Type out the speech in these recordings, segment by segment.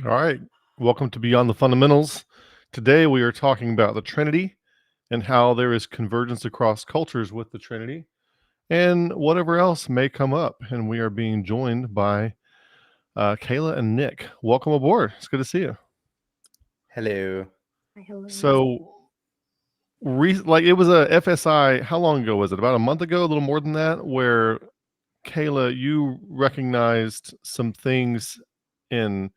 All right. Welcome to Beyond the Fundamentals. Today we are talking about the Trinity and how there is convergence across cultures with the Trinity and whatever else may come up. And we are being joined by Kayla and Nick. Welcome aboard. It's good to see you. Hello. Hi, hello. So, it was a FSI. How long ago was it? About a month ago, a little more than that, where Kayla, you recognized some things in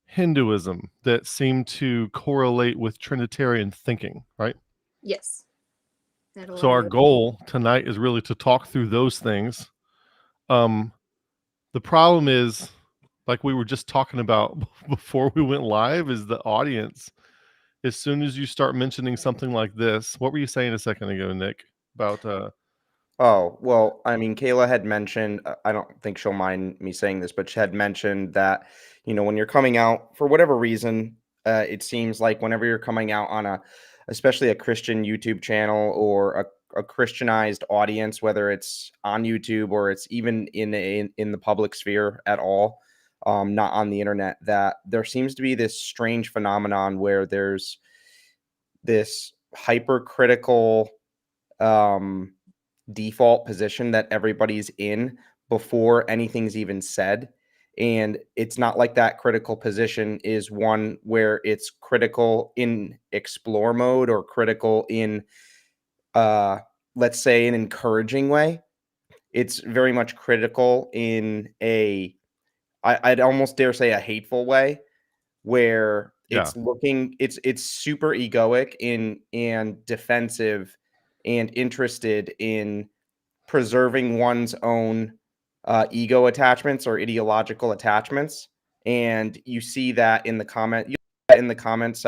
Hinduism that seem to correlate with Trinitarian thinking, right? Yes. That So our align with goal tonight is really to talk through those things. The problem is, like we were just talking about before we went live, is the audience. As soon as you start mentioning something like this, what were you saying a second ago, Nick, about Oh, well, I mean, Kayla had mentioned, I don't think she'll mind me saying this, but she had mentioned that, when you're coming out for whatever reason, it seems like whenever you're coming out on especially a Christian YouTube channel or a Christianized audience, whether it's on YouTube or it's even in the public sphere at all, not on the internet, that there seems to be this strange phenomenon where there's this hypercritical, default position that everybody's in before anything's even said. And it's not like that critical position is one where it's critical in explore mode or critical in, uh, let's say, an encouraging way. It's very much critical in I'd almost dare say a hateful way, where yeah, it's super egoic and defensive and interested in preserving one's own ego attachments or ideological attachments. And you see that in the comments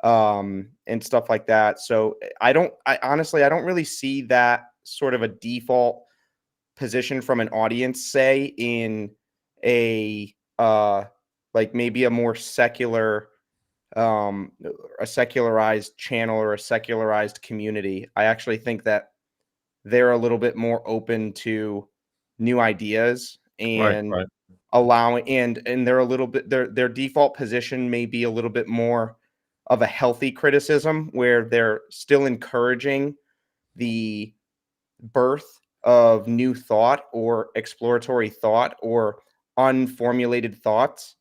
and stuff like that. So I honestly, I don't really see that sort of a default position from an audience, say, in a like maybe a more secular, a secularized channel or a secularized community. I actually think that they're a little bit more open to new ideas right, and right. allowing, and they're a little bit, their default position may be a little bit more of a healthy criticism, where they're still encouraging the birth of new thought or exploratory thought or unformulated thoughts,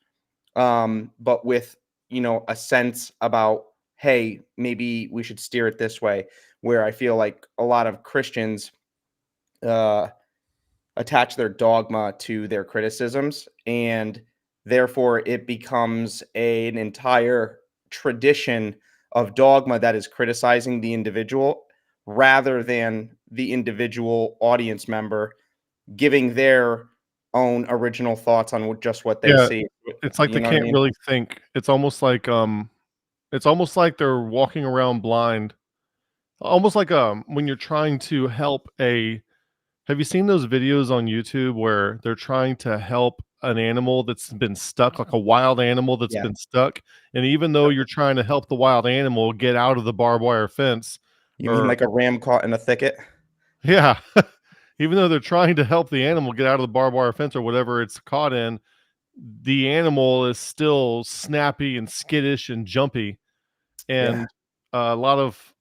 but with, a sense about, hey, maybe we should steer it this way. Where I feel like a lot of Christians uh, attach their dogma to their criticisms, and therefore it becomes an entire tradition of dogma that is criticizing the individual rather than the individual audience member giving their own original thoughts on just what they Yeah, see. it's like You they know what I can't mean? really think. It's almost like they're walking around blind. Almost like when you're trying to help a have you seen those videos on YouTube where they're trying to help an animal that's been stuck, like a wild animal that's Yeah. been stuck, and even though you're trying to help the wild animal get out of the barbed wire fence, You mean or like a ram caught in a thicket? yeah, even though they're trying to help the animal get out of the barbed wire fence or whatever it's caught in, the animal is still snappy and skittish and jumpy. Yeah. And a lot of,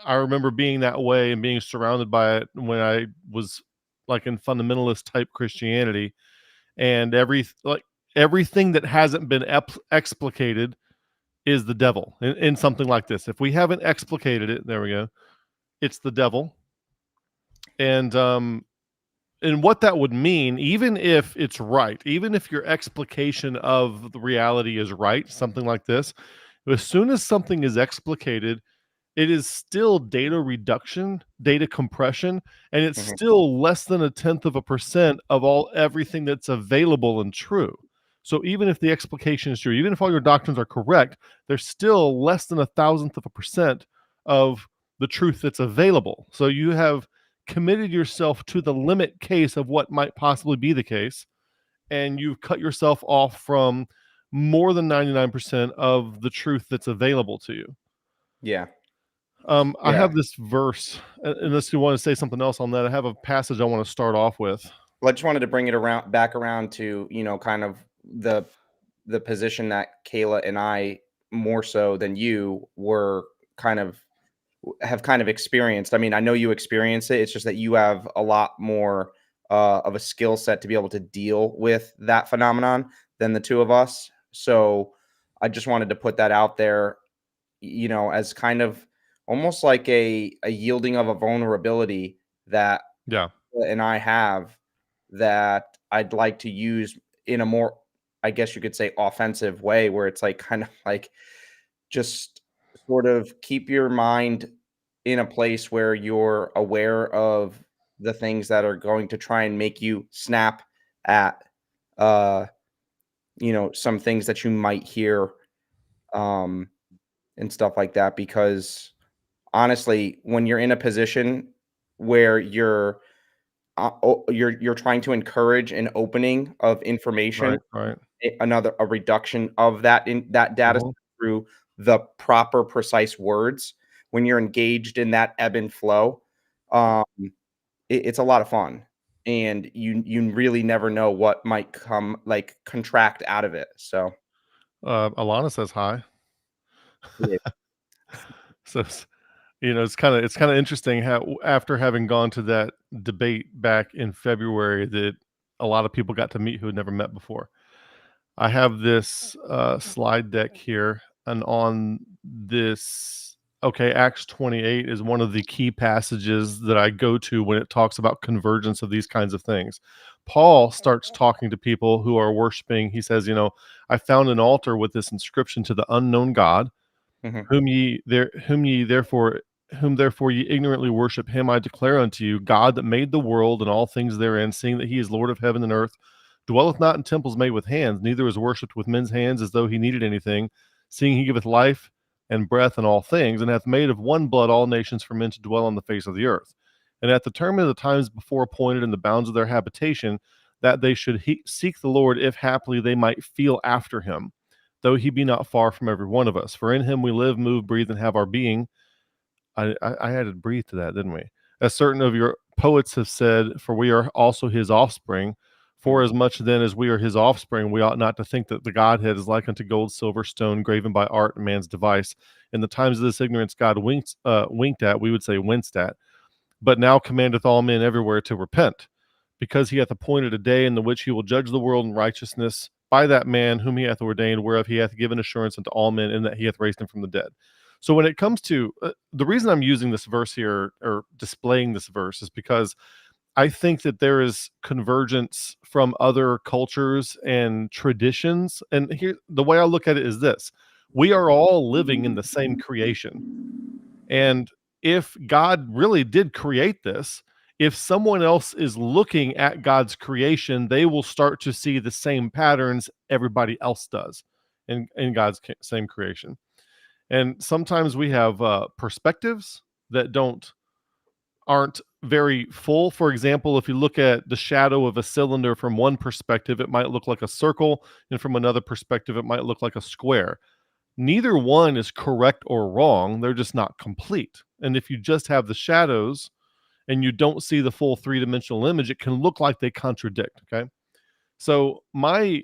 I remember being that way and being surrounded by it when I was like in fundamentalist type Christianity, and everything that hasn't been explicated is the devil in something like this. If we haven't explicated it, there we go. It's the devil. And what that would mean, even if it's right, even if your explication of the reality is right, something like this, as soon as something is explicated, it is still data reduction, data compression, and it's Mhm. still less than 0.1% of everything that's available and true. So even if the explication is true, even if all your doctrines are correct, there's still less than 0.001% of the truth that's available. So you have committed yourself to the limit case of what might possibly be the case, and you've cut yourself off from more than 99% of the truth that's available to you. Yeah. I Yeah. have this verse, unless you want to say something else on that. I have a passage I want to start off with. Well, I just wanted to bring it back around to, kind of the the position that Kayla and I, more so than you, were have kind of experienced. I mean, I know you experience it. It's just that you have a lot more of a skill set to be able to deal with that phenomenon than the two of us. So I just wanted to put that out there, as kind of almost like a yielding of a vulnerability that Yeah. and I have, that I'd like to use in a more, I guess you could say, offensive way, where it's like kind of like just sort of keep your mind in a place where you're aware of the things that are going to try and make you snap at some things that you might hear, um and stuff like that, because honestly, when you're in a position where you're trying to encourage an opening of information, Right. a reduction of that data Mhm. through the proper precise words, when you're engaged in that ebb and flow, um, it's a lot of fun, and you really never know what might contract out of it. So Alana says hi. yeah. So it's kind of interesting how after having gone to that debate back in February that a lot of people got to meet who had never met before. I have this slide deck here, and on this, okay, Acts 28 is one of the key passages that I go to when it talks about convergence of these kinds of things. Paul starts talking to people who are worshiping. He says, I found an altar with this inscription to the unknown God, Mhm. whom therefore ye ignorantly worship. Him I declare unto you, God that made the world and all things therein, seeing that he is Lord of heaven and earth, dwelleth not in temples made with hands, neither is worshipped with men's hands as though he needed anything, seeing he giveth life and breath and all things, and hath made of one blood all nations for men to dwell on the face of the earth. And at the term of the times before appointed in the bounds of their habitation, that they should seek the Lord, if haply they might feel after him, though he be not far from every one of us. For in him we live, move, breathe, and have our being. I added breathe to that, didn't we? As certain of your poets have said, for we are also his offspring. For Mhm. as much then as we are his offspring, we ought not to think that the Godhead is like unto gold, silver, stone, graven by art and man's device. In the times of this ignorance God winked at, we would say winced at, but now commandeth all men everywhere to repent, because he hath appointed a day in the which he will judge the world in righteousness by that man whom he hath ordained, whereof he hath given assurance unto all men, in that he hath raised him from the dead. So when it comes to the reason I'm using this verse here or displaying this verse is because I think that there is convergence from other cultures and traditions. And here, the way I look at it is this: we are all living in the same creation. And if God really did create this, if someone else is looking at God's creation, they will start to see the same patterns everybody else does in God's same creation. And sometimes we have perspectives that aren't very full. For example, if you look at the shadow of a cylinder from one perspective, it might look like a circle, and from another perspective, it might look like a square. Neither one is correct or wrong. They're just not complete. And if you just have the shadows and you don't see the full three-dimensional image, it can look like they contradict. Okay. So my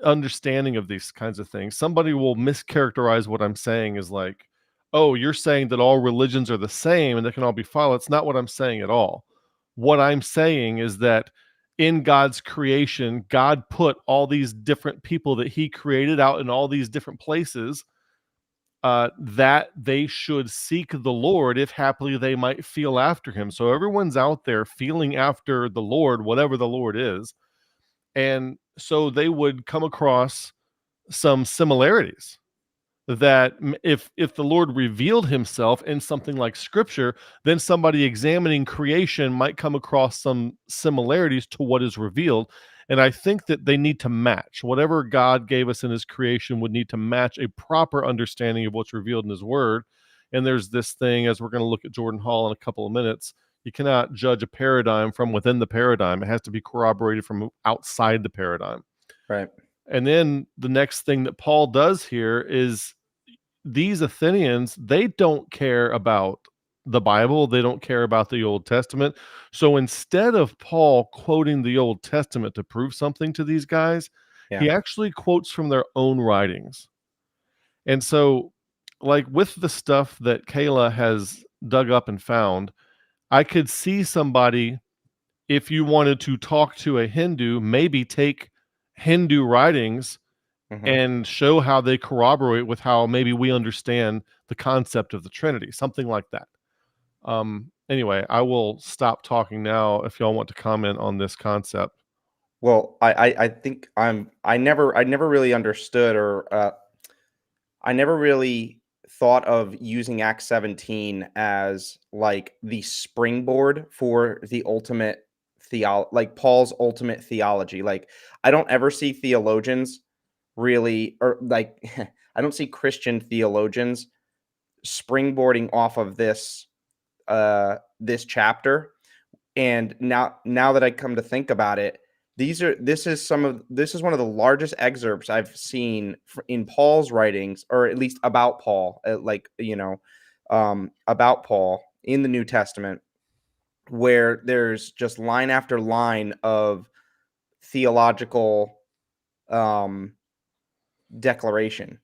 understanding of these kinds of things, somebody will mischaracterize what I'm saying as like, oh, you're saying that all religions are the same and they can all be followed. It's not what I'm saying at all. What I'm saying is that in God's creation, God put all these different people that he created out in all these different places, that they should seek the Lord, if haply they might feel after him. So everyone's out there feeling after the Lord, whatever the Lord is. And so they would come across some similarities that if the Lord revealed himself in something like scripture, then somebody examining creation might come across some similarities to what is revealed. And I think that they need to match. Whatever God gave us in his creation would need to match a proper understanding of what's revealed in his word. And there's this thing, as we're going to look at Jordan Hall in a couple of minutes, you cannot judge a paradigm from within the paradigm. It has to be corroborated from outside the paradigm. Right. And then the next thing that Paul does here is these Athenians, they don't care about the Bible. They don't care about the Old Testament. So instead of Paul quoting the Old Testament to prove something to these guys, Yeah. He actually quotes from their own writings. And so, like with the stuff that Kayla has dug up and found, I could see somebody, if you wanted to talk to a Hindu, maybe take Hindu writings Mhm. and show how they corroborate with how maybe we understand the concept of the Trinity, something like that. Anyway, I will stop talking now if y'all want to comment on this concept. Well, I think I never really understood, or I never really thought of using Acts 17 as like the springboard for the ultimate like Paul's ultimate theology. Like, I don't ever see theologians really, or like I don't see Christian theologians springboarding off of this chapter. And now that I come to think about it, this is one of the largest excerpts I've seen in Paul's writings, or at least about Paul, about Paul in the New Testament, where there's just line after line of theological um, declaration.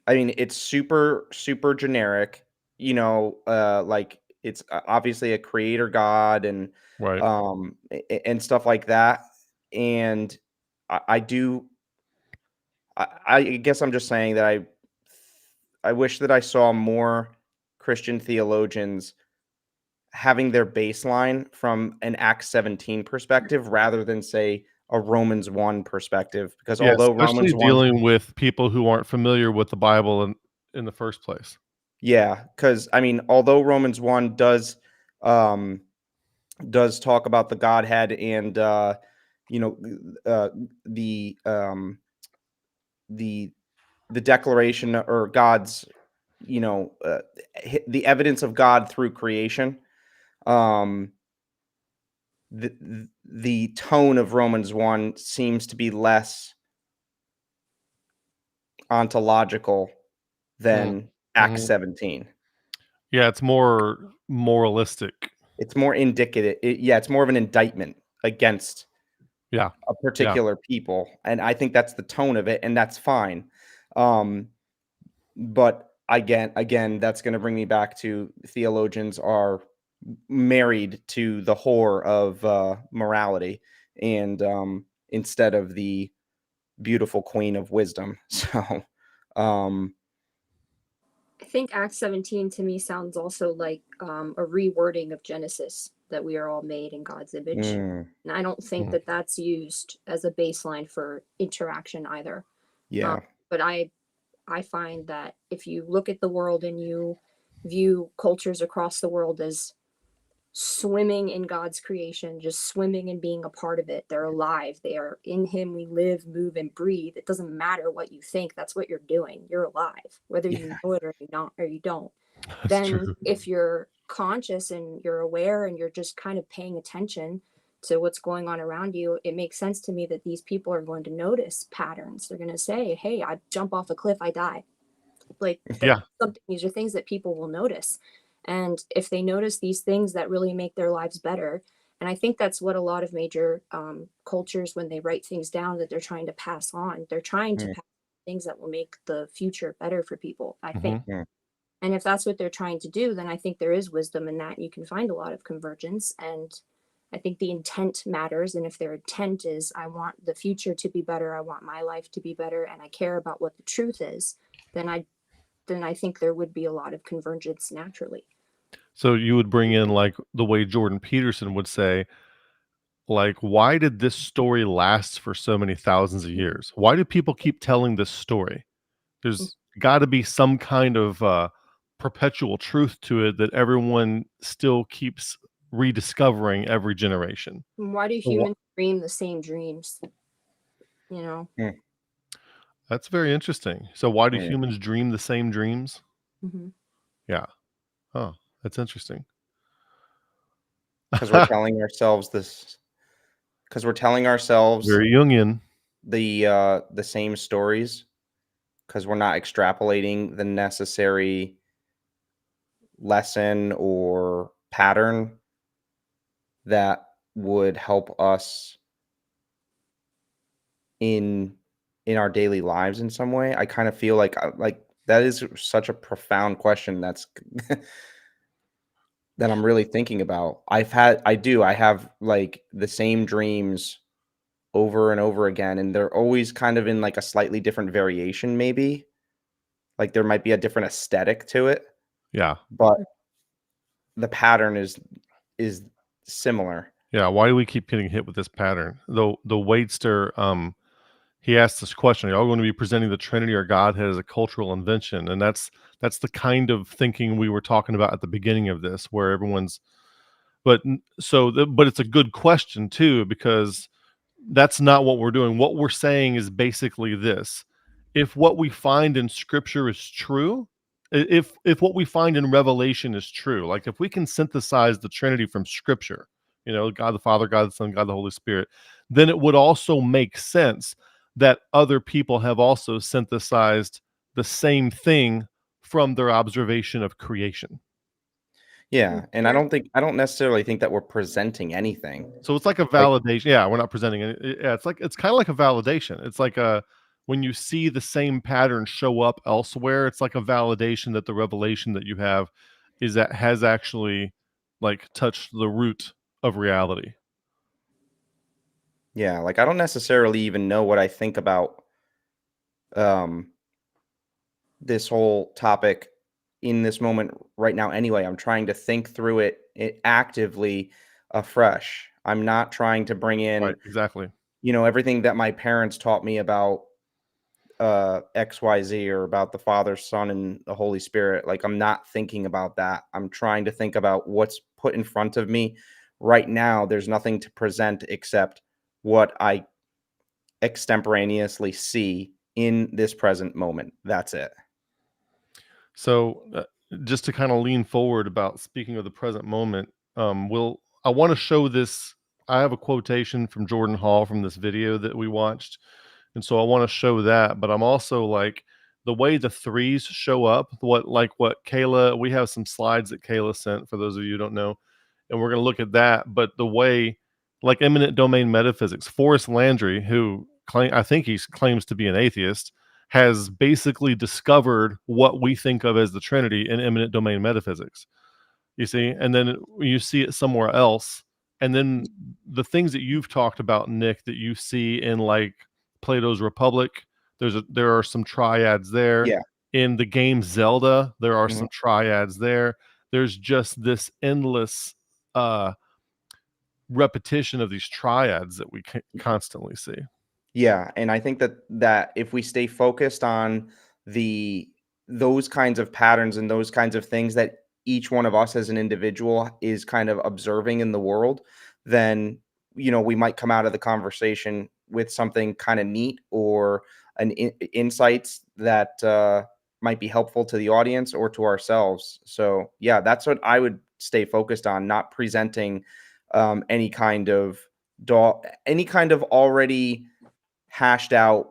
I mean, it's super, super generic, like it's obviously a creator God, and Right. and stuff like that. And I do, I guess I'm just saying that I wish that I saw more Christian theologians having their baseline from an Acts 17 perspective rather than, say, a Romans 1 perspective, because Yeah, although especially Romans 1, dealing with people who aren't familiar with the Bible in the first place. yeah, because I mean, although Romans 1 um does talk about the Godhead, and you know uh the um the the declaration, or God's, the evidence of God through creation, um the tone of Romans 1 seems to be less ontological Mm, than Acts mhm. 17. Yeah, it's more moralistic. It's more indicative. It's more of an indictment against Yeah, a yeah. particular people, and I think that's the tone of it, and that's fine. Um, but again, that's going to bring me back to theologians are married to the whore of morality, and instead of the beautiful queen of wisdom. So, um, I think Acts 17 to me sounds also like a rewording of Genesis, that we are all made in God's image. mm, And I don't think Mm, that that's used as a baseline for interaction either. Um, yeah, but I find that if you look at the world and you view cultures across the world as swimming in God's creation, just swimming and being a part of it. They're alive. They are in Him. We live, move, and breathe. It doesn't matter what you think. That's what you're doing. You're alive, whether you yeah, know it or you not, or you don't. that's Then, true. if you're conscious and you're aware and you're just kind of paying attention to what's going on around you, it makes sense to me that these people are going to notice patterns. They're going to say, "Hey, I jump off a cliff, I die." Like Yeah. these are things that people will notice, and if they notice these things that really make their lives better, and I think that's what a lot of major cultures, when they write things down that they're trying to pass on, they're trying to mm, pass things that will make the future better for people, I think. Mhm. mm, And if that's what they're trying to do, then I think there is wisdom in that. You can find a lot of convergence, and I think the intent matters. And if their intent is, I want the future to be better, I want my life to be better, and I care about what the truth is, then I think there would be a lot of convergence naturally. So you would bring in like the way Jordan Peterson would say, like, why did this story last for so many thousands of years? Why do people keep telling this story? There's got to be some kind of perpetual truth to it that everyone still keeps rediscovering every generation. Why do So wha- humans dream the same dreams? You know? mm, That's very interesting. So why do mm. humans dream the same dreams? Hmm. Yeah. Oh, that's interesting. Because we're telling ourselves this. Because we're telling ourselves Very Jungian. the same stories, because we're not extrapolating the necessary lesson or pattern that would help us in our daily lives in some way? I kind of feel like that is such a profound question that's that I'm really thinking about. I have like the same dreams over and over again, and they're always kind of in like a slightly different variation maybe. Like there might be a different aesthetic to it, Yeah. but the pattern is similar. Yeah. Why do we keep getting hit with this pattern? The Waitster, he asked this question: are y'all going to be presenting the Trinity or Godhead as a cultural invention? And that's the kind of thinking we were talking about at the beginning of this, where everyone's but but it's a good question too, because that's not what we're doing. What we're saying is basically this: if what we find in Scripture is true, if what we find in Revelation is true, like if we can synthesize the Trinity from Scripture, God the Father, God the Son, God the Holy Spirit, then it would also make sense that other people have also synthesized the same thing from their observation of creation. Yeah, and I don't necessarily think that we're presenting anything. So it's like a Like validation. Yeah, we're not presenting it. Yeah, it's kind of like a validation. It's like a when you see the same pattern show up elsewhere, it's like a validation that the revelation that you have is that has actually like touched the root of reality. yeah, like I don't necessarily even know what I think about um this whole topic in this moment right now anyway. I'm trying to think through it actively afresh. I'm not trying to bring Right, in, exactly. everything that my parents taught me about XYZ or about the Father, Son, and the Holy Spirit. Like I'm not thinking about that. I'm trying to think about what's put in front of me right now. There's nothing to present except what I extemporaneously see in this present moment. That's it. So just to kind of lean forward about speaking of the present moment, I want to show this. I have a quotation from Jordan Hall from this video that we watched. And so I want to show that, but I'm also like the way the threes show up, what Kayla, we have some slides that Kayla sent for those of you who don't know, and we're going to look at that. But the way, like eminent domain metaphysics, Forrest Landry, who I think he claims to be an atheist, has basically discovered what we think of as the Trinity in eminent domain metaphysics. You see, and then you see it somewhere else, and then the things that you've talked about, Nick, that you see in like Plato's Republic, there are some triads there. Yeah. In the game Zelda, there are Mhm. some triads there. There's just this endless repetition of these triads that we constantly see. Yeah, and I think that if we stay focused on the those kinds of patterns and those kinds of things that each one of us as an individual is kind of observing in the world, then we might come out of the conversation with something kind of neat or insights that might be helpful to the audience or to ourselves. So yeah, that's what I would stay focused on, not presenting any kind of already hashed out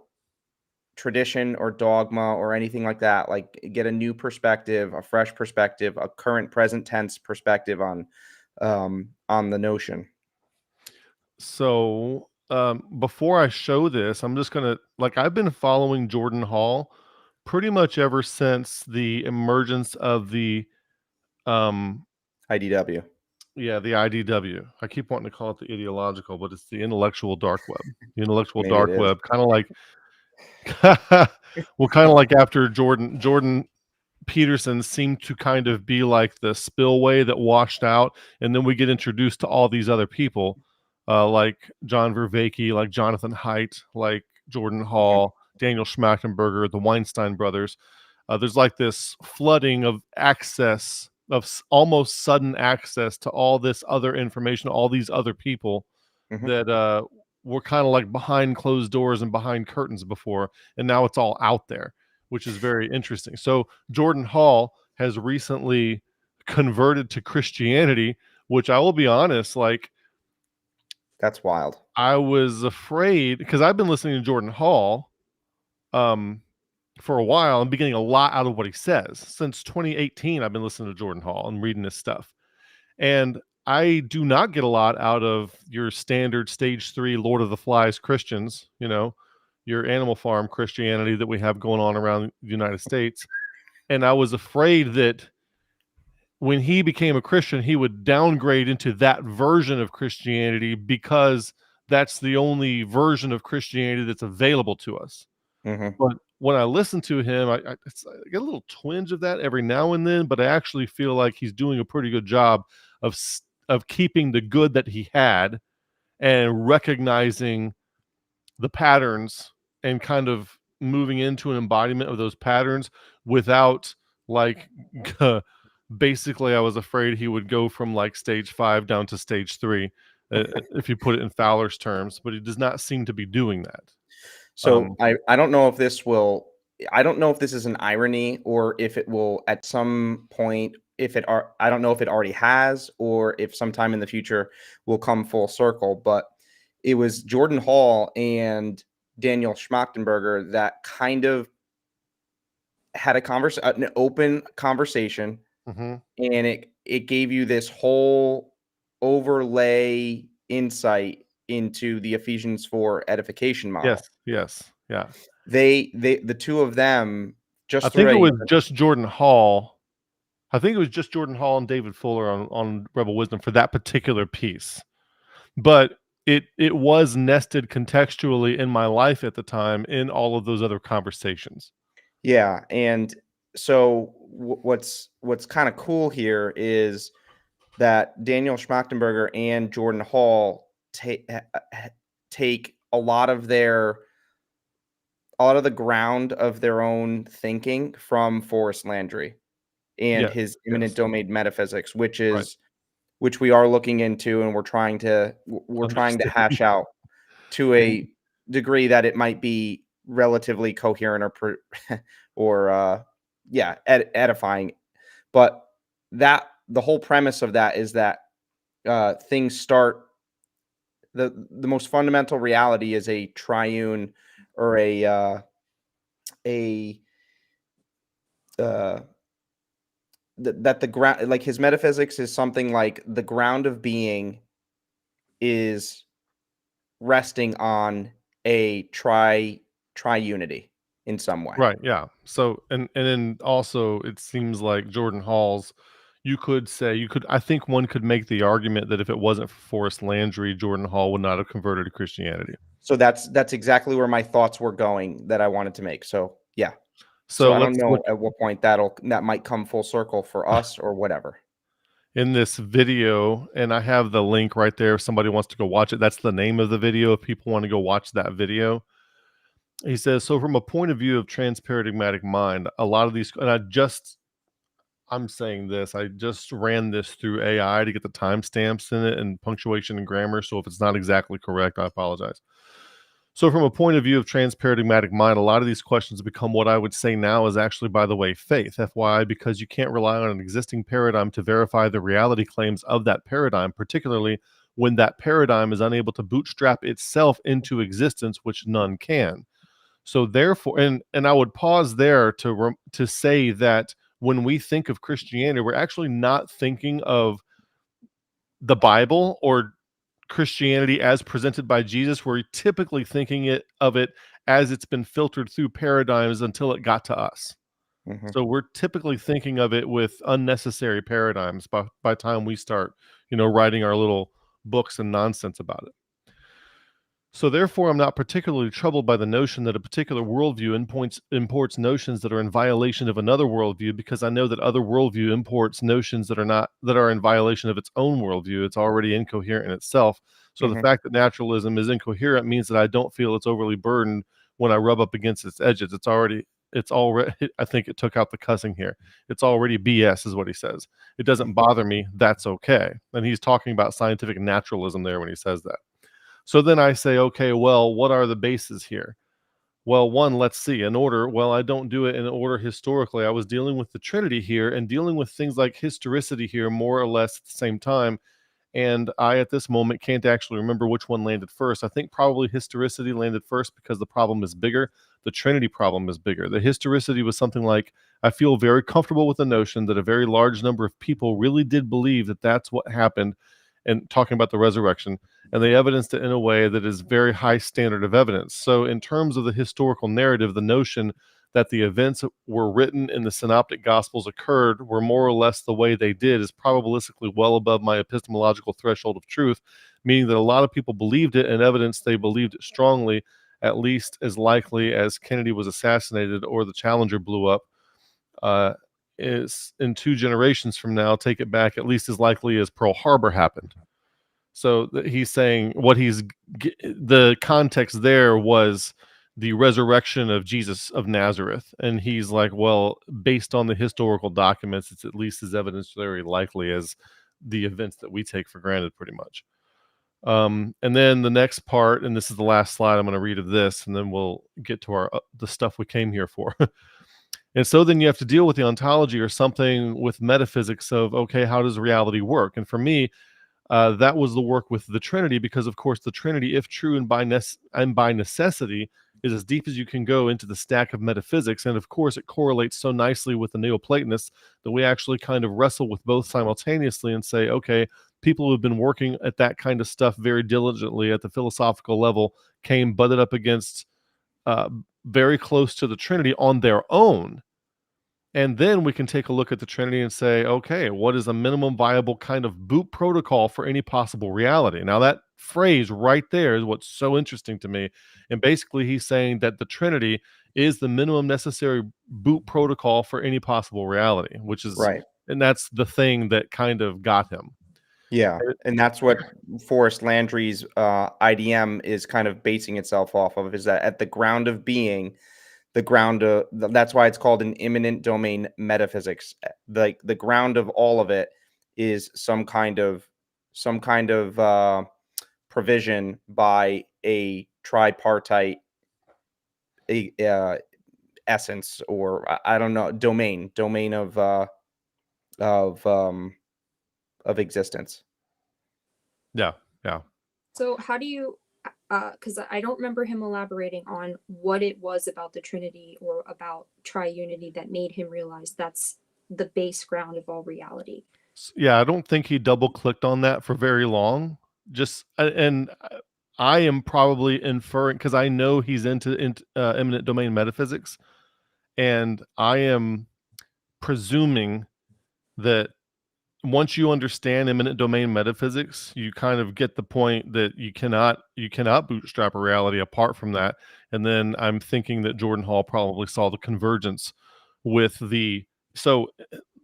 tradition or dogma or anything like that. Like get a new perspective, a fresh perspective, a current present tense perspective on the notion. So before I show this, I'm just gonna I've been following Jordan Hall pretty much ever since the emergence of the um IDW. yeah, the IDW. I keep wanting to call it the ideological, but it's the intellectual dark web. The intellectual Maybe it dark is. web, kind of like well, kind of like after Jordan Peterson seemed to kind of be like the spillway that washed out, and then we get introduced to all these other people, like John Vervaeke, like Jonathan Haidt, like Jordan Mhm. Hall, Daniel Schmachtenberger, the Weinstein brothers. There's like this flooding of access, almost sudden access to all this other information, all these other people Mhm. that were kind of like behind closed doors and behind curtains before, and now it's all out there, which is very interesting. So Jordan Hall has recently converted to Christianity, which I will be honest, like That's wild. I was afraid because I've been listening to Jordan Hall um, for a while and been getting a lot out of what he says. Since 2018, I've been listening to Jordan Hall and reading his stuff. And I do not get a lot out of your standard stage 3 Lord of the Flies Christians, your Animal Farm Christianity that we have going on around the United States. And I was afraid that when he became a Christian, he would downgrade into that version of Christianity because that's the only version of Christianity that's available to us. Mhm. But when I listen to him, I get a little twinge of that every now and then, but I actually feel like he's doing a pretty good job of keeping the good that he had and recognizing the patterns and kind of moving into an embodiment of those patterns without like basically I was afraid he would go from like stage 5 down to stage 3 if you put it in Fowler's terms, but he does not seem to be doing that. So I don't know if this will. I don't know if this is an irony or if it will at some point. If it are, I don't know if it already has or if sometime in the future will come full circle. But it was Jordan Hall and Daniel Schmachtenberger that kind of had an open conversation, Mhm. and it gave you this whole overlay insight into the Ephesians 4 edification model. Yes, yeah. The two of them I just think it through was just Jordan Hall. I think it was just Jordan Hall and David Fuller on Rebel Wisdom for that particular piece. But it was nested contextually in my life at the time in all of those other conversations. yeah, and so what's kind of cool here is that Daniel Schmachtenberger and Jordan Hall take a lot of the ground of their own thinking from Forrest Landry and Yes, his yes. imminent domain metaphysics, which Right. we are looking into, and we're trying to hash out to a degree that it might be relatively coherent or edifying. But that the whole premise of that is that things start. The most fundamental reality is a triune or that the ground, like his metaphysics is something like the ground of being is resting on a triunity in some way. Right, yeah. So and then also it seems like Jordan Hall's I think one could make the argument that if it wasn't for Forrest Landry, Jordan Hall would not have converted to Christianity. So that's exactly where my thoughts were going that I wanted to make. So yeah. So So I don't let's know look at what point that might come full circle for us or whatever. in this video, and I have the link right there if somebody wants to go watch it. That's the name of the video if people want to go watch that video. He says, so from a point of view of transparadigmatic mind, a lot of these, and I'm saying this, I just ran this through AI to get the timestamps in it and punctuation and grammar. So if it's not exactly correct, I apologize. So from a point of view of transparadigmatic mind, a lot of these questions become what I would say now is actually, by the way, faith, FYI, because you can't rely on an existing paradigm to verify the reality claims of that paradigm, particularly when that paradigm is unable to bootstrap itself into existence, which none can. So therefore, and I would pause there to say that when we think of Christianity, we're actually not thinking of the Bible or Christianity as presented by Jesus. We're typically thinking of it as it's been filtered through paradigms until it got to us. Mm-hmm. So we're typically thinking of it with unnecessary paradigms by time we start, writing our little books and nonsense about it. So therefore, I'm not particularly troubled by the notion that a particular worldview imports notions that are in violation of another worldview, because I know that other worldview imports notions that are in violation of its own worldview. It's already incoherent in itself. So the fact that naturalism is incoherent means that I don't feel it's overly burdened when I rub up against its edges. It's already I think it took out the cussing here. It's already BS is what he says. It doesn't bother me. That's okay. And he's talking about scientific naturalism there when he says that. So then I say, okay, well, what are the bases here? Well, one, let's see, in order. Well, I don't do it in order historically. I was dealing with the Trinity here and dealing with things like historicity here more or less at the same time. And I, at this moment, can't actually remember which one landed first. I think probably historicity landed first because the problem is bigger. The Trinity problem is bigger. The historicity was something like, I feel very comfortable with the notion that a very large number of people really did believe that that's what happened. and talking about the resurrection, and they evidenced it in a way that is very high standard of evidence. So in terms of the historical narrative, the notion that the events that were written in the synoptic gospels occurred were more or less the way they did is probabilistically well above my epistemological threshold of truth, meaning that a lot of people believed it, and evidence they believed it strongly, at least as likely as Kennedy was assassinated or the Challenger blew up, is in 2 generations from now, take it back, at least as likely as Pearl Harbor happened. So he's saying the context there was the resurrection of Jesus of Nazareth. And he's like, well, based on the historical documents, it's at least as evidentiary likely as the events that we take for granted, pretty much. And then the next part, and this is the last slide I'm going to read of this, and then we'll get to the stuff we came here for. And so then you have to deal with the ontology or something with metaphysics of, okay, how does reality work? And for me, that was the work with the Trinity, because of course the Trinity, if true and by necessity, is as deep as you can go into the stack of metaphysics. And of course it correlates so nicely with the Neoplatonists that we actually kind of wrestle with both simultaneously and say, okay, people who have been working at that kind of stuff very diligently at the philosophical level butted up against very close to the Trinity on their own. And then we can take a look at the Trinity and say, okay, what is a minimum viable kind of boot protocol for any possible reality? Now, that phrase right there is what's so interesting to me. And basically, he's saying that the Trinity is the minimum necessary boot protocol for any possible reality, which is Right. And that's the thing that kind of got him. Yeah. And that's what Forrest Landry's IDM is kind of basing itself off of, is that at the ground of being, that's why it's called an immanent domain metaphysics. The ground of all of it is some kind of provision by a tripartite essence, or I don't know, domain of existence. Yeah. So how do you, because I don't remember him elaborating on what it was about the Trinity or about triunity that made him realize that's the base ground of all reality. Yeah, I don't think he double clicked on that for very long. I am probably inferring, because I know he's into imminent domain metaphysics, and I am presuming that once you understand imminent domain metaphysics, you kind of get the point that you cannot bootstrap a reality apart from that. And then I'm thinking that Jordan Hall probably saw the convergence with the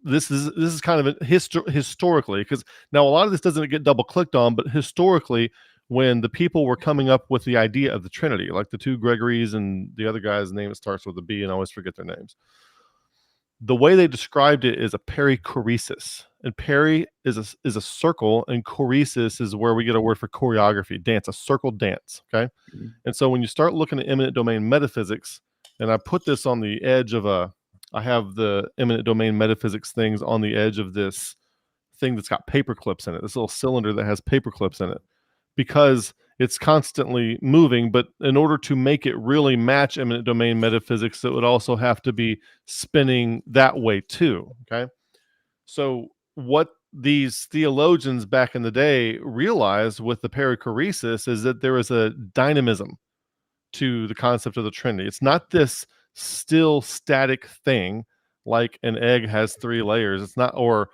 this is kind of historically, because now a lot of this doesn't get double clicked on, but historically, when the people were coming up with the idea of the Trinity, like the 2 Gregorys and the other guy's name that starts with a B, and I always forget their names. The way they described it is a perichoresis, and peri is a circle, and choresis is where we get a word for choreography, dance, a circle dance. Okay, and so when you start looking at imminent domain metaphysics, and I put this on the edge of I have the imminent domain metaphysics things on the edge of this thing that's got paper clips in it, this little cylinder that has paper clips in it, because it's constantly moving. But in order to make it really match imminent domain metaphysics, it would also have to be spinning that way too. Okay. So what these theologians back in the day realized with the perichoresis is that there is a dynamism to the concept of the Trinity. It's not this still static thing like an egg has 3 layers. It's not, or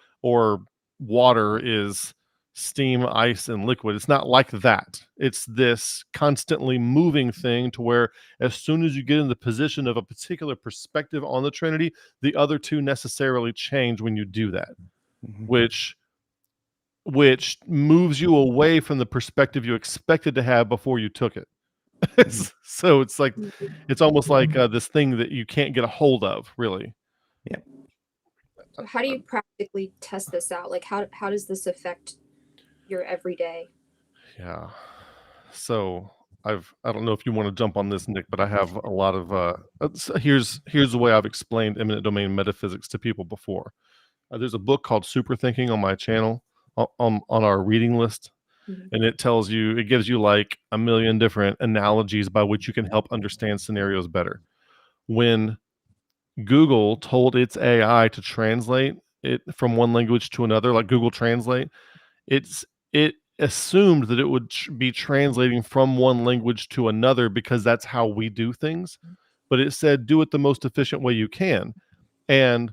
water is steam, ice, and liquid. It's not like that. It's this constantly moving thing to where as soon as you get in the position of a particular perspective on the Trinity, the other 2 necessarily change when you do that, which moves you away from the perspective you expected to have before you took it. So it's like, it's almost like this thing that you can't get a hold of, really. Yeah. So how do you practically test this out? Like how does this affect your everyday? Yeah. So I don't know if you want to jump on this, Nick, but I have a lot of here's the way I've explained imminent domain metaphysics to people before. There's a book called Super Thinking on my channel on our reading list. And it gives you like a million different analogies by which you can help understand scenarios better. When Google told its AI to translate it from one language to another, like Google Translate, it assumed that it would be translating from one language to another because that's how we do things. But it said, do it the most efficient way you can. And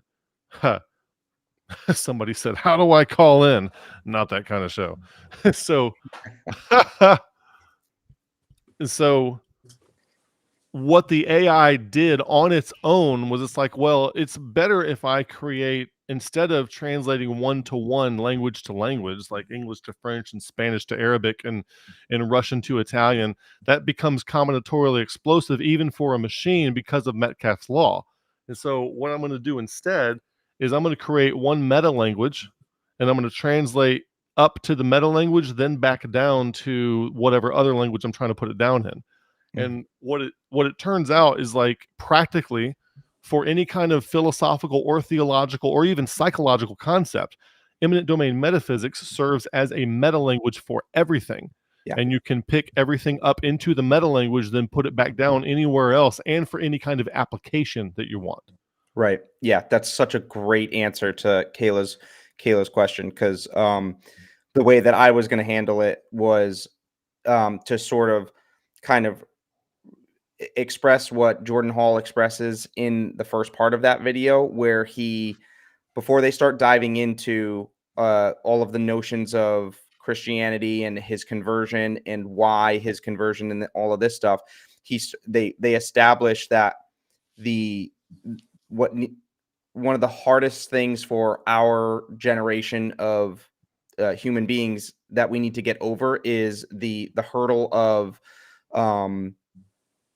somebody said, how do I call in? Not that kind of show. So, so what the AI did on its own was it's like, well, it's better if I create, instead of translating one-to-one language to language, like English to French and Spanish to Arabic and Russian to Italian, that becomes combinatorially explosive even for a machine because of Metcalfe's law. And so what I'm going to do instead is I'm going to create one meta language and I'm going to translate up to the meta language, then back down to whatever other language I'm trying to put it down in. And what it turns out is, like, practically for any kind of philosophical or theological or even psychological concept, imminent domain metaphysics serves as a meta language for everything. Yeah. And you can pick everything up into the meta language, then put it back down anywhere else, and for any kind of application that you want. Right. Yeah, that's such a great answer to Kayla's question, because the way that I was going to handle it was to sort of kind of express what Jordan Hall expresses in the first part of that video, where he, before they start diving into all of the notions of Christianity and his conversion and why his conversion and all of this stuff, they establish that one of the hardest things for our generation of human beings that we need to get over is the hurdle of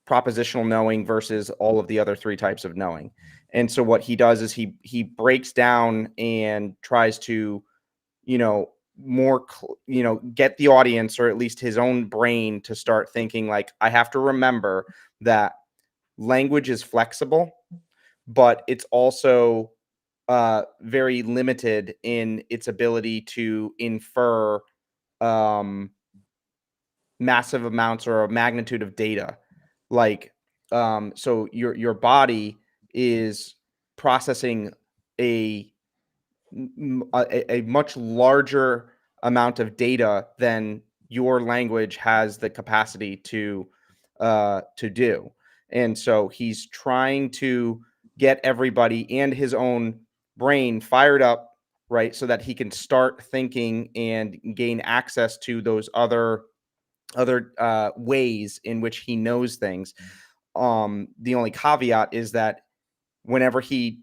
propositional knowing versus all of the other three types of knowing. And so what he does is he breaks down and tries to, get the audience, or at least his own brain, to start thinking like, I have to remember that language is flexible, but it's also very limited in its ability to infer massive amounts or a magnitude of data. Like, so your body is processing a much larger amount of data than your language has the capacity to do. And so he's trying to get everybody and his own brain fired up, right, so that he can start thinking and gain access to those other ways in which he knows things. The only caveat is that whenever he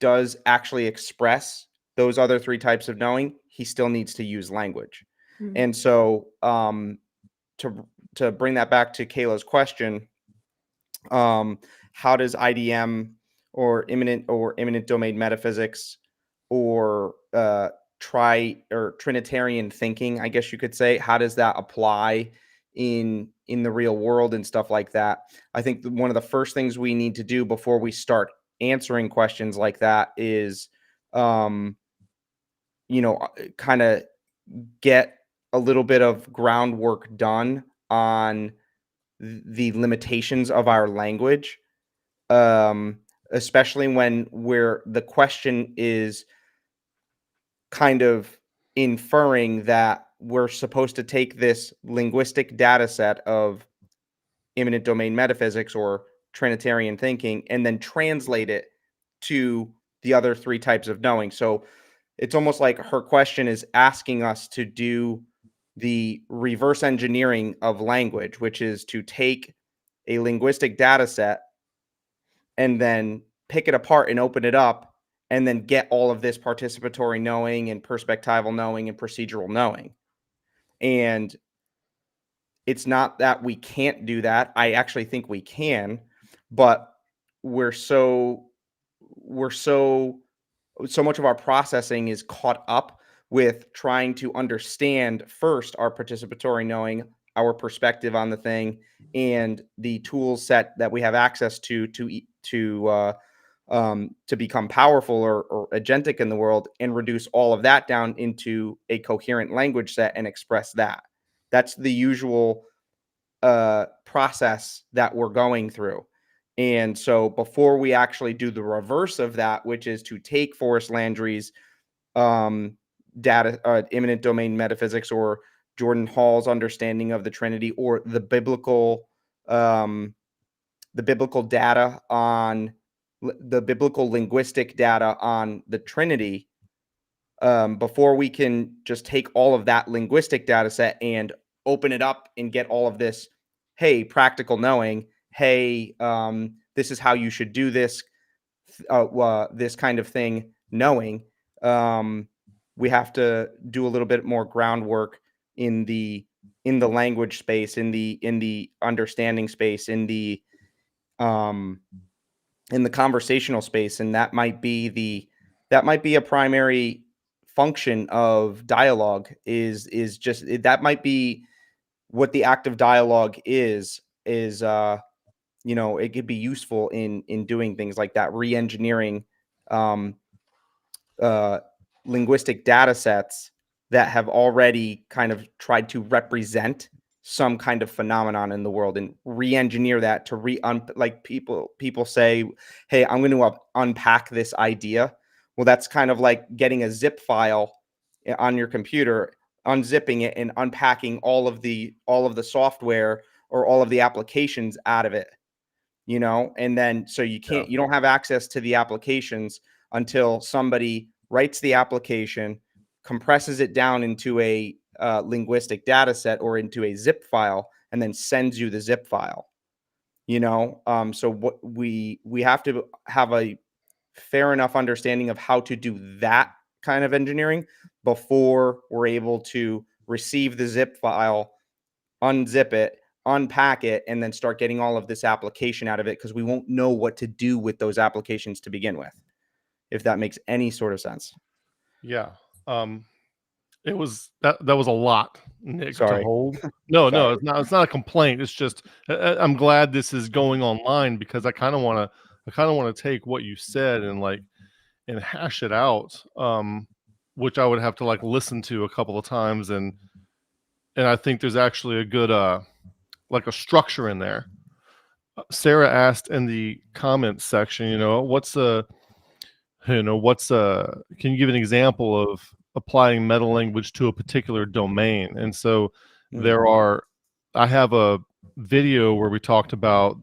does actually express those other three types of knowing, he still needs to use language. Mhm. And so to bring that back to Kayla's question, how does IDM or imminent domain metaphysics or Trinitarian thinking, I guess you could say, how does that apply in the real world and stuff like that? I think one of the first things we need to do before we start answering questions like that is kind of get a little bit of groundwork done on the limitations of our language, especially when the question is kind of inferring that we're supposed to take this linguistic data set of imminent domain metaphysics or Trinitarian thinking and then translate it to the other three types of knowing. So it's almost like her question is asking us to do the reverse engineering of language, which is to take a linguistic data set and then pick it apart and open it up and then get all of this participatory knowing and perspectival knowing and procedural knowing. And it's not that we can't do that. I actually think we can, but so much of our processing is caught up with trying to understand first our participatory knowing, our perspective on the thing, and the tool set that we have access to become powerful or agentic in the world, and reduce all of that down into a coherent language set and express that. That's the usual process that we're going through. And so before we actually do the reverse of that, which is to take Forrest Landry's imminent domain metaphysics, or Jordan Hall's understanding of the Trinity, or the biblical data on the biblical linguistic data on the Trinity, before we can just take all of that linguistic data set and open it up and get all of this, hey, practical knowing, hey, this is how you should do this, this kind of thing knowing, we have to do a little bit more groundwork in the language space, in the understanding space, in the conversational space, and that might be a primary function of dialogue, is just that might be what the act of dialogue is it could be useful in doing things like that, re-engineering linguistic data sets that have already kind of tried to represent some kind of phenomenon in the world, and re-engineer that to like people say, hey, I'm going to unpack this idea. Well, that's kind of like getting a zip file on your computer, unzipping it and unpacking all of the software or all of the applications out of it, and then so you don't have access to the applications until somebody writes the application, compresses it down into a linguistic data set or into a zip file, and then sends you the zip file. So what we have to have a fair enough understanding of how to do that kind of engineering before we're able to receive the zip file, unzip it, unpack it, and then start getting all of this application out of it, because we won't know what to do with those applications to begin with, if that makes any sort of sense. Yeah. It was that was a lot, Nick, to Sorry. hold. No, Sorry. it's not a complaint. It's just I'm glad this is going online, because I kind of want to take what you said and hash it out, which I would have to listen to a couple of times, and I think there's actually a good like a structure in there. Sarah asked in the comments section, can you give an example of applying meta language to a particular domain? And so I have a video where we talked about,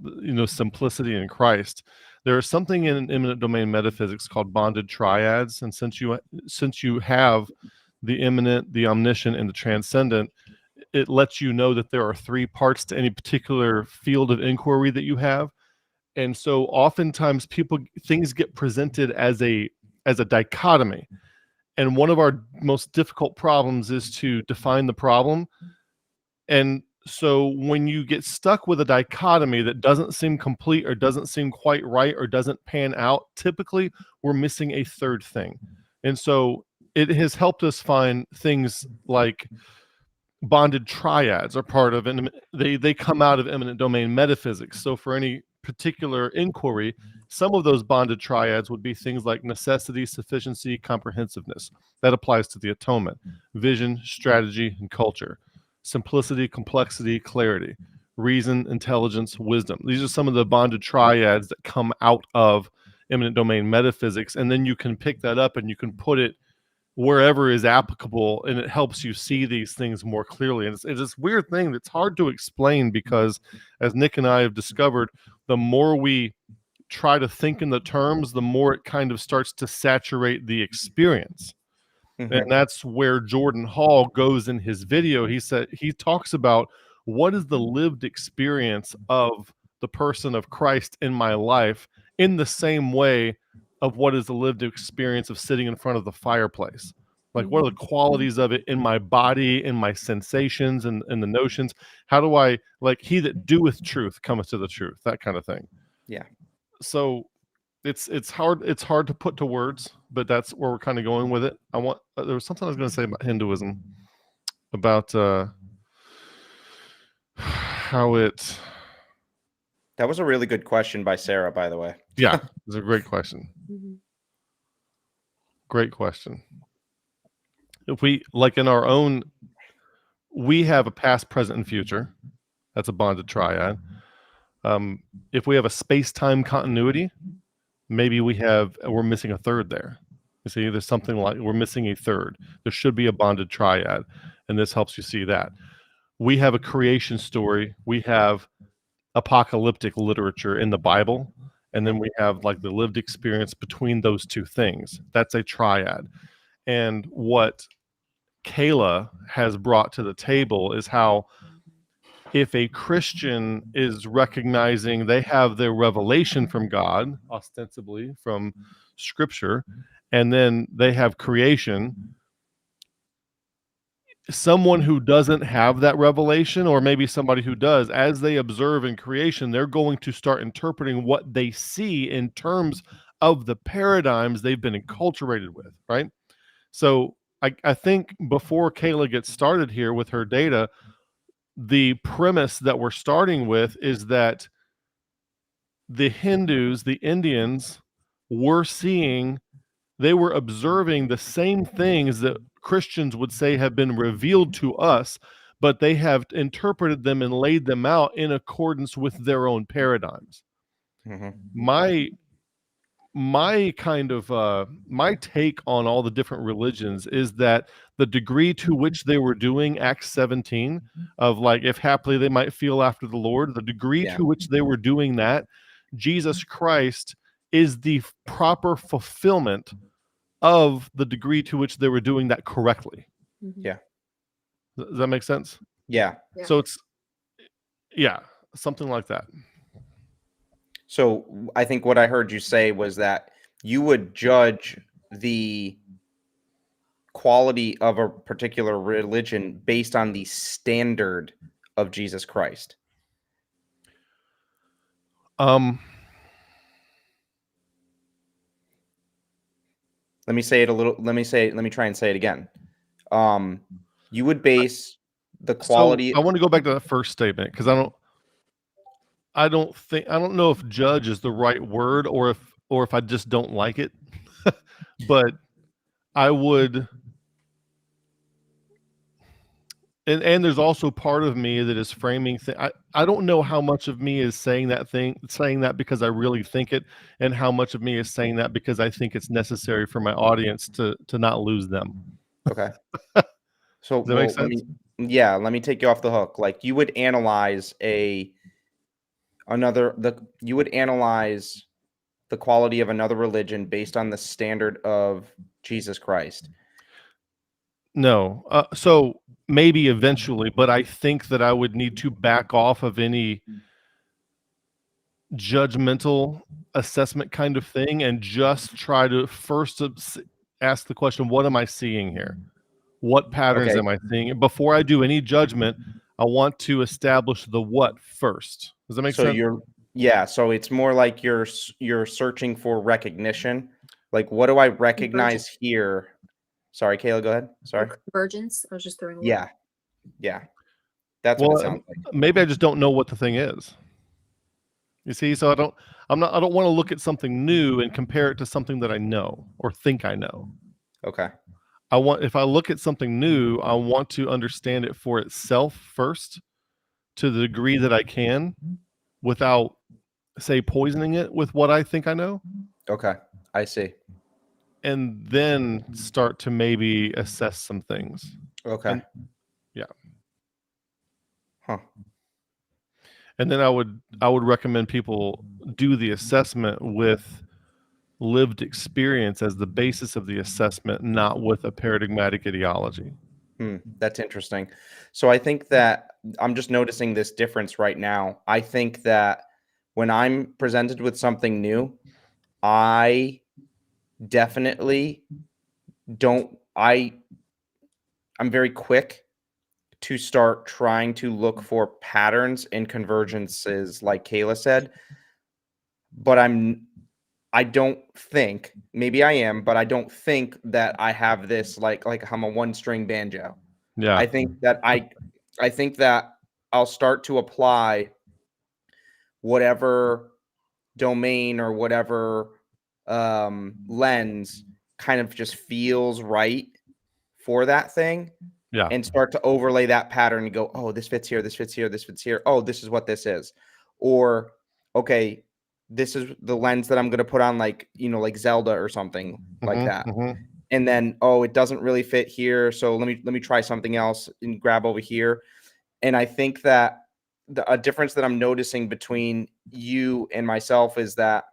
simplicity in Christ. There is something in immanent domain metaphysics called bonded triads. And since you have the immanent, the omniscient, and the transcendent, it lets you know that there are three parts to any particular field of inquiry that you have. And so oftentimes things get presented as a dichotomy. And one of our most difficult problems is to define the problem. And so when you get stuck with a dichotomy that doesn't seem complete or doesn't seem quite right or doesn't pan out, typically we're missing a third thing. And so it has helped us find things like bonded triads are part of it. They come out of immanent domain metaphysics. So for any particular inquiry, some of those bonded triads would be things like necessity, sufficiency, comprehensiveness. That applies to the atonement. Vision, strategy, and culture. Simplicity, complexity, clarity. Reason, intelligence, wisdom. These are some of the bonded triads that come out of immanent domain metaphysics, and then you can pick that up and you can put it wherever is applicable, and it helps you see these things more clearly. And it's this weird thing that's hard to explain, because as Nick and I have discovered, the more we try to think in the terms, the more it kind of starts to saturate the experience. And that's where Jordan Hall goes in his video. He talks about what is the lived experience of the person of Christ in my life, in the same way of what is the lived experience of sitting in front of the fireplace. Like, what are the qualities of it in my body, in my sensations, and the notions? How do I, he that doeth truth cometh to the truth, that kind of thing. Yeah. So it's hard to put to words, but that's where we're kind of going with it. There was something I was going to say about Hinduism, about how it. That was a really good question by Sarah, by the way. Yeah, it's a great question. Great question. If we, in our own, we have a past, present, and future. That's a bonded triad. If we have a space-time continuity, maybe we're missing a third there. You see, there's something like we're missing a third. There should be a bonded triad, and this helps you see that. We have a creation story. We have apocalyptic literature in the Bible, and then we have like the lived experience between those two things. That's a triad. And what Kayla has brought to the table is how if a Christian is recognizing they have their revelation from God, ostensibly from Scripture, and then they have creation, someone who doesn't have that revelation, or maybe somebody who does, as they observe in creation, they're going to start interpreting what they see in terms of the paradigms they've been enculturated with, right? So I think before Kayla gets started here with her data, the premise that we're starting with is that the Hindus, the Indians, were seeing, they were observing the same things that Christians would say have been revealed to us, but they have interpreted them and laid them out in accordance with their own paradigms. My kind of my take on all the different religions is that the degree to which they were doing Acts 17 of like, if haply they might feel after the Lord, the degree to which they were doing that, Jesus Christ is the proper fulfillment of the degree to which they were doing that correctly. Yeah. Does that make sense? Yeah. So it's, something like that. So I think what I heard you say was that you would judge the quality of a particular religion based on the standard of Jesus Christ. Let me try and say it again. You would base the quality. So I want to go back to that first statement because I don't know if judge is the right word or if I just don't like it. But I would, and there's also part of me that is framing I don't know how much of me is saying that because I really think it, and how much of me is saying that because I think it's necessary for my audience to not lose them. Okay. So Does that make sense? let me take you off the hook. Like you would analyze you would analyze the quality of another religion based on the standard of Jesus Christ. No. So maybe eventually, but I think that I would need to back off of any judgmental assessment kind of thing and just try to first ask the question, what am I seeing here? What patterns am I seeing? Before I do any judgment, I want to establish the what first. Does that make sense? So it's more like you're searching for recognition. Like, what do I recognize here? Sorry, Kayla, go ahead. Sorry. Convergence. I was just throwing. Yeah. That's what it sounds like. Maybe I just don't know what the thing is. You see, so I don't want to look at something new and compare it to something that I know or think I know. Okay. If I look at something new, I want to understand it for itself first to the degree that I can without, say, poisoning it with what I think I know. Okay. I see. And then start to maybe assess some things. Okay. And then I would recommend people do the assessment with lived experience as the basis of the assessment, not with a paradigmatic ideology. That's interesting. So I think that I'm just noticing this difference right now. I think that when I'm presented with something new, I definitely I'm very quick to start trying to look for patterns and convergences, like Kayla said. But I don't think, maybe I am, but I don't think that I have this like I'm a one-string banjo. Yeah. I think that I'll start to apply whatever domain or whatever lens kind of just feels right for that thing. Yeah. And start to overlay that pattern and go, oh, this fits here, this fits here, this fits here. Oh, this is what this is. Or, okay, this is the lens that I'm going to put on, like, like Zelda or something like that. And then, oh, it doesn't really fit here. So let me try something else and grab over here. And I think that a difference that I'm noticing between you and myself is that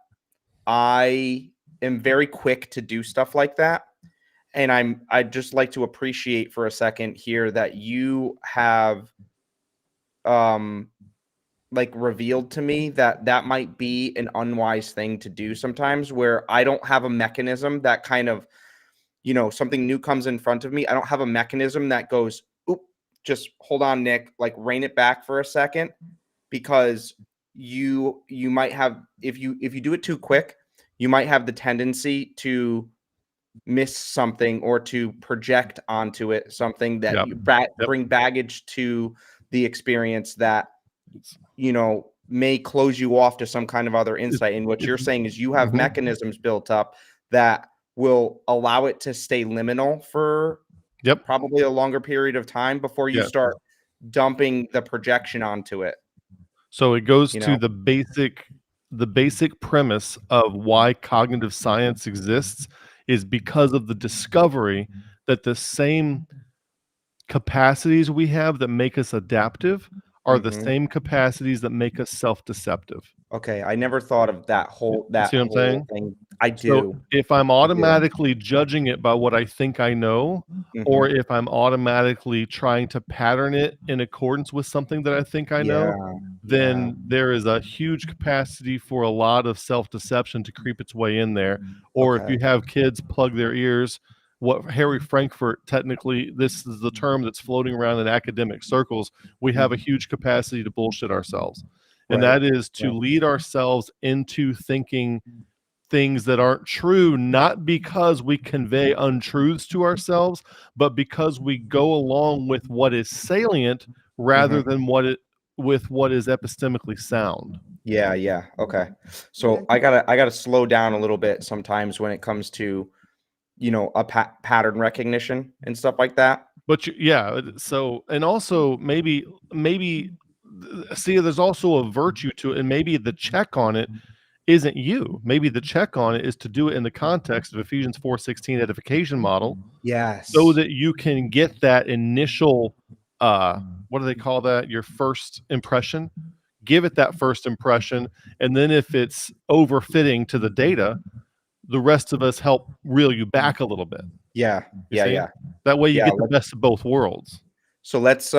I am very quick to do stuff like that. And I'd just like to appreciate for a second here that you have like revealed to me that might be an unwise thing to do sometimes, where I don't have a mechanism that kind of, something new comes in front of me. I don't have a mechanism that goes, oop, just hold on, Nick, like rein it back for a second, because you might have, if you do it too quick, you might have the tendency to miss something or to project onto it something that you bring baggage to the experience that may close you off to some kind of other insight. And what you're saying is you have mechanisms built up that will allow it to stay liminal for probably a longer period of time before you start dumping the projection onto it. So it goes to the basic premise of why cognitive science exists is because of the discovery that the same capacities we have that make us adaptive are the same capacities that make us self-deceptive. Okay, I never thought of that whole thing. I do. So if I'm automatically judging it by what I think I know, or if I'm automatically trying to pattern it in accordance with something that I think I know, then there is a huge capacity for a lot of self-deception to creep its way in there. Or if you have kids plug their ears, what Harry Frankfurt, technically, this is the term that's floating around in academic circles, we have a huge capacity to bullshit ourselves. And that is to lead ourselves into thinking things that aren't true, not because we convey untruths to ourselves, but because we go along with what is salient rather than with what is epistemically sound. Yeah. Okay. So I gotta slow down a little bit sometimes when it comes to, a pattern recognition and stuff like that. But so, and also maybe see, there's also a virtue to it, and maybe the check on it isn't you. Maybe the check on it is to do it in the context of Ephesians 4:16 edification model. Yes. So that you can get that initial, what do they call that? Your first impression. Give it that first impression, and then if it's overfitting to the data, the rest of us help reel you back a little bit. Yeah. That way you get the best of both worlds. So let's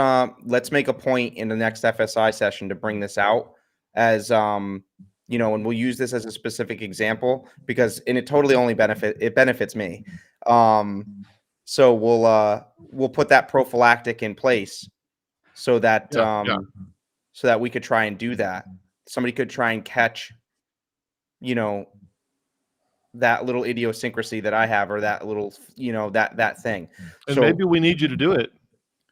make a point in the next FSI session to bring this out as and we'll use this as a specific example because it totally only benefits me. So we'll put that prophylactic in place so that so that we could try and do that. Somebody could try and catch, that little idiosyncrasy that I have, or that little, that thing. And so maybe we need you to do it.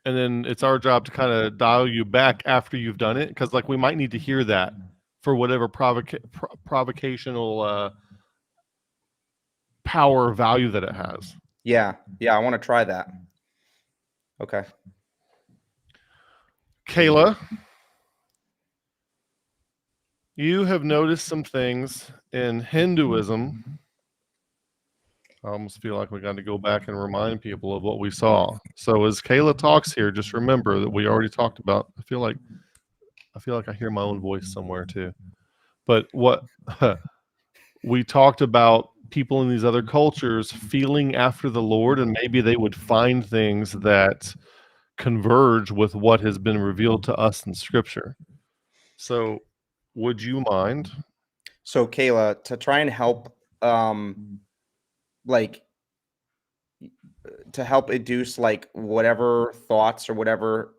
And then it's our job to kind of dial you back after you've done it. Cause like we might need to hear that for whatever provocational power or value that it has. Yeah. I want to try that. Okay. Kayla, you have noticed some things in Hinduism. I almost feel like we got to go back and remind people of what we saw. So as Kayla talks here, just remember that we already talked about. I feel like I hear my own voice somewhere too. But what we talked about, people in these other cultures feeling after the Lord, and maybe they would find things that converge with what has been revealed to us in Scripture. So would you mind? So Kayla, to try and help to help induce like whatever thoughts or whatever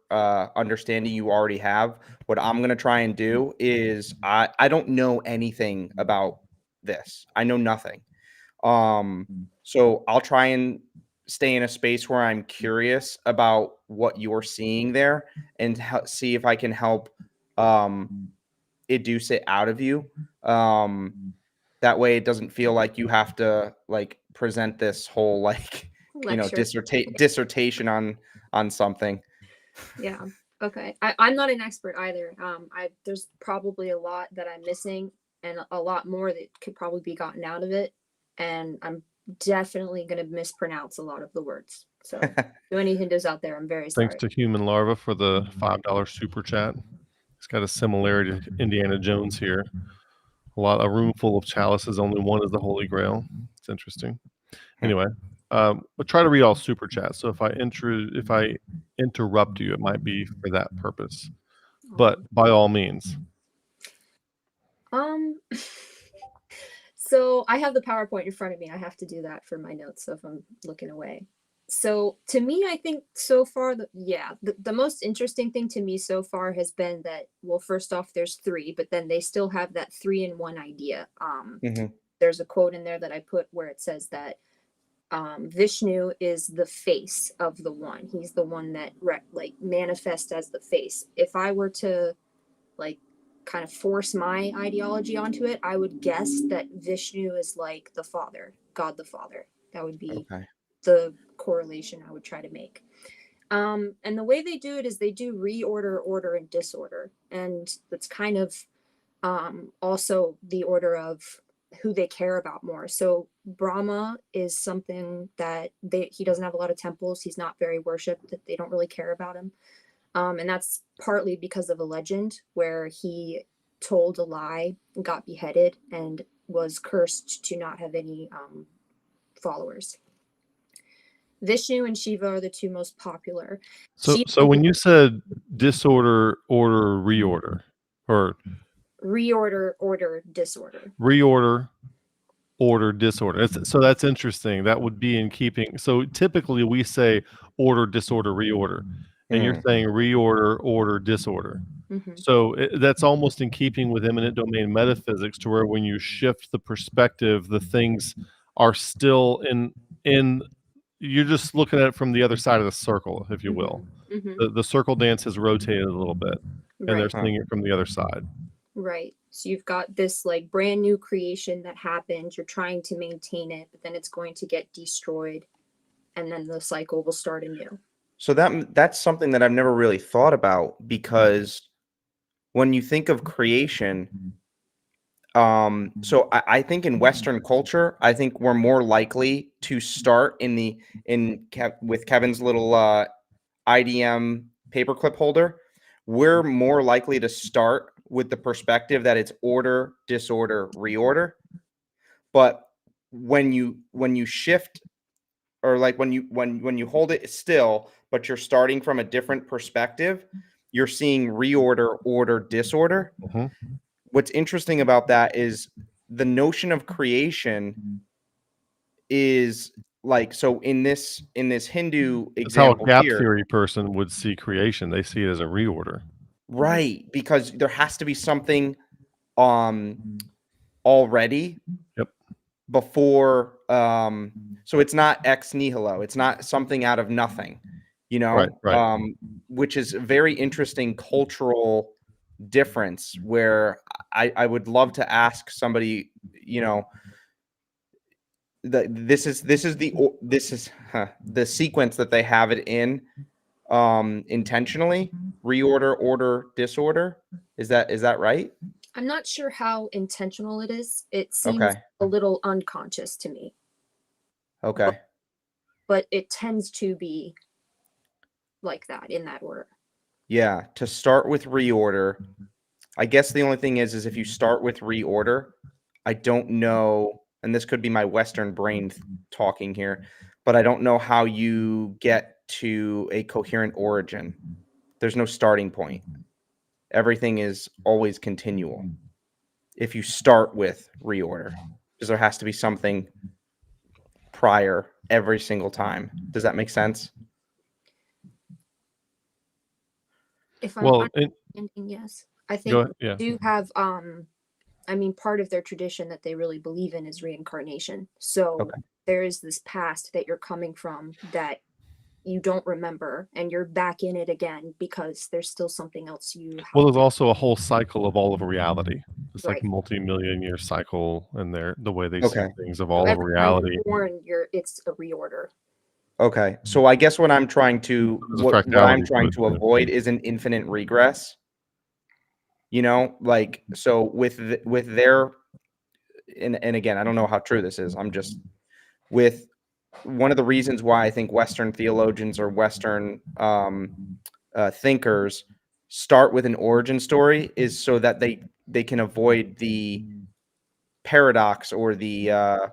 understanding you already have, what I'm going to try and do is I don't know anything about this. I know nothing. So I'll try and stay in a space where I'm curious about what you're seeing there and see if I can help educe it out of you. That way it doesn't feel like you have to like present this whole like dissertation on something. Yeah. Okay. I'm not an expert either. There's probably a lot that I'm missing and a lot more that could probably be gotten out of it. And I'm definitely going to mispronounce a lot of the words. So, to any Hindus out there, I'm very Thanks sorry. to Human Larva for the $5 super chat. It's got a similarity to Indiana Jones here. A room full of chalices, only one is the Holy Grail. It's interesting. Anyway, we'll try to read all super chats. So if I interrupt you, it might be for that purpose. But by all means. So I have the PowerPoint in front of me. I have to do that for my notes. So if I'm looking away. So to me, I think so far, the most interesting thing to me so far has been that, well, first off, there's 3, but then they still have that 3-in-1 idea. There's a quote in there that I put where it says that Vishnu is the face of the one. He's the one that manifests as the face. If I were to kind of force my ideology onto it, I would guess that Vishnu is like the Father, God the Father. That would be the correlation I would try to make. And the way they do it is they do reorder, order, and disorder. And that's kind of also the order of who they care about more. So Brahma is something that he doesn't have a lot of temples. He's not very worshipped, that they don't really care about him. And that's partly because of a legend where he told a lie, got beheaded, and was cursed to not have any followers. Vishnu and Shiva are the 2 most popular. So when you said disorder, order, reorder, or reorder, order, disorder. Reorder, order, disorder. So that's interesting. That would be in keeping. So typically we say order, disorder, reorder. And you're saying reorder, order, disorder. So that's almost in keeping with imminent domain metaphysics, to where when you shift the perspective, the things are still in you're just looking at it from the other side of the circle, if you will. The circle dance has rotated a little bit, and they're seeing it from the other side. Right. So you've got this brand new creation that happened. You're trying to maintain it, but then it's going to get destroyed, and then the cycle will start anew. So that's something that I've never really thought about, because when you think of creation, so I think in Western culture, I think we're more likely to start with Kevin's little IDM paperclip holder. We're more likely to start with the perspective that it's order, disorder, reorder. But when you shift, or when you hold it still, but you're starting from a different perspective, you're seeing reorder, order, disorder. What's interesting about that is the notion of creation is so in this Hindu example, that's how a gap theory person would see creation. They see it as a reorder. Right, because there has to be something already before, so it's not ex nihilo, it's not something out of nothing, right. Which is a very interesting cultural difference, where I would love to ask somebody, this is the sequence that they have it in intentionally: reorder, order, disorder. Is that right? I'm not sure how intentional it is. It seems a little unconscious to me. Okay. But it tends to be like that, in that order. Yeah, to start with reorder. I guess the only thing is if you start with reorder, I don't know, and this could be my Western brain talking here, but I don't know how you get to a coherent origin. There's no starting point. Everything is always continual if you start with reorder, because there has to be something prior every single time. Does that make sense? If I'm understanding, yes. I think they do have part of their tradition that they really believe in is reincarnation. So there is this past that you're coming from that you don't remember, and you're back in it again because there's still something else you have. Well, there's also a whole cycle of all of reality. It's like a multi-million year cycle, and the way they see things of all of reality. It's a reorder. Okay, so I guess what I'm trying to avoid is an infinite regress. You know, like, so with their, and again, I don't know how true this is. I'm just with one of the reasons why I think Western theologians or Western thinkers start with an origin story is so that they can avoid the paradox or the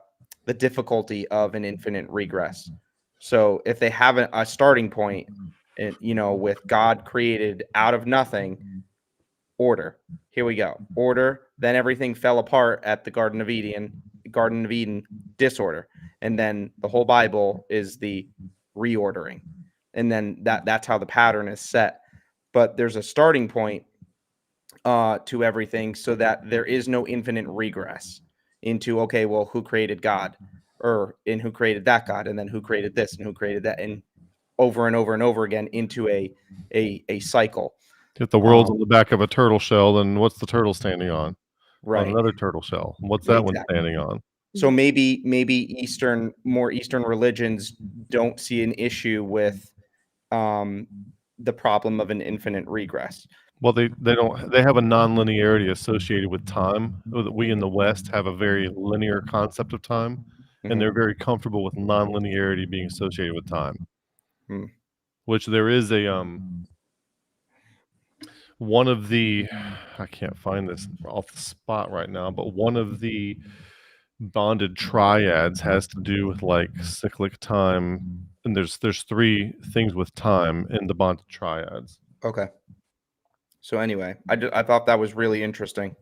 difficulty of an infinite regress. So if they have a starting point, and you know, with God created out of nothing, order. Here we go. Order. Then everything fell apart at the Garden of Eden, disorder. And then the whole Bible is the reordering. And then that's how the pattern is set. But there's a starting point to everything so that there is no infinite regress into, okay, well, who created God? And who created that God? And then who created this and who created that? And over and over and over again into a cycle. If the world's on the back of a turtle shell, then what's the turtle standing on? Right. On another turtle shell. What's that one Exactly. standing on? So maybe more Eastern religions don't see an issue with the problem of an infinite regress. Well, they have a non-linearity associated with time. We in the West have a very linear concept of time, and they're very comfortable with non-linearity being associated with time. Which there is a one of the, I can't find this off the spot right now, but one of the bonded triads has to do with like cyclic time, and there's 3 things with time in the bonded triads. Okay. So anyway, I thought that was really interesting.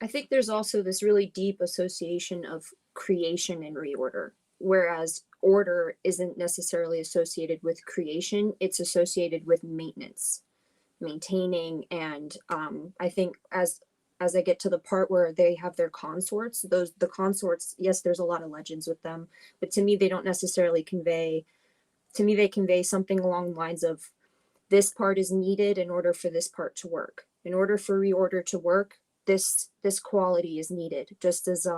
I think there's also this really deep association of creation and reorder, whereas order isn't necessarily associated with creation, it's associated with maintenance, maintaining. And I think as I get to the part where they have their consorts, the consorts, yes, there's a lot of legends with them, but to me they don't necessarily convey, to me they convey something along the lines of, this part is needed in order for this part to work. In order for reorder to work, this quality is needed. Just as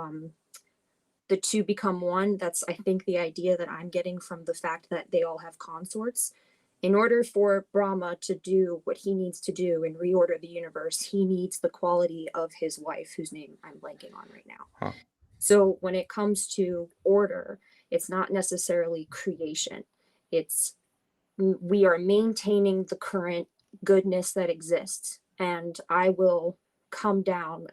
the two become one, that's, I think, the idea that I'm getting from the fact that they all have consorts. In order for Brahma to do what he needs to do and reorder the universe, he needs the quality of his wife, whose name I'm blanking on right now. Huh. So when it comes to order, it's not necessarily creation. It's, we are maintaining the current goodness that exists, and I will come down.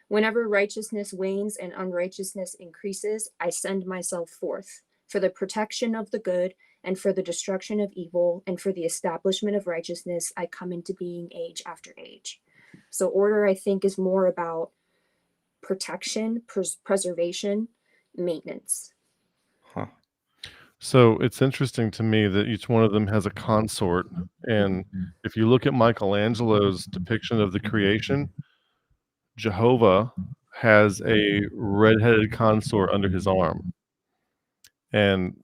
Whenever righteousness wanes and unrighteousness increases, I send myself forth for the protection of the good and for the destruction of evil and for the establishment of righteousness. I come into being age after age. So order, I think, is more about protection, preservation, maintenance. Huh. So it's interesting to me that each one of them has a consort. And if you look at Michelangelo's depiction of the creation, Jehovah has a red-headed consort under his arm. And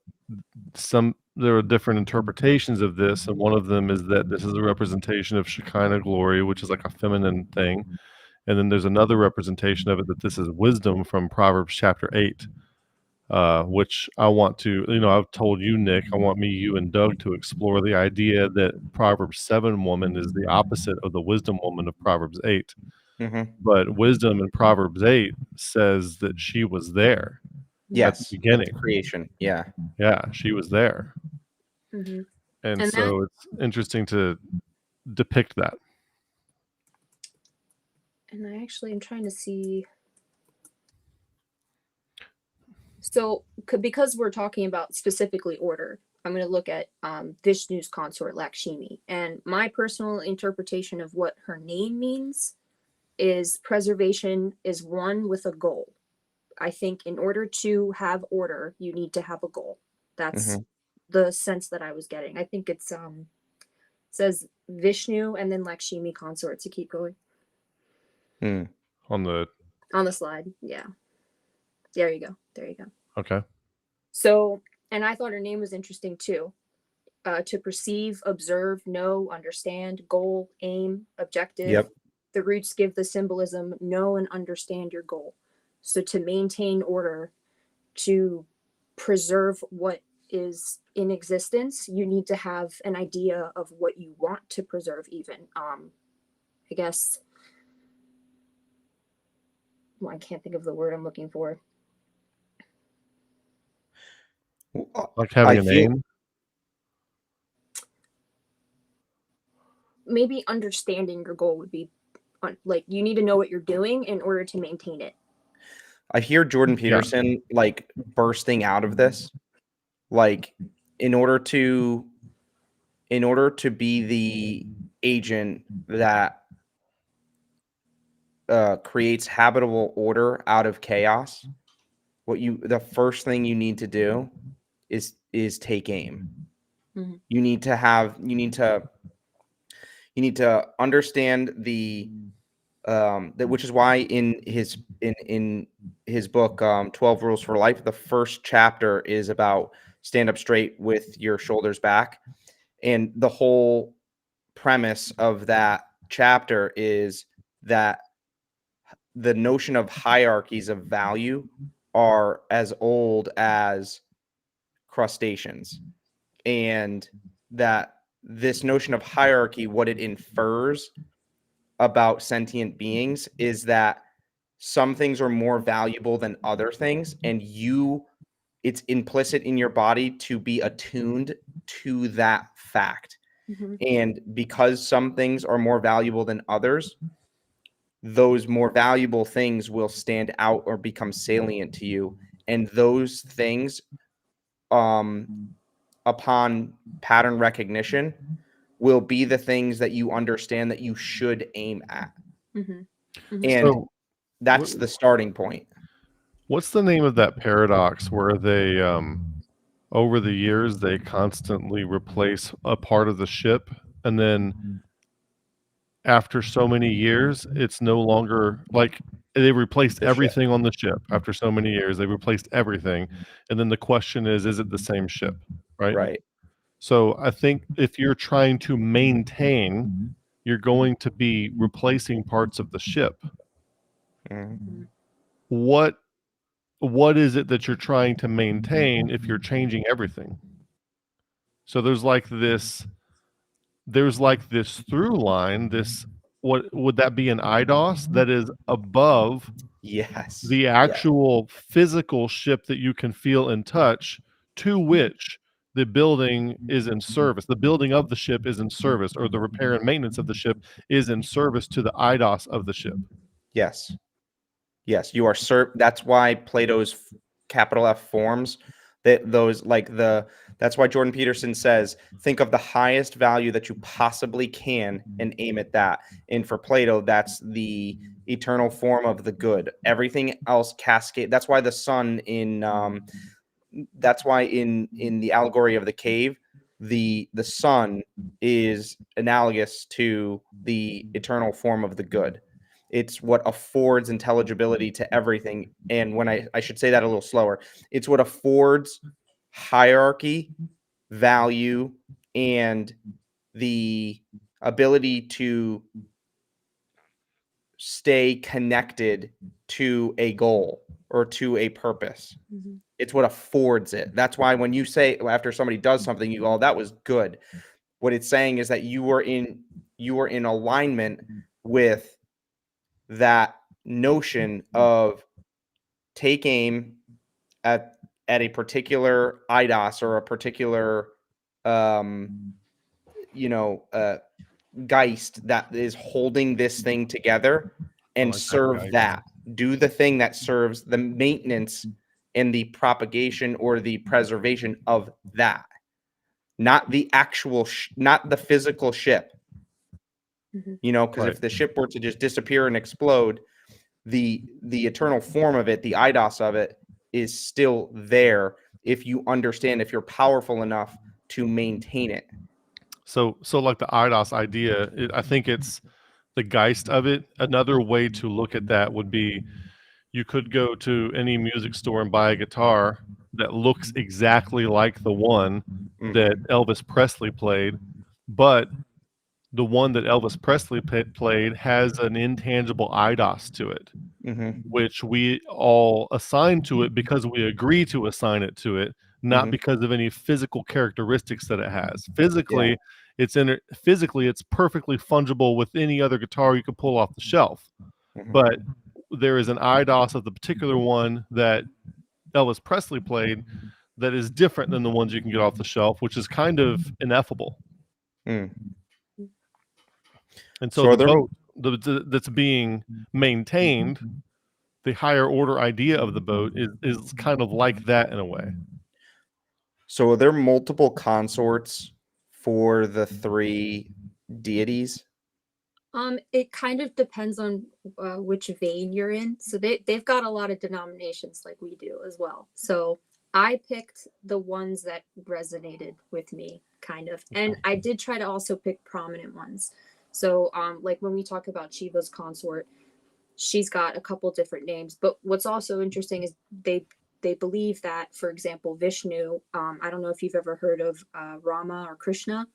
there are different interpretations of this, and one of them is that this is a representation of Shekinah glory, which is like a feminine thing. And then there's another representation of it that this is wisdom from Proverbs chapter 8. Which I want to, I've told you, Nick, I want me, you, and Doug to explore the idea that Proverbs 7 woman is the opposite of the wisdom woman of Proverbs 8. But wisdom in Proverbs 8 says that she was there. Yes, at the beginning. at the creation. Yeah. Yeah, she was there. Mm-hmm. And so it's interesting to depict that. And I actually am trying to see. So because we're talking about specifically order, I'm going to look at Vishnu's consort Lakshmi. And my personal interpretation of what her name means is preservation is one with a goal. I think in order to have order, you need to have a goal. That's the sense that I was getting. I think it's says Vishnu and then Lakshmi consort to keep going. On the slide. Yeah. There you go. Okay. So, and I thought her name was interesting too. To perceive, observe, know, understand, goal, aim, objective. Yep. The roots give the symbolism, know and understand your goal. So to maintain order, to preserve what is in existence, you need to have an idea of what you want to preserve even. I guess, well, I can't think of the word I'm looking for. Like having I a feel name. Maybe understanding your goal would be like you need to know what you're doing in order to maintain it. I hear Jordan Peterson like bursting out of this, like in order to be the agent that creates habitable order out of chaos, the first thing you need to do is take aim. Mm-hmm. You need to understand the that, which is why in his book 12 Rules for Life, the first chapter is about stand up straight with your shoulders back, and the whole premise of that chapter is that the notion of hierarchies of value are as old as crustaceans, and that this notion of hierarchy, what it infers about sentient beings, is that some things are more valuable than other things, and it's implicit in your body to be attuned to that fact. Mm-hmm. And because some things are more valuable than others, those more valuable things will stand out or become salient to you. And those things, upon pattern recognition, will be the things that you understand that you should aim at. Mm-hmm. Mm-hmm. And So that's the starting point. what's the name of that paradox where they over the years they constantly replace a part of the ship, and then after so many years it's no longer like they replaced The ship. everything on the ship. After so many years they replaced everything, and then the question is it the same ship, right? Right. So I think if you're trying to maintain, you're going to be replacing parts of the ship. Mhm. What is it that you're trying to maintain if you're changing everything? So there's like this through line, this, what would that be, an IDOS that is above Yes. the Yeah. actual physical ship that you can feel and touch, to which the building is in service. The building of the ship is in service, or the repair and maintenance of the ship is in service to the IDOS of the ship. Yes. Yes, you are that's why Plato's capital F forms, that's why Jordan Peterson says, think of the highest value that you possibly can and aim at that. And for Plato, that's the eternal form of the good. Everything else cascade. That's why the sun in the allegory of the cave, the sun is analogous to the eternal form of the good. It's what affords intelligibility to everything. And when I should say that a little slower, it's what affords hierarchy, value, and the ability to stay connected to a goal or to a purpose. Mm-hmm. It's what affords it. That's why when you say, after somebody does something, you go, "Oh, that was good." What it's saying is that you were in alignment with that notion of take aim at a particular IDOS or a particular geist that is holding this thing together, and like that serve geist. that. Do the thing that serves the maintenance and the propagation or the preservation of that, not the actual not the physical ship. Mm-hmm. Because Right. if the ship were to just disappear and explode, the eternal form of it, the IDOS of it, is still there if you understand, if you're powerful enough to maintain it. So like the IDOS idea, I think it's the geist of it. Another way to look at that would be, you could go to any music store and buy a guitar that looks exactly like the one that Elvis Presley played, but the one that Elvis Presley played has an intangible IDOS to it, Mm-hmm. which we all assign to it because we agree to assign it to it, not Mhm. because of any physical characteristics that it has. Physically, physically, it's perfectly fungible with any other guitar you could pull off the shelf. Mhm. But there is an IDOS of the particular one that Elvis Presley played that is different than the ones you can get off the shelf, which is kind of ineffable. Mm. And so So are the there boat that's being maintained, the higher order idea of the boat is kind of like that in a way. so are there multiple consorts for the 3 deities? It kind of depends on which vein you're in. So they've got a lot of denominations like we do as well. So I picked the ones that resonated with me, kind of, and I did try to also pick prominent ones. So like when we talk about Shiva's consort, she's got a couple different names. But what's also interesting is they believe that, for example, Vishnu. I don't know if you've ever heard of Rama or Krishna,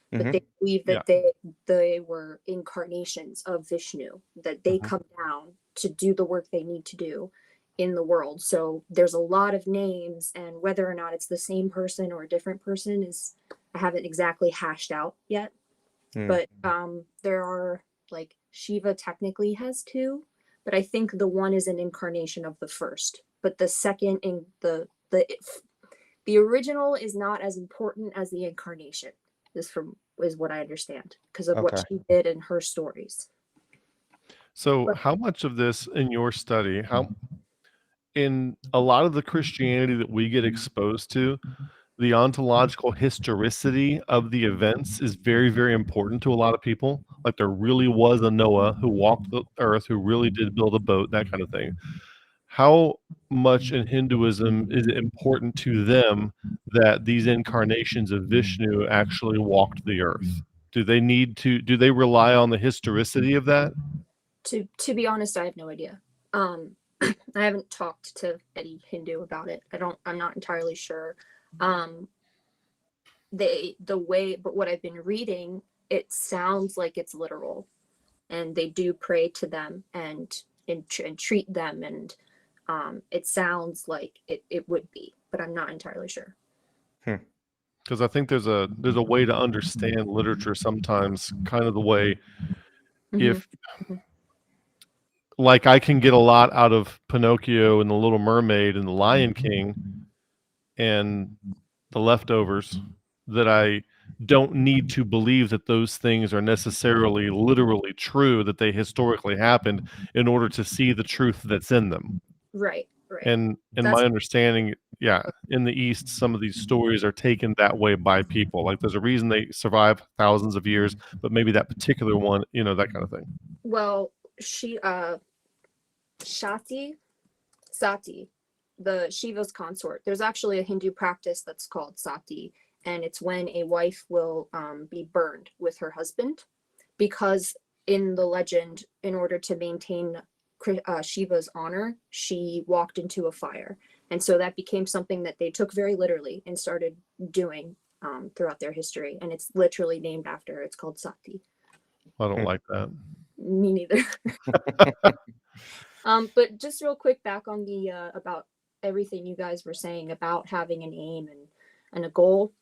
but Mhm. they believe Yeah. that they were incarnations of Vishnu, that they Mhm. come down to do the work they need to do in the world. So there's a lot of names, and whether or not it's the same person or a different person is I haven't exactly hashed out yet. Mm. But there are, like, Shiva technically has 2, but I think the one is an incarnation of the first. But the second in the original is not as important as the incarnation. Is what I understand because of what Okay. she did in her stories. So But how much of this in your study, in a lot of the Christianity that we get exposed to, the ontological historicity of the events is very, very important to a lot of people. Like there really was a Noah who walked the earth, who really did build a boat, that kind of thing. How much in Hinduism is it important to them that these incarnations of Vishnu actually walked the earth? Do they rely on the historicity of that? to be honest, I have no idea. I haven't talked to any Hindu about it. I'm not entirely sure. But what I've been reading, it sounds like it's literal, and they do pray to them and treat them, and it sounds like it would be, but I'm not entirely sure. Because I think there's a way to understand literature sometimes, kind of the way if like I can get a lot out of Pinocchio and the Little Mermaid and the Lion King and the Leftovers that I don't need to believe that those things are necessarily literally true, that they historically happened in order to see the truth that's in them. Right. And in That's my understanding, yeah, in the East, some of these stories are taken that way by people. Like there's a reason they survive thousands of years, but maybe that particular one, that kind of thing. well, Sati, the Shiva's consort. There's actually a Hindu practice that's called Sati, and it's when a wife will be burned with her husband, because in the legend, in order to maintain Shiva's honor, she walked into a fire, and so that became something that they took very literally and started doing throughout their history. And it's literally named after her. It's called Sati. I don't like that. Me neither. But just real quick, back on the about everything you guys were saying about having an aim and a goal,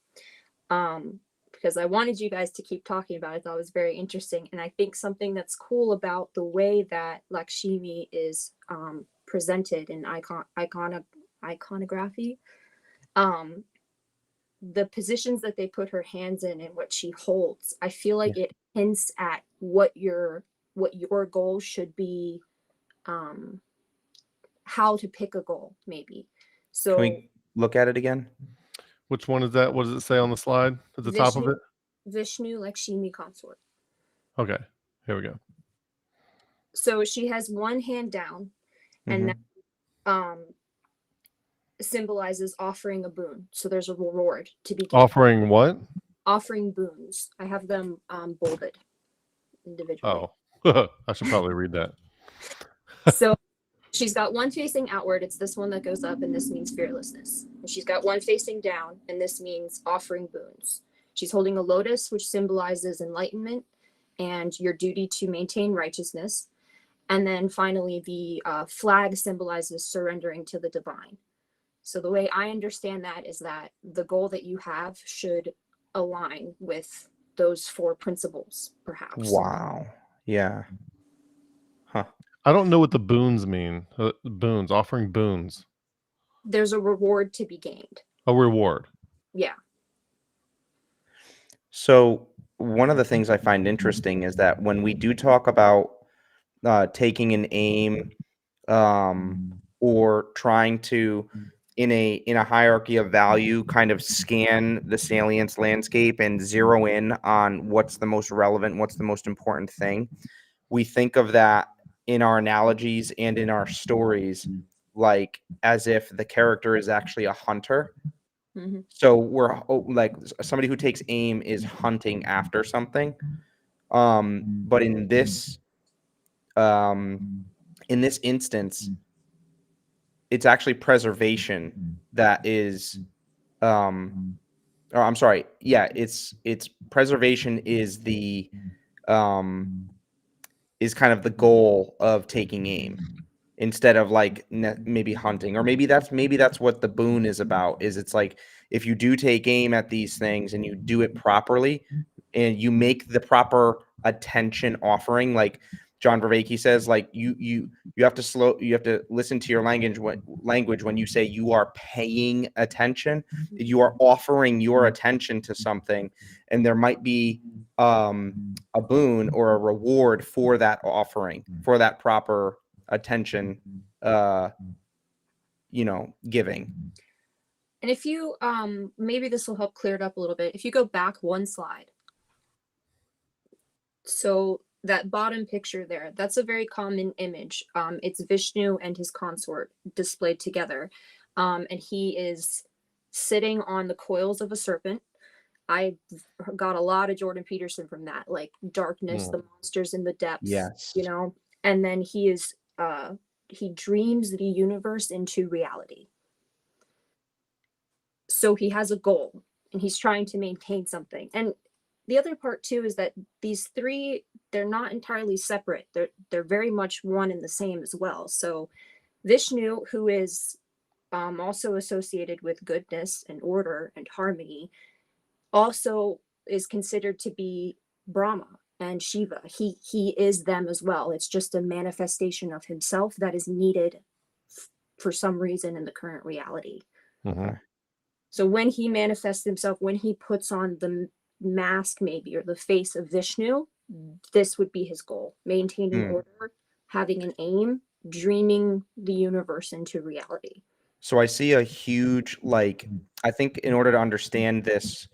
because I wanted you guys to keep talking about it. I thought it was very interesting, and I think something that's cool about the way that Lakshmi is presented in iconography, the positions that they put her hands in and what she holds, I feel like it hints at what your goal should be, how to pick a goal, maybe. So Can we look at it again? Which one is that? What does it say on the slide at the top of it? Vishnu Lakshmi consort. Okay, here we go. So she has one hand down, and that symbolizes offering a boon. So there's a reward to be given. Offering what? Offering boons. I have them bolded individually. Oh, I should probably read that. So she's got one facing outward. It's this one that goes up, and this means fearlessness. And she's got one facing down, and this means offering boons. She's holding a lotus, which symbolizes enlightenment and your duty to maintain righteousness. And then finally, the flag symbolizes surrendering to the divine. So the way I understand that is that the goal that you have should align with those four principles, perhaps. Wow. Yeah. Huh. I don't know what the boons mean. Boons, offering boons. There's a reward to be gained. A reward. Yeah. So one of the things I find interesting is that when we do talk about taking an aim, or trying to, in a hierarchy of value, kind of scan the salience landscape and zero in on what's the most relevant, what's the most important thing, we think of that in our analogies and in our stories, like as if the character is actually a hunter. Mhm. So we're like somebody who takes aim is hunting after something. But in this instance, it's actually preservation that is, or I'm sorry, yeah, it's preservation is the is kind of the goal of taking aim, instead of like maybe hunting, or maybe that's what the boon is about. Is it's like, if you do take aim at these things and you do it properly and you make the proper attention offering, like John Vervaeke says, like you have to listen to your language when you say you are paying attention. You are offering your attention to something, and there might be a boon or a reward for that offering, for that proper attention, giving. And if you maybe this will help clear it up a little bit. If you go back one slide, so that bottom picture there, that's a very common image. It's Vishnu and his consort displayed together, and he is sitting on the coils of a serpent. I got a lot of Jordan Peterson from that, like darkness, the monsters in the depths, Yes. and then he dreams the universe into reality. So he has a goal and he's trying to maintain something. And the other part too is that these three, they're not entirely separate. They're very much one and the same as well. So Vishnu, who is also associated with goodness and order and harmony, also is considered to be Brahma and Shiva. He is them as well. It's just a manifestation of himself that is needed for some reason in the current reality. Mm-hmm. So when he manifests himself, when he puts on the mask maybe, or the face of Vishnu, this would be his goal: maintaining order, having an aim, dreaming the universe into reality. So I see a huge, like, I think in order to understand this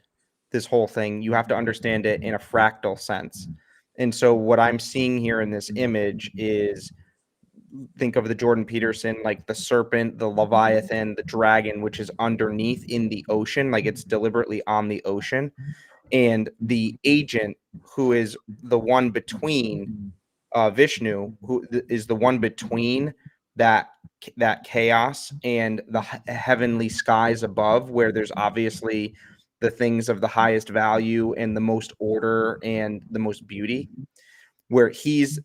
whole thing, you have to understand it in a fractal sense. And so what I'm seeing here in this image is, think of the Jordan Peterson, like the serpent, the Leviathan, the dragon, which is underneath in the ocean, like it's deliberately on the ocean. And the agent, who is the one between, Vishnu, who is the one between that chaos and the heavenly skies above, where there's obviously the things of the highest value and the most order and the most beauty, where he's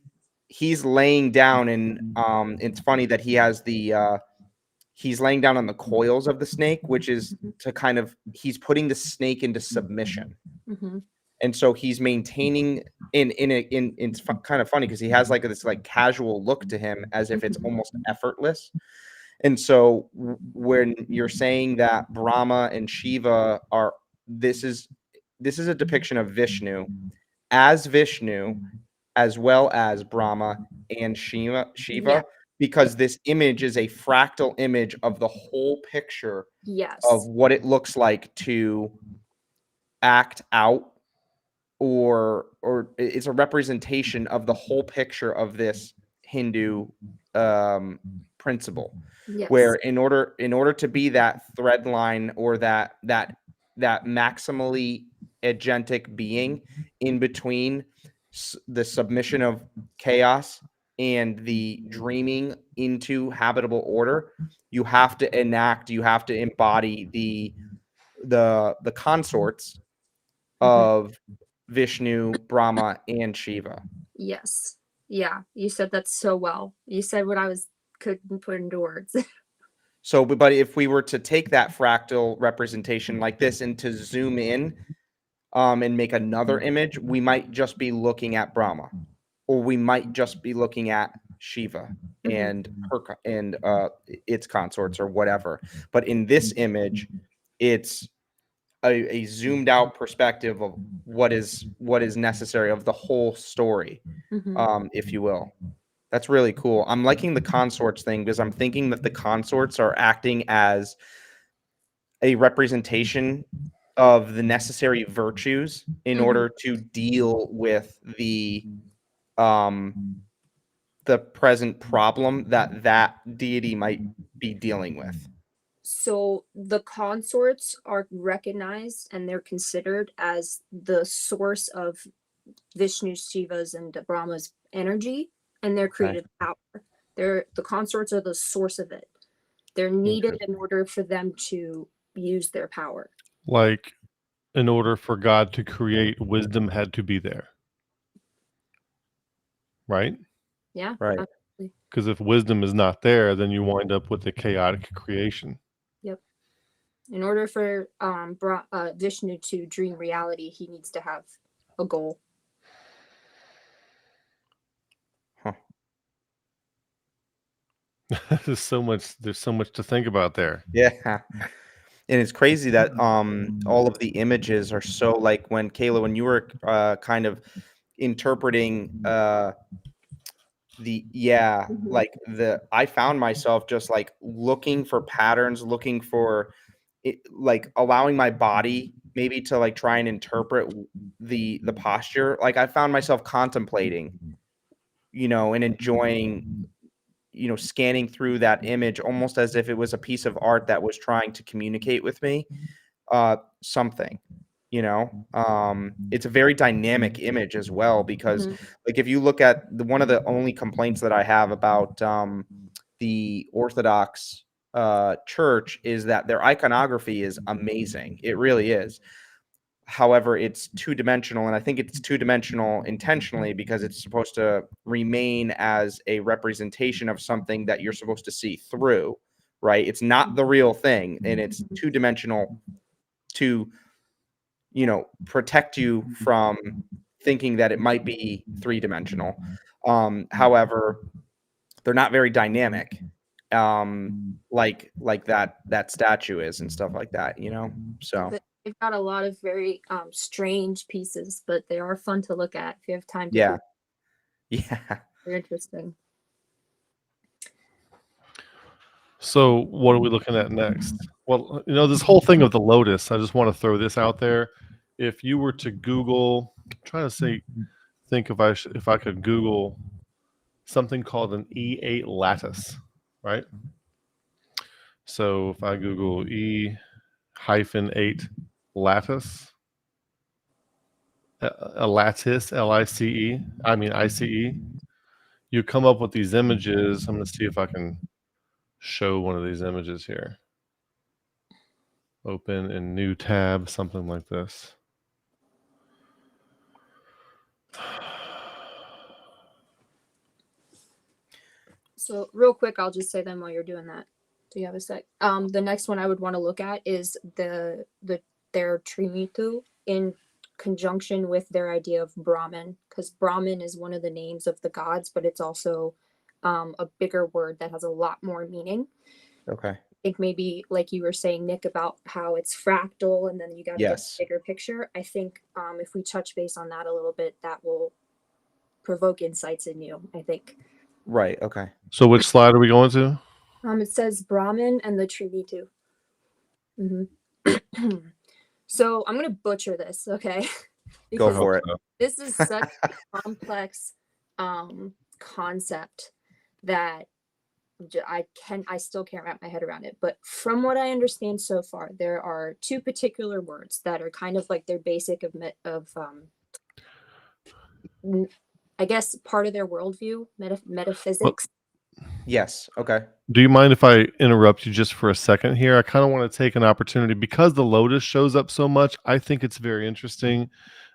laying down. And it's funny that he has he's laying down on the coils of the snake, which is to kind of, he's putting the snake into submission. Mm-hmm. And so he's maintaining it's kind of funny because he has like this like casual look to him, as if it's almost effortless. And so when you're saying that Brahma and Shiva are, this is a depiction of Vishnu, as well as Brahma and Shiva, Yeah. because this image is a fractal image of the whole picture Yes. of what it looks like to act out, or it's a representation of the whole picture of this Hindu principle. Yes. Where in order to be that thread line, or that maximally agentic being in between the submission of chaos and the dreaming into habitable order, you have to embody the consorts of Vishnu, Brahma, and Shiva. Yes. Yeah. You said that so well. You said what I couldn't put into words. So, but if we were to take that fractal representation like this and to zoom in, and make another image, we might just be looking at Brahma, or we might just be looking at Shiva and its consorts or whatever. But in this image, it's a zoomed out perspective of what is necessary of the whole story, if you will. That's really cool. I'm liking the consorts thing because I'm thinking that the consorts are acting as a representation of the necessary virtues in order to deal with the present problem that deity might be dealing with. So the consorts are recognized and they're considered as the source of Vishnu, Shiva's, and Brahma's energy and their creative power. The consorts are the source of it. They're needed in order for them to use their power. Like, in order for God to create, wisdom had to be there. Right? Yeah. Right. Absolutely. Because if wisdom is not there, then you wind up with a chaotic creation. Yep. In order for Vishnu to dream reality, he needs to have a goal. Huh. There's so much to think about there. Yeah. And it's crazy that all of the images are so, like, when Kayla, when you were kind of interpreting I found myself just like looking for patterns, looking for it, like allowing my body maybe to like try and interpret the posture. Like I found myself contemplating, and enjoying, scanning through that image almost as if it was a piece of art that was trying to communicate with me something. It's a very dynamic image as well, because like if you look at one of the only complaints that I have about the Orthodox church is that their iconography is amazing. It really is. However, it's two-dimensional, and I think it's two-dimensional intentionally because it's supposed to remain as a representation of something that you're supposed to see through, right? It's not the real thing, and it's two-dimensional to protect you from thinking that it might be three-dimensional. However, they're not very dynamic, like that statue is and stuff like that, so they've got a lot of very strange pieces, but they are fun to look at if you have time to yeah yeah they're interesting. So what are we looking at next? Well, this whole thing of the lotus, I just want to throw this out there. If you were to Google, I'm trying to think if I could Google something called an E8 lattice, right? So if I Google E-8 lattice, a lattice, L-I-C-E, I mean I-C-E, you come up with these images. I'm going to see if I can show one of these images here. Open in new tab, something like this. So real quick, I'll just say them while you're doing that. Do you have a sec? The next one I would want to look at is their Trinity in conjunction with their idea of Brahman, because Brahman is one of the names of the gods, but it's also a bigger word that has a lot more meaning. Okay. I think maybe like you were saying, Nick, about how it's fractal and then you got to get a bigger picture. I think if we touch base on that a little bit, that will provoke insights in you, I think. Right. Okay. So which slide are we going to? It says Brahman and the Trinity. So I'm going to butcher this, okay? Go for it. This is such a complex concept that I still can't wrap my head around it. But from what I understand so far, there are two particular words that are kind of like their basic of I guess part of their worldview, metaphysics. Yes. Okay. Do you mind if I interrupt you just for a second here? I kind of want to take an opportunity because the lotus shows up so much. I think it's very interesting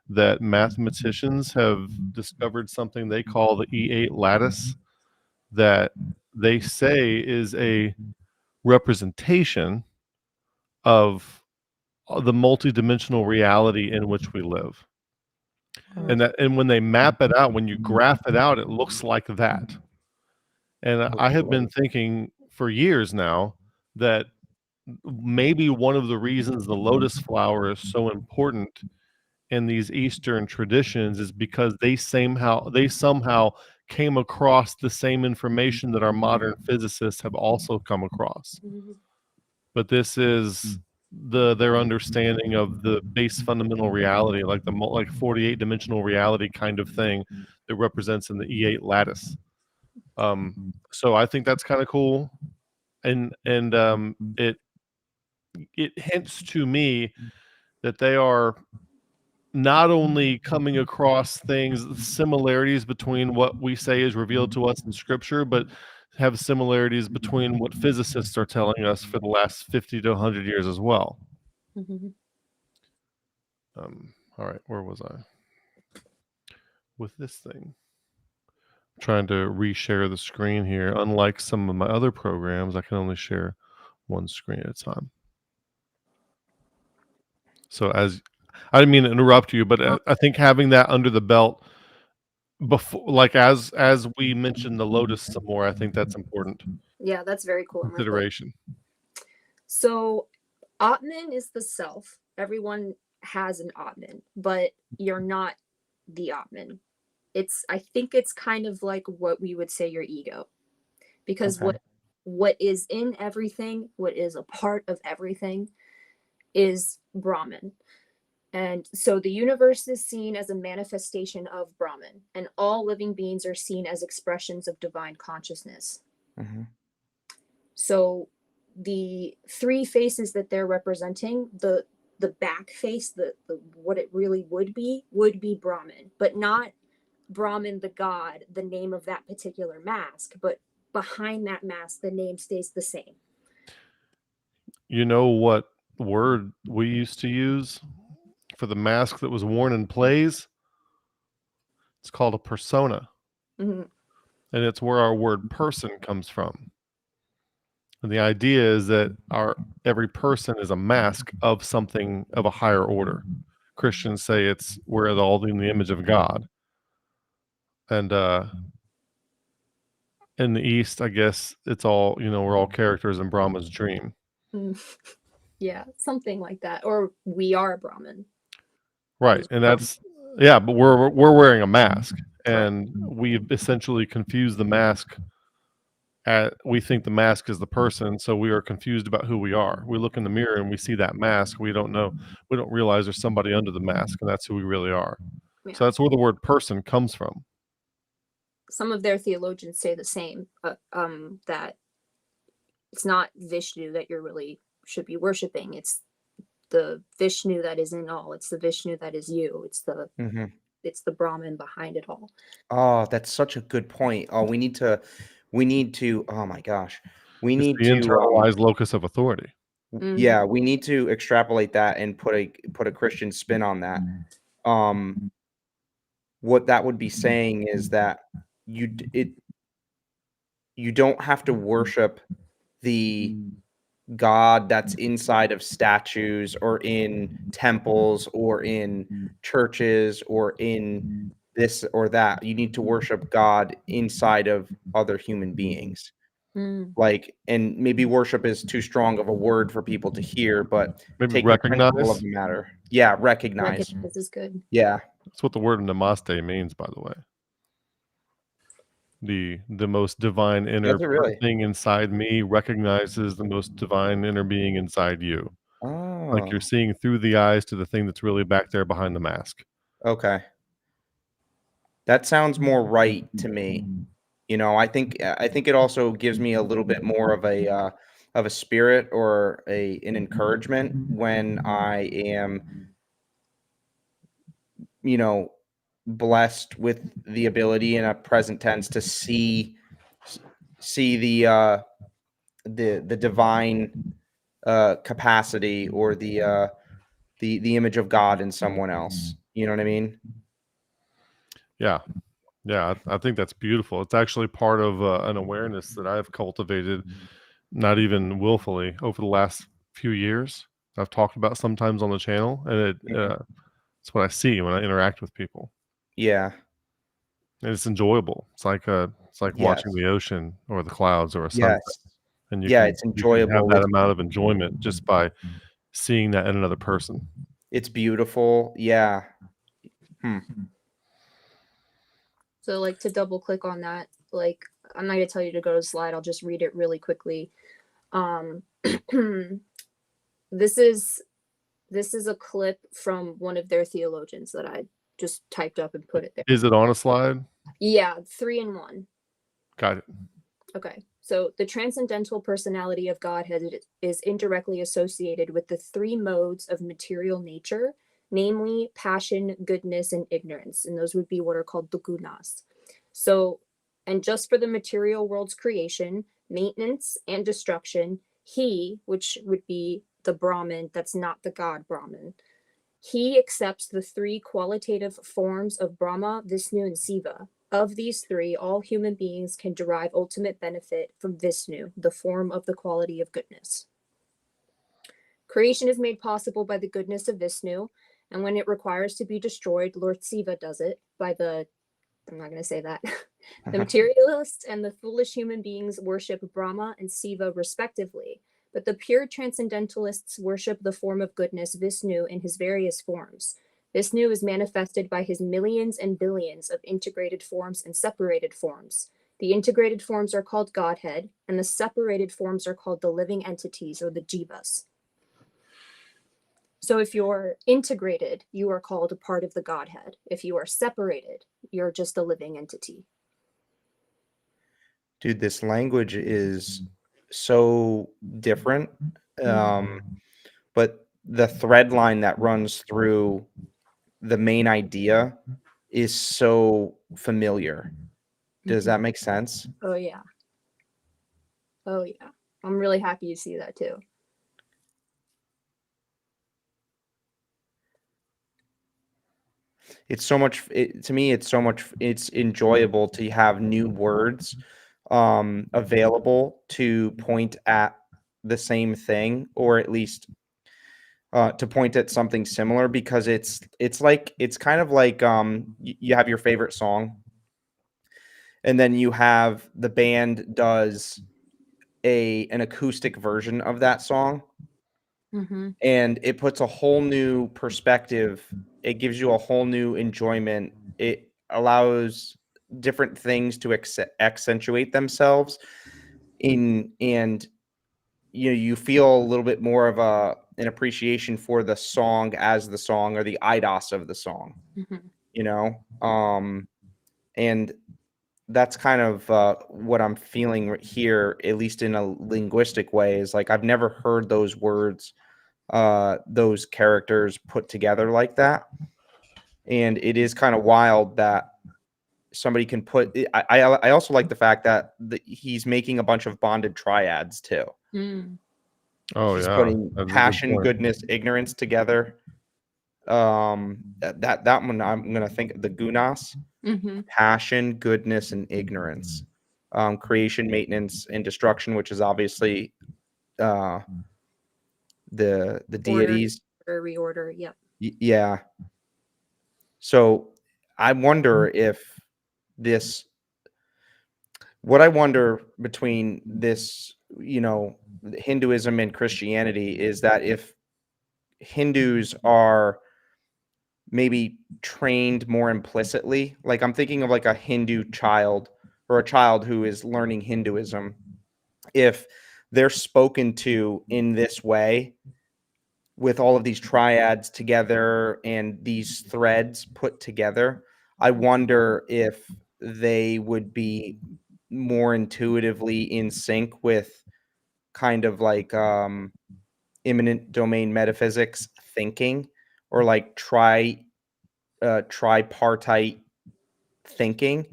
that mathematicians have discovered something they call the E8 lattice that they say is a representation of the multidimensional reality in which we live. Oh. And when they map it out, when you graph it out, it looks like that. And I have been thinking for years now that maybe one of the reasons the lotus flower is so important in these Eastern traditions is because they somehow came across the same information that our modern physicists have also come across. Mhm. But this is their understanding of the base fundamental reality, like like 48 dimensional reality kind of thing that represents in the E8 lattice. So I think that's kind of cool, and it hints to me that they are not only coming across things, similarities between what we say is revealed to us in scripture, but have similarities between what physicists are telling us for the last 50 to 100 years as well. Mhm. All right, where was I with this thing? I'm trying to reshare the screen here. Unlike some of my other programs, I can only share one screen at a time. So I didn't mean to interrupt you, but I think having that under the belt before, like as we mentioned the Lotus some more, I think that's important Yeah, that's very cool. consideration. So, Atman is the self. Everyone has an Atman, but you're not the Atman. I think it's kind of like what we would say your ego, because Okay. what is in everything, what is a part of everything, is Brahman. And so the universe is seen as a manifestation of Brahman, and all living beings are seen as expressions of divine consciousness. Mm-hmm. So the three faces that they're representing, the back face, the what it really would be Brahman, but not Brahman the god, the name of that particular mask, but behind that mask the name stays the same. You know what word we used to use for the mask that was worn in plays? It's called a persona, Mm-hmm. and it's where our word person comes from. And the idea is that every person is a mask of something of a higher order. Christians say we're all in the image of God. And in the East, I guess it's all, we're all characters in Brahma's dream. Yeah, something like that. Or we are Brahman. Right. And but we're wearing a mask, Correct. and we've essentially confused the mask. We think the mask is the person, so we are confused about who we are. We look in the mirror and we see that mask. We don't realize there's somebody under the mask, and that's who we really are. Yeah. So that's where the word person comes from. Some of their theologians say the same, that it's not Vishnu that you're really should be worshiping. It's the Vishnu that is in all. It's the Vishnu that is you. It's the Mm-hmm. it's the Brahman behind it all. Oh, that's such a good point. Oh, we need to, oh my gosh, we It's need the to, internalized locus of authority. yeah, we need to extrapolate that and put a Christian spin on that. What that would be saying is that you don't have to worship the God that's inside of statues or in temples or in churches or in this or that. You need to worship God inside of other human beings. Like, and maybe worship is too strong of a word for people to hear, but Maybe take the principle recognize. of the matter. Yeah, recognize. Recognize is good. Yeah. That's what the word namaste means, by the way. The most divine inner Does it really? thing inside me recognizes the most divine inner being inside you. Like Oh, you're seeing through the eyes to the thing that's really back there behind the mask. okay. That sounds more right to me. I think it also gives me a little bit more of a spirit or an encouragement when I am, blessed with the ability in a present tense to see the divine capacity or the image of God in someone else. You know what I mean? Yeah. Yeah, I think that's beautiful. It's actually part of an awareness that I've cultivated, not even willfully, over the last few years. I've talked about sometimes on the channel, and it's what I see when I interact with people. Yeah. And it's enjoyable. It's like watching Yes. the ocean or the clouds or a sunset, Yes. and Yeah, it's you can have enjoyable. that amount of enjoyment just by seeing that in another person. It's beautiful. Yeah. So like to double click on that, like I'm not gonna tell you to go to the slide, I'll just read it really quickly. This is a clip from one of their theologians that I just typed up and put it there. Is it on a slide? Yeah, 3 in 1. Got it. Okay. So the transcendental personality of Godhead is indirectly associated with the 3 modes of material nature, namely passion, goodness, and ignorance. And those would be what are called the gunas. So, and just for the material world's creation, maintenance, and destruction, he, which would be the Brahman, that's not the God Brahman, he accepts the 3 qualitative forms of Brahma, Vishnu, and Siva. Of these 3, all human beings can derive ultimate benefit from Vishnu, the form of the quality of goodness. Creation is made possible by the goodness of Vishnu, and when it requires to be destroyed, Lord Siva does it by the, I'm not going to say that. The materialists and the foolish human beings worship Brahma and Siva respectively, but the pure transcendentalists worship the form of goodness, Vishnu, in his various forms. Vishnu is manifested by his millions and billions of integrated forms and separated forms. The integrated forms are called Godhead, and the separated forms are called the living entities, or the jivas. So if you're integrated, you are called a part of the Godhead. If you are separated, you're just a living entity. Dude, this language is so different. But the thread line that runs through the main idea is so familiar. Does that make sense? Oh, yeah. Oh, yeah. I'm really happy you see that too. It's so much, to me, it's enjoyable to have new words available to point at the same thing, or at least to point at something similar, because it's kind of like you have your favorite song, and then you have the band does an acoustic version of that song, and it puts a whole new perspective. It gives you a whole new enjoyment. It allows different things to accentuate themselves and you feel a little bit more of an appreciation for the song as the song, or the idos of the song, and that's kind of what I'm feeling here, at least in a linguistic way, is like I've never heard those words, those characters put together like that. And it is kind of wild that somebody can put I also like the fact that he's making a bunch of bonded triads too. Oh, He's yeah. putting That's a good passion, point. goodness, ignorance together. That one I'm gonna think the gunas, passion, goodness, and ignorance. Creation, maintenance, and destruction, which is obviously the deities. Order, reorder, yep. Yeah. So I wonder if what I wonder between this, Hinduism and Christianity, is that if Hindus are maybe trained more implicitly, like I'm thinking of like a Hindu child or a child who is learning Hinduism, if they're spoken to in this way with all of these triads together and these threads put together, I wonder if they would be more intuitively in sync with kind of like imminent domain metaphysics thinking, or like tripartite thinking,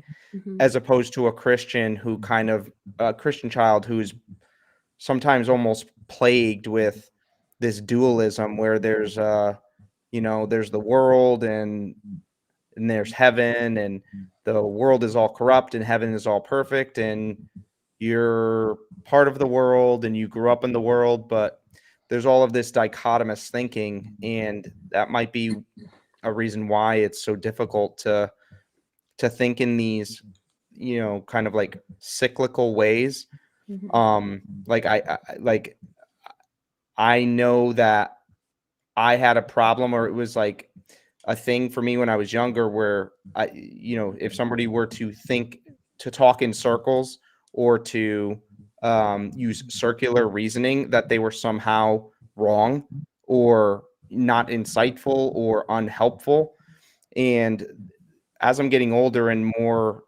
as opposed to a Christian who kind of a Christian child who's sometimes almost plagued with this dualism where there's there's the world and there's heaven, and the world is all corrupt and heaven is all perfect, and you're part of the world and you grew up in the world, but there's all of this dichotomous thinking, and that might be a reason why it's so difficult to think in these, kind of like cyclical ways. Like I know that I had a problem, or it was like a thing for me when I was younger, where if somebody were to talk in circles, or to use circular reasoning, that they were somehow wrong or not insightful or unhelpful. And as I'm getting older and more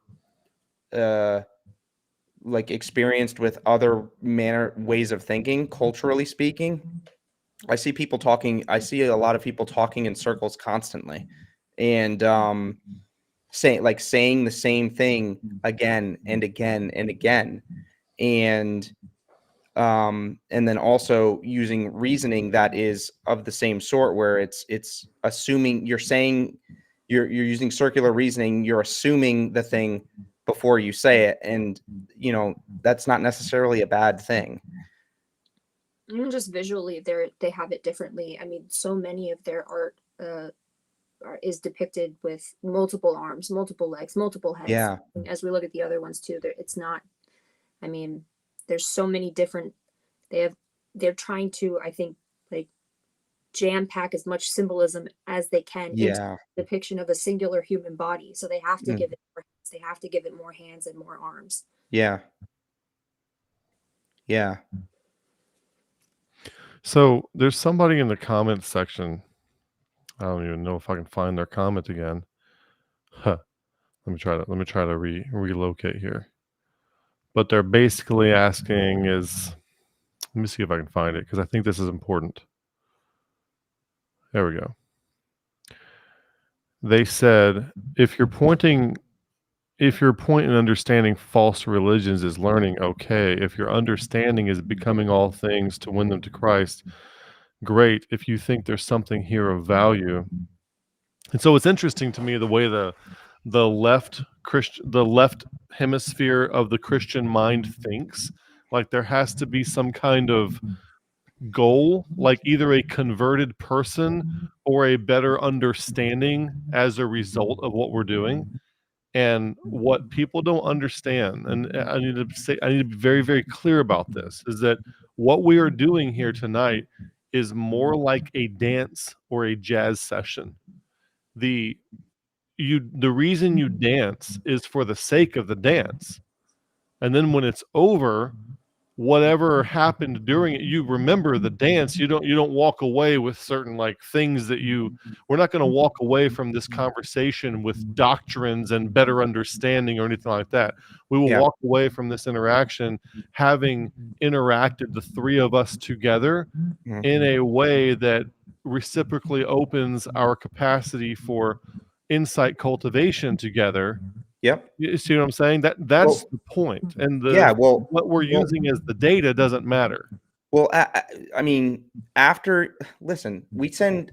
like experienced with other ways of thinking, culturally speaking, I see a lot of people talking in circles constantly, and saying the same thing again and again and again. And then also using reasoning that is of the same sort, where it's assuming you're using circular reasoning, you're assuming the thing before you say it, and that's not necessarily a bad thing. Even just visually, they have it differently. I mean, so many of their art is depicted with multiple arms, multiple legs, multiple heads. Yeah. As we look at the other ones too, it's not. I mean, there's so many different. They're trying to, I think, like jam pack as much symbolism as they can into the depiction of a singular human body. So they have to give it more hands. They have to give it more hands and more arms. Yeah. Yeah. So there's somebody in the comments section. I don't even know if I can find their comment again. Let me try to relocate here. But they're basically asking let me see if I can find it, because I think this is important. There we go. They said, if your point in understanding false religions is learning, okay. If your understanding is becoming all things to win them to Christ, great. If you think there's something here of value. And so it's interesting to me the way the left hemisphere of the Christian mind thinks. Like there has to be some kind of goal, like either a converted person or a better understanding as a result of what we're doing. And what people don't understand, and I need to be very, very clear about this, is that what we are doing here tonight is more like a dance or a jazz session. The reason you dance is for the sake of the dance. And then when it's over, whatever happened during it, you remember the dance. You don't walk away with certain like things that we're not going to walk away from this conversation with doctrines and better understanding or anything like that. We will walk away from this interaction having interacted, the three of us together, in a way that reciprocally opens our capacity for insight cultivation together. Yep. You see what I'm saying? That's the point. And what we're using as the data doesn't matter. Well, I mean, listen, we send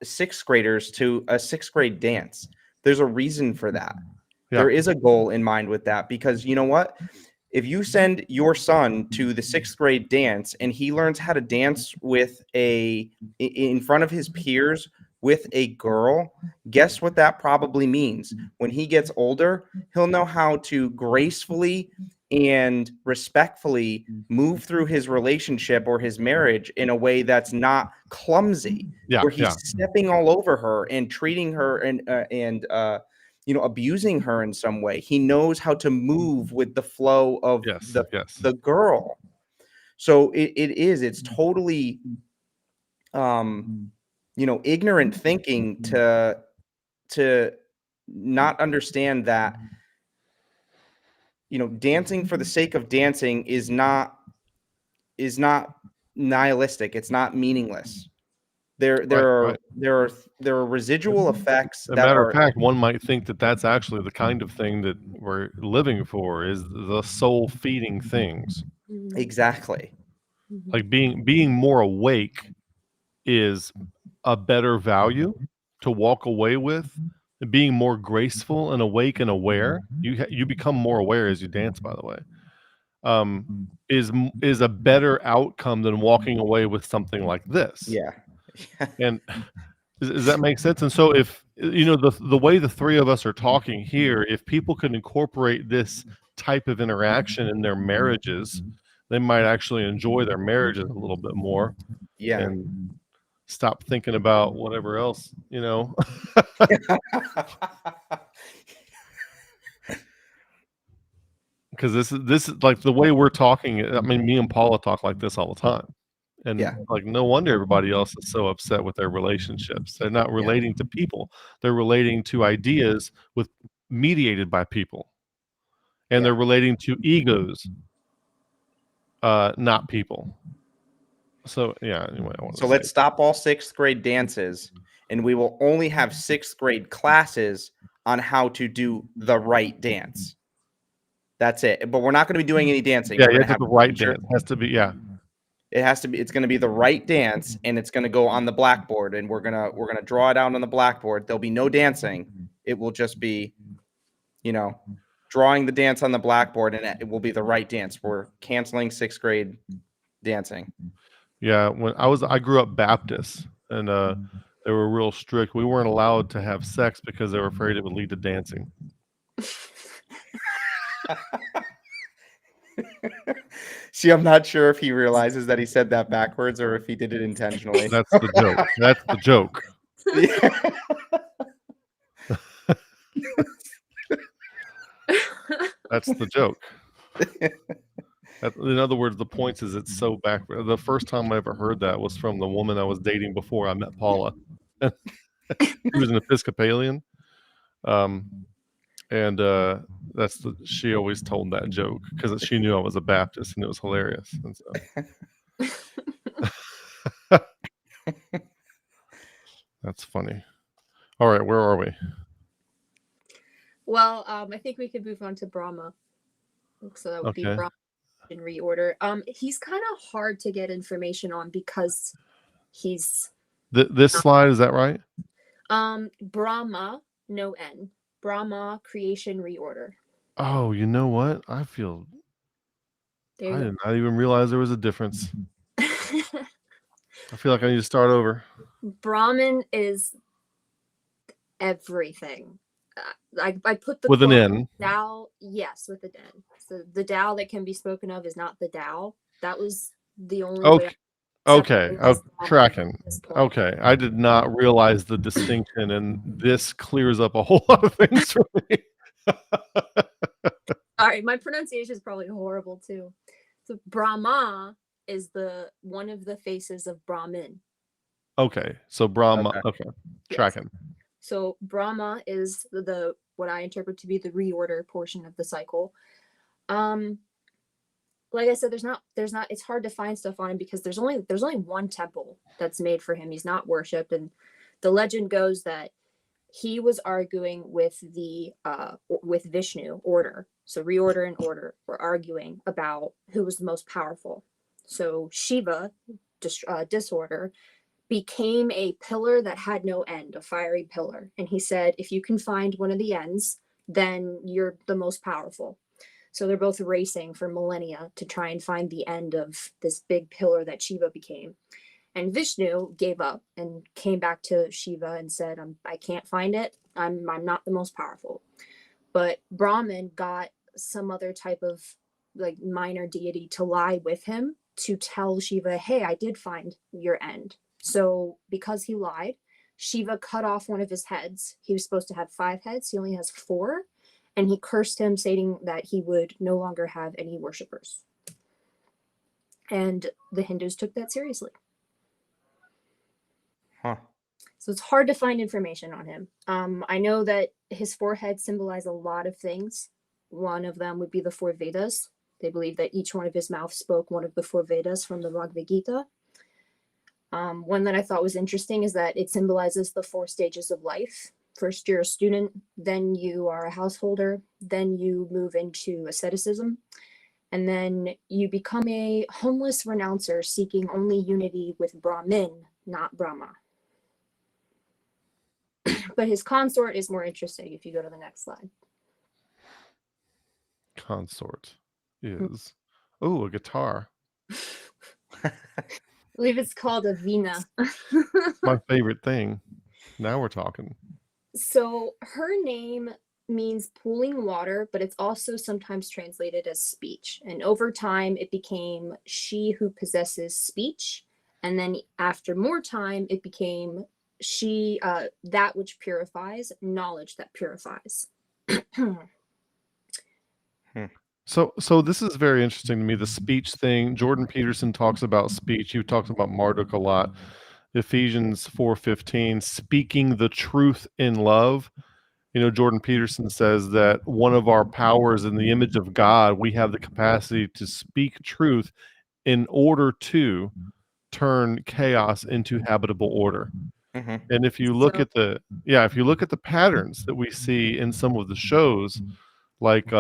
sixth graders to a sixth grade dance. There's a reason for that. Yeah. There is a goal in mind with that, because you know what? If you send your son to the sixth grade dance and he learns how to dance in front of his peers with a girl, guess what that probably means? When he gets older, he'll know how to gracefully and respectfully move through his relationship or his marriage in a way that's not clumsy, where he's stepping all over her and treating her and abusing her in some way. He knows how to move with the flow of the girl. So it's totally ignorant thinking to not understand that dancing for the sake of dancing is not nihilistic. It's not meaningless. There are residual effects. As a matter of fact, one might think that that's actually the kind of thing that we're living for, is the soul feeding things. Exactly. Like being more awake is a better value to walk away with. Being more graceful and awake and aware, you become more aware as you dance, by the way. is a better outcome than walking away with something like this. Yeah. And does that make sense? And so if the way the three of us are talking here, if people could incorporate this type of interaction in their marriages, they might actually enjoy their marriages a little bit more Yeah. and stop thinking about whatever else, because this is like the way we're talking. I mean, me and Paula talk like this all the time. And Yeah. like, no wonder everybody else is so upset with their relationships. They're not relating to people. They're relating to ideas mediated by people. And they're relating to egos, not people. So, yeah, anyway, So let's stop all 6th grade dances, and we will only have 6th grade classes on how to do the right dance. That's it. But we're not going to be doing any dancing. Yeah, We're you going to have have the right teacher. dance. It has to be, yeah. It has to be. It's going to be the right dance, and it's going to go on the blackboard, and we're gonna draw it out on the blackboard. There'll be no dancing. It will just be, drawing the dance on the blackboard, and it will be the right dance. We're canceling 6th grade dancing. Yeah, when I grew up Baptist, and they were real strict. We weren't allowed to have sex because they were afraid it would lead to dancing. See, I'm not sure if he realizes that he said that backwards or if he did it intentionally. That's the joke. That's the joke. That's the joke. In other words, the point is it's so backward. The first time I ever heard that was from the woman I was dating before I met Paula. She was an Episcopalian. And she always told that joke because she knew I was a Baptist, and it was hilarious. And so that's funny. All right, where are we? Well, I think we could move on to Brahma. So that would be Brahma in reorder. He's kind of hard to get information on because he's this slide, is that right? Brahma, no N. Brahma creation reorder. Oh, you know what? I did not even realize there was a difference. I feel like I need to start over. Brahman is everything. I put the with an N. Tao, yes, with an N. So the Tao that can be spoken of is not the Tao. That was the only way. Okay, tracking. Okay, I did not realize the distinction, and this clears up a whole lot of things for me. All right, my pronunciation is probably horrible too. So Brahma is one of the faces of Brahmin. Okay, so Brahma. Okay, tracking. Yes. So Brahma is what I interpret to be the reorder portion of the cycle. Like I said, it's hard to find stuff on him because there's only one temple that's made for him. He's not worshipped, and the legend goes that he was arguing with with Vishnu order. So reorder and order were arguing about who was the most powerful. So Shiva, disorder, became a pillar that had no end, a fiery pillar. And he said, if you can find one of the ends, then you're the most powerful. So they're both racing for millennia to try and find the end of this big pillar that Shiva became. And Vishnu gave up and came back to Shiva and said, I can't find it. I'm not the most powerful. But Brahman got some other type of like minor deity to lie with him to tell Shiva, hey, I did find your end. So because he lied, Shiva cut off one of his heads. He was supposed to have 5 heads. He only has 4. And he cursed him, stating that he would no longer have any worshippers. And the Hindus took that seriously. Huh. So it's hard to find information on him. I know that his 4 heads symbolize a lot of things. One of them would be the 4 Vedas. They believe that each one of his mouths spoke one of the 4 Vedas from the Bhagavad Gita. One that I thought was interesting is that it symbolizes the 4 stages of life. First, you're a student, then you are a householder, then you move into asceticism, and then you become a homeless renouncer seeking only unity with Brahmin, not Brahma. But his consort is more interesting if you go to the next slide. Consort is Oh, a guitar. I believe it's called a vina. My favorite thing. Now we're talking. So her name means pooling water, but it's also sometimes translated as speech. And over time, it became she who possesses speech. And then after more time, it became she, that which purifies, knowledge that purifies. So this is very interesting to me, the speech thing. Jordan Peterson talks about speech. He talks about Marduk a lot. Ephesians 4:15, speaking the truth in love. You know, Jordan Peterson says that one of our powers in the image of God, we have the capacity to speak truth in order to turn chaos into habitable order. Mhm. And if you look at the patterns that we see in some of the shows, like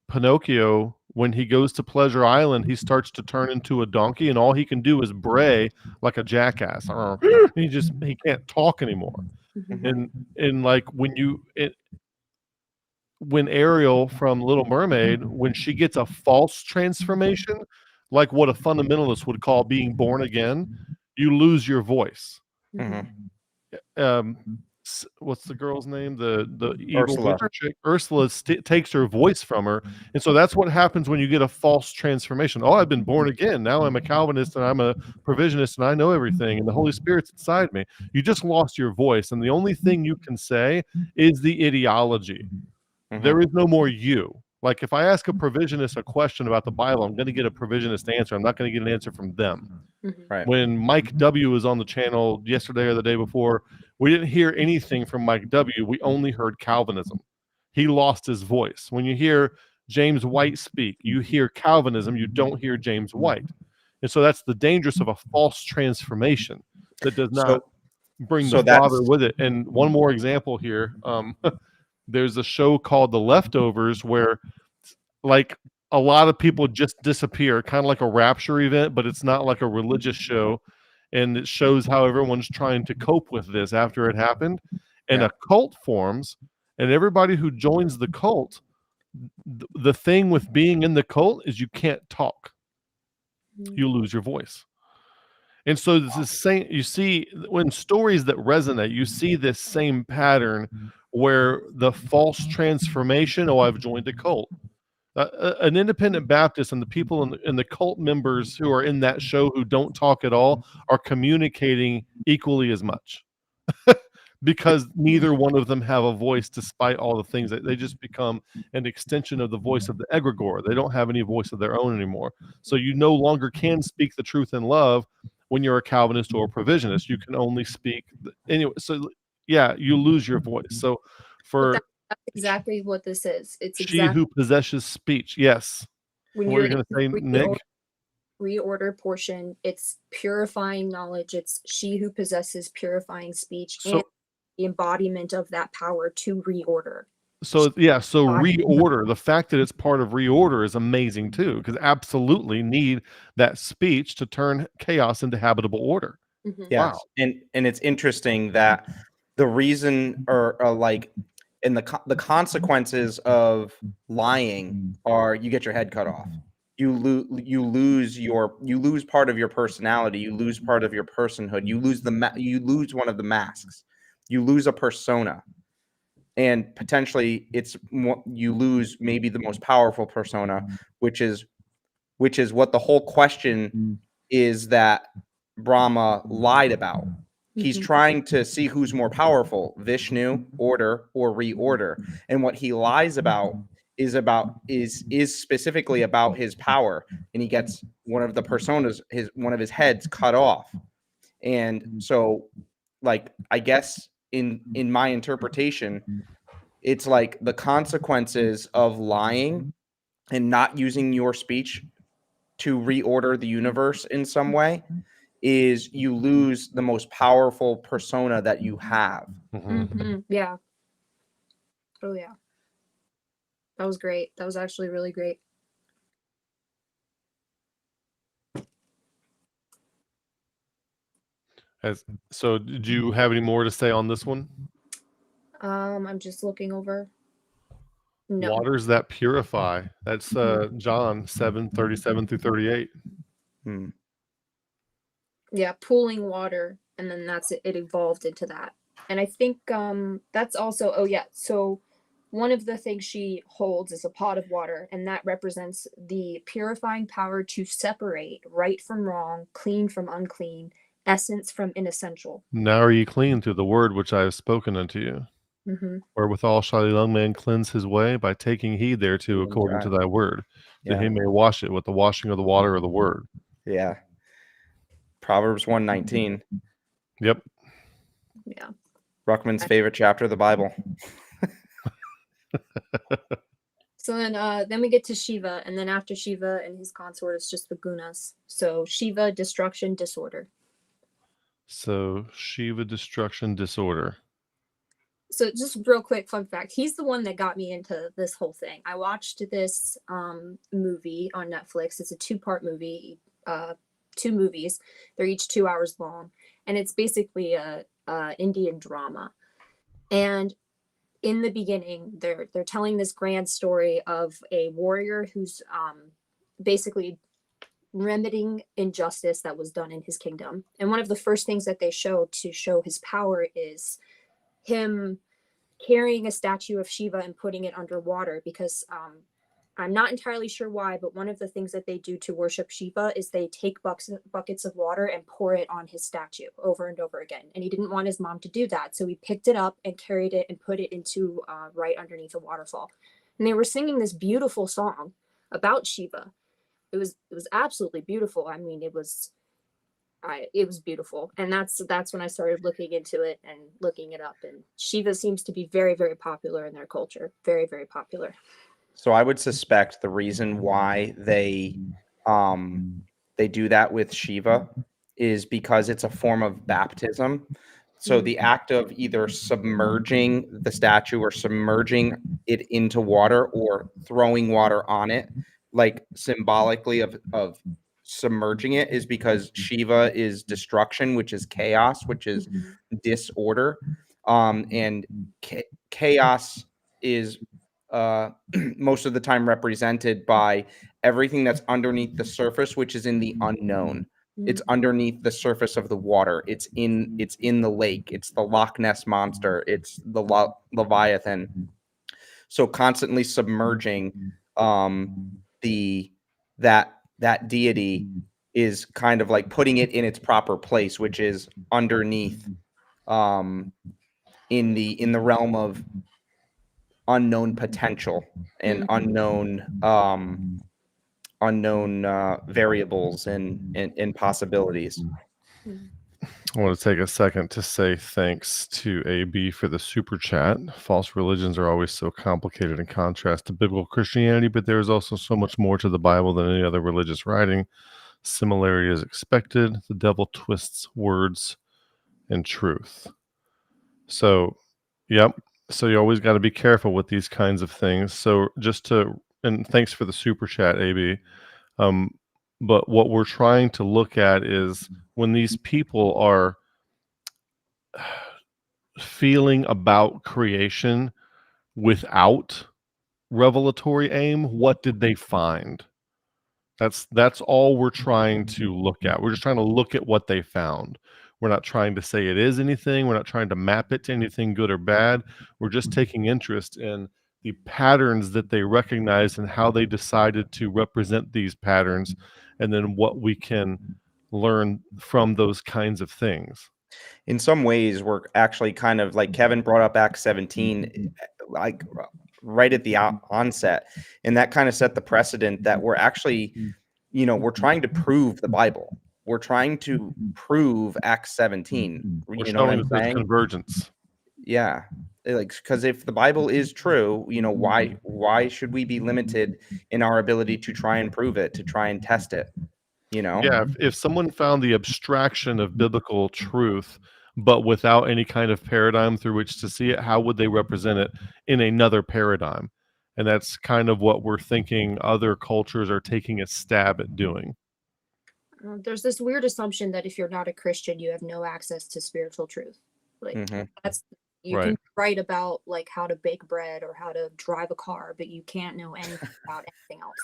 Pinocchio, when he goes to Pleasure Island, he starts to turn into a donkey, and all he can do is bray like a jackass. He can't talk anymore. Mhm. And like when Ariel from Little Mermaid, when she gets a false transformation, like what a fundamentalist would call being born again, you lose your voice. Mhm. What's the girl's name? The evil Ursula. witcher chick. Ursula takes her voice from her, and so that's what happens when you get a false transformation. Oh, I've been born again. Now I'm a Calvinist and I'm a provisionist and I know everything, and the Holy Spirit's inside me. You just lost your voice, and the only thing you can say is the ideology. There is no more you. Like if I ask a provisionist a question about the Bible, I'm going to get a provisionist answer. I'm not going to get an answer from them. Right. When Mike W was on the channel yesterday or the day before, we didn't hear anything from Mike W. We only heard Calvinism. He lost his voice. When you hear James White speak, you hear Calvinism, you don't hear James White. And so that's the dangerous of a false transformation that does not bring the so Father that's with it. And one more example here. There's a show called The Leftovers where like a lot of people just disappear, kind of like a rapture event, but it's not like a religious show. And it shows how everyone's trying to cope with this after it happened. And Yeah. a cult forms, and everybody who joins the cult, the thing with being in the cult is you can't talk. You lose your voice. And so this is same, you see when stories that resonate, you see this same pattern where the false transformation, oh, I've joined a cult. An independent Baptist and the people and the cult members who are in that show who don't talk at all are communicating equally as much because neither one of them have a voice despite all the things that they just become an extension of the voice of the egregore. They don't have any voice of their own anymore. So you no longer can speak the truth in love when you're a Calvinist or a provisionist. You can only speak anyway. So yeah, you lose your voice. So for That's exactly what this is. It's she exactly who possesses speech. Yes. when What are you're you going to say, in Nick? reorder portion, it's purifying knowledge. It's she who possesses purifying speech and So, the embodiment of that power to reorder. so Body. reorder. The fact that it's part of reorder is amazing too, because absolutely need that speech to turn chaos into habitable order. Mhm. Yes. Wow. And it's interesting that the reason or like in the consequences of lying are you get your head cut off. You lose part of your personality, you lose part of your personhood, you lose one of the masks. You lose a persona. And potentially you lose maybe the most powerful persona, which is what the whole question is that Brahma lied about. He's Mhm. trying to see who's more powerful, Vishnu, order, or reorder. And what he lies about is specifically about his power. And he gets one of the personas, one of his heads cut off. And so, like, I guess in my interpretation, it's like the consequences of lying and not using your speech to reorder the universe in some way is you lose the most powerful persona that you have. Mhm. Yeah. Oh yeah. That was great. That was actually really great. So did you have any more to say on this one? I'm just looking over. No. Waters that purify. That's John 7:37-38. Hmm. Yeah, pooling water, and then that's it. It evolved into that. And I think that's also, oh yeah, so one of the things she holds is a pot of water, and that represents the purifying power to separate right from wrong, clean from unclean, essence from inessential. Now are ye clean through the word which I have spoken unto you. Mm-hmm. Wherewithal shall a young man cleanse his way by taking heed thereto according to thy word, that Yeah. he may wash it with the washing of the water of the word. Yeah. Proverbs 119. Yep. Yeah. Ruckman's favorite chapter of the Bible. So then we get to Shiva, and then after Shiva and his consort, it's just the gunas. So Shiva, destruction, disorder. So Shiva, destruction, disorder. So just real quick fun fact, he's the one that got me into this whole thing. I watched this movie on Netflix. It's a 2-part movie, 2 movies. They're each 2 hours long, and it's basically a Indian drama. And in the beginning, they're telling this grand story of a warrior who's basically remedying injustice that was done in his kingdom. And one of the first things that they show to show his power is him carrying a statue of Shiva and putting it underwater, because I'm not entirely sure why, but one of the things that they do to worship Shiva is they take buckets of water and pour it on his statue over and over again. And he didn't want his mom to do that, so he picked it up and carried it and put it into right underneath a waterfall. And they were singing this beautiful song about Shiva. It was absolutely beautiful. I mean, it was beautiful. And that's when I started looking into it and looking it up. And Shiva seems to be very, very popular in their culture. Very, very popular. So I would suspect the reason why they do that with Shiva is because it's a form of baptism. So the act of either submerging the statue or submerging it into water or throwing water on it, like symbolically of submerging it, is because Shiva is destruction, which is chaos, which is disorder. And chaos is most of the time represented by everything that's underneath the surface, which is in the unknown. It's underneath the surface of the water. It's in the lake. It's the Loch Ness monster. It's the Leviathan. So constantly submerging that deity is kind of like putting it in its proper place, which is underneath in the realm of unknown potential and unknown variables and possibilities. I want to take a second to say thanks to AB for the super chat. False religions are always so complicated in contrast to biblical Christianity, but there is also so much more to the Bible than any other religious writing. Similarity is expected. The devil twists words and truth. So, yep. So you always got to be careful with these kinds of things. So and thanks for the super chat, AB. But what we're trying to look at is when these people are feeling about creation without revelatory aim, what did they find? That's all we're trying to look at. We're just trying to look at what they found. We're not trying to say it is anything. We're not trying to map it to anything good or bad. We're just taking interest in the patterns that they recognized and how they decided to represent these patterns, and then what we can learn from those kinds of things. In some ways, we're actually kind of like Kevin brought up Acts 17, like right at the onset, and that kind of set the precedent that we're actually, we're trying to prove the Bible. We're trying to prove Acts 17. We're You know what showing I'm that there's saying? convergence. Yeah, like, because if the Bible is true, why should we be limited in our ability to try and prove it, to try and test it? Yeah, if someone found the abstraction of biblical truth, but without any kind of paradigm through which to see it, how would they represent it in another paradigm? And that's kind of what we're thinking other cultures are taking a stab at doing. There's this weird assumption that if you're not a Christian, you have no access to spiritual truth. Like that's You can write about like how to bake bread or how to drive a car, but you can't know anything about anything else.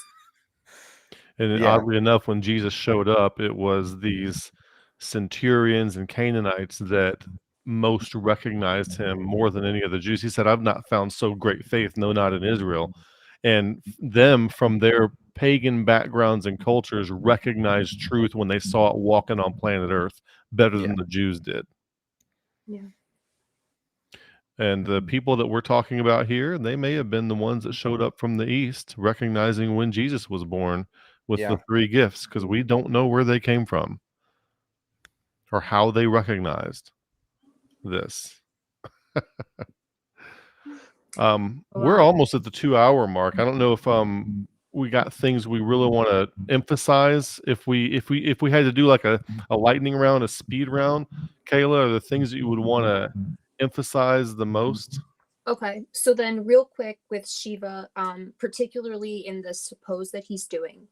And Yeah. oddly enough, when Jesus showed up, it was these centurions and Canaanites that most recognized him more than any of the Jews. He said, I've not found so great faith, no, not in Israel. And them, from their pagan backgrounds and cultures, recognized truth when they saw it walking on planet Earth better than the Jews did. Yeah. And the people that we're talking about here, they may have been the ones that showed up from the east, recognizing when Jesus was born with the three gifts, because we don't know where they came from or how they recognized this. We're almost at the 2-hour mark. I don't know if we got things we really want to emphasize. If we had to do like a lightning round, a speed round, Kayla, are the things that you would want to emphasize the most? Okay, so then real quick with Shiva, particularly in this pose that he's doing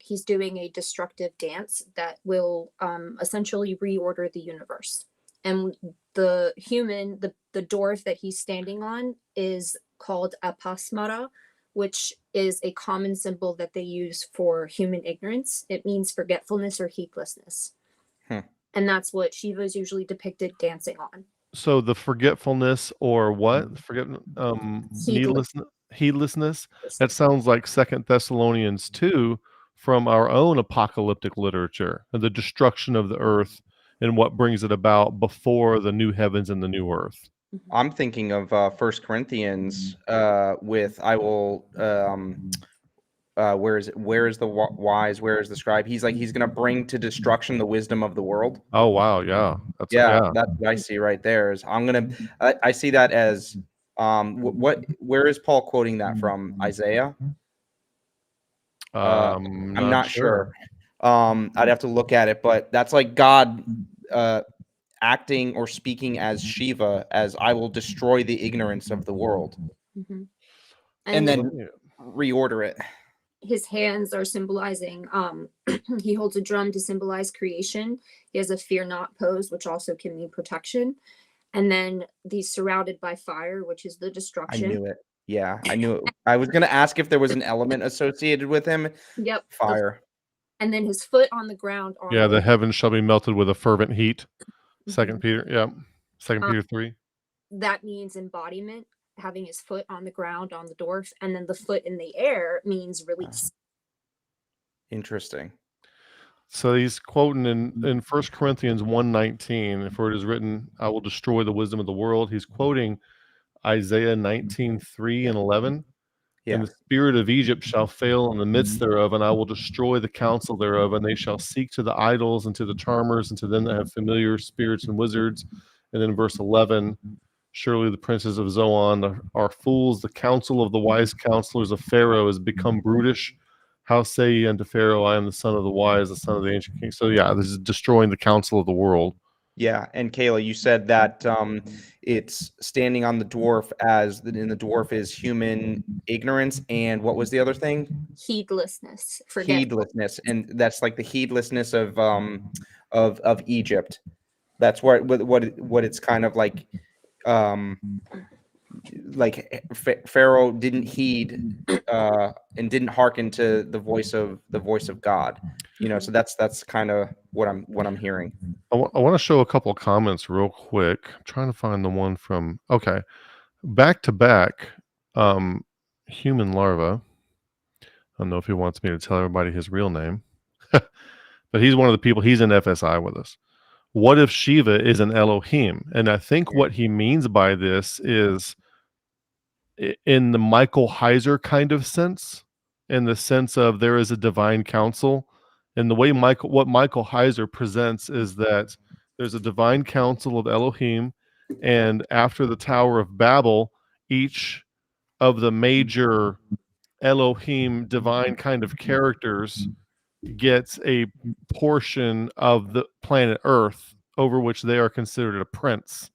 a destructive dance that will essentially reorder the universe. And the human, the dwarf that he's standing on is called apasmara, which is a common symbol that they use for human ignorance. It means forgetfulness or heedlessness. And that's what Shiva is usually depicted dancing on. So the forgetfulness or what? Heedlessness. That sounds like 2 Thessalonians 2 from our own apocalyptic literature, the destruction of the earth and what brings it about before the new heavens and the new earth. I'm thinking of 1 Corinthians with I will where is the wise, where is the scribe? He's like he's going to bring to destruction the wisdom of the world. Oh wow, yeah. That's what I see right there. Is I see that as where is Paul quoting that from? Isaiah? I'm not sure. I'd have to look at it, but that's like God acting or speaking as Shiva, as I will destroy the ignorance of the world. And then reorder it. His hands are symbolizing, he holds a drum to symbolize creation. He has a fear not pose, which also can mean protection. And then he's surrounded by fire, which is the destruction. I knew it. Yeah, I knew it. I was going to ask if there was an element associated with him. Yep. Fire. And then his foot on the ground. Yeah, the heavens shall be melted with a fervent heat. 2 Peter, yeah. 2 Peter 3. That means embodiment, having his foot on the ground on the dwarf, and then the foot in the air means release. Interesting. So he's quoting in 1 Corinthians 1:19, for it is written, I will destroy the wisdom of the world. He's quoting Isaiah 19:3 and 11. And the spirit of Egypt shall fail in the midst thereof, and I will destroy the counsel thereof, and they shall seek to the idols and to the charmers and to them that have familiar spirits and wizards. And then verse 11, surely the princes of Zoan are fools. The counsel of the wise counselors of Pharaoh is become brutish. How say ye unto Pharaoh, I am the son of the wise, the son of the ancient king. So yeah, this is destroying the counsel of the world. Yeah, and Kayla, you said that it's standing on the dwarf in the dwarf is human ignorance, and what was the other thing? Heedlessness. Heedlessness, and that's like the heedlessness of Egypt. That's what it's kind of like. Pharaoh didn't heed and didn't hearken to the voice of God. So that's kind of what I'm hearing. I want to show a couple of comments real quick. I'm trying to find the one from back to back. Human larva. I don't know if he wants me to tell everybody his real name, but he's one of the people. He's in FSI with us. What if Shiva is an Elohim? And I think what he means by this is in the Michael Heiser kind of sense, in the sense of there is a divine council. And the way what Michael Heiser presents is that there's a divine council of Elohim, and after the Tower of Babel, each of the major Elohim divine kind of characters gets a portion of the planet Earth over which they are considered a prince.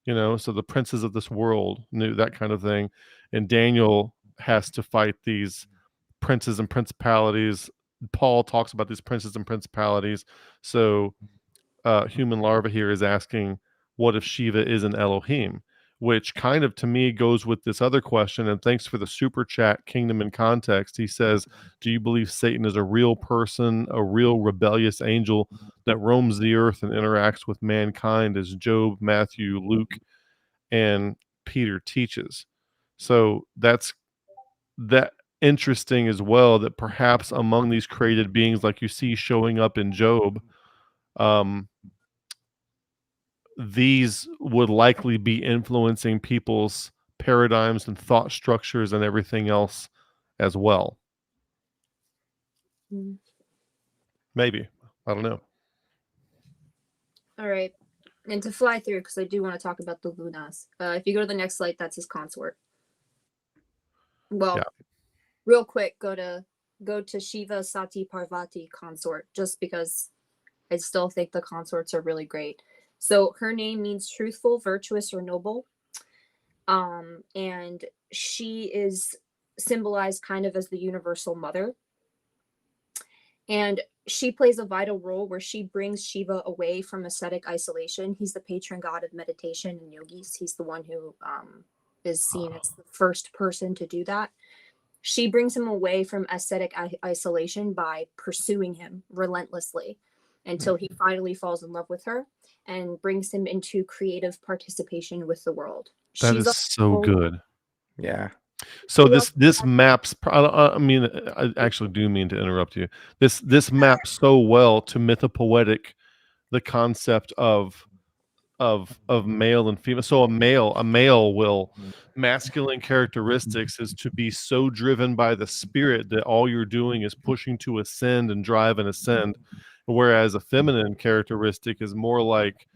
So the princes of this world knew that kind of thing. And Daniel has to fight these princes and principalities. Paul talks about these princes and principalities. So human larva here is asking, what if Shiva is an Elohim? which kind of to me goes with this other question. And thanks for the super chat, Kingdom in Context. He says, do you believe Satan is a real person, a real rebellious angel that roams the earth and interacts with mankind as Job, Matthew, Luke, and Peter teaches? So that's that interesting as well, that perhaps among these created beings, like you see showing up in Job, these would likely be influencing people's paradigms and thought structures and everything else as well. Maybe. I don't know. All right. And to fly through, because I do want to talk about the Lunas. If you go to the next slide, that's his consort. Well, Yeah. Real quick, go to Shiva Sati Parvati consort, just because I still think the consorts are really great. So her name means truthful, virtuous, or noble. And she is symbolized kind of as the universal mother. And she plays a vital role where she brings Shiva away from ascetic isolation. He's the patron god of meditation and yogis. He's the one who is seen as the first person to do that. She brings him away from ascetic isolation by pursuing him relentlessly until he finally falls in love with her and brings him into creative participation with the world. That is so good. Yeah. So this maps. I mean, I actually do mean to interrupt you. This maps so well to mythopoetic, the concept of male and female. So a male will, masculine characteristics is to be so driven by the spirit that all you're doing is pushing to ascend and drive and ascend, whereas a feminine characteristic is more like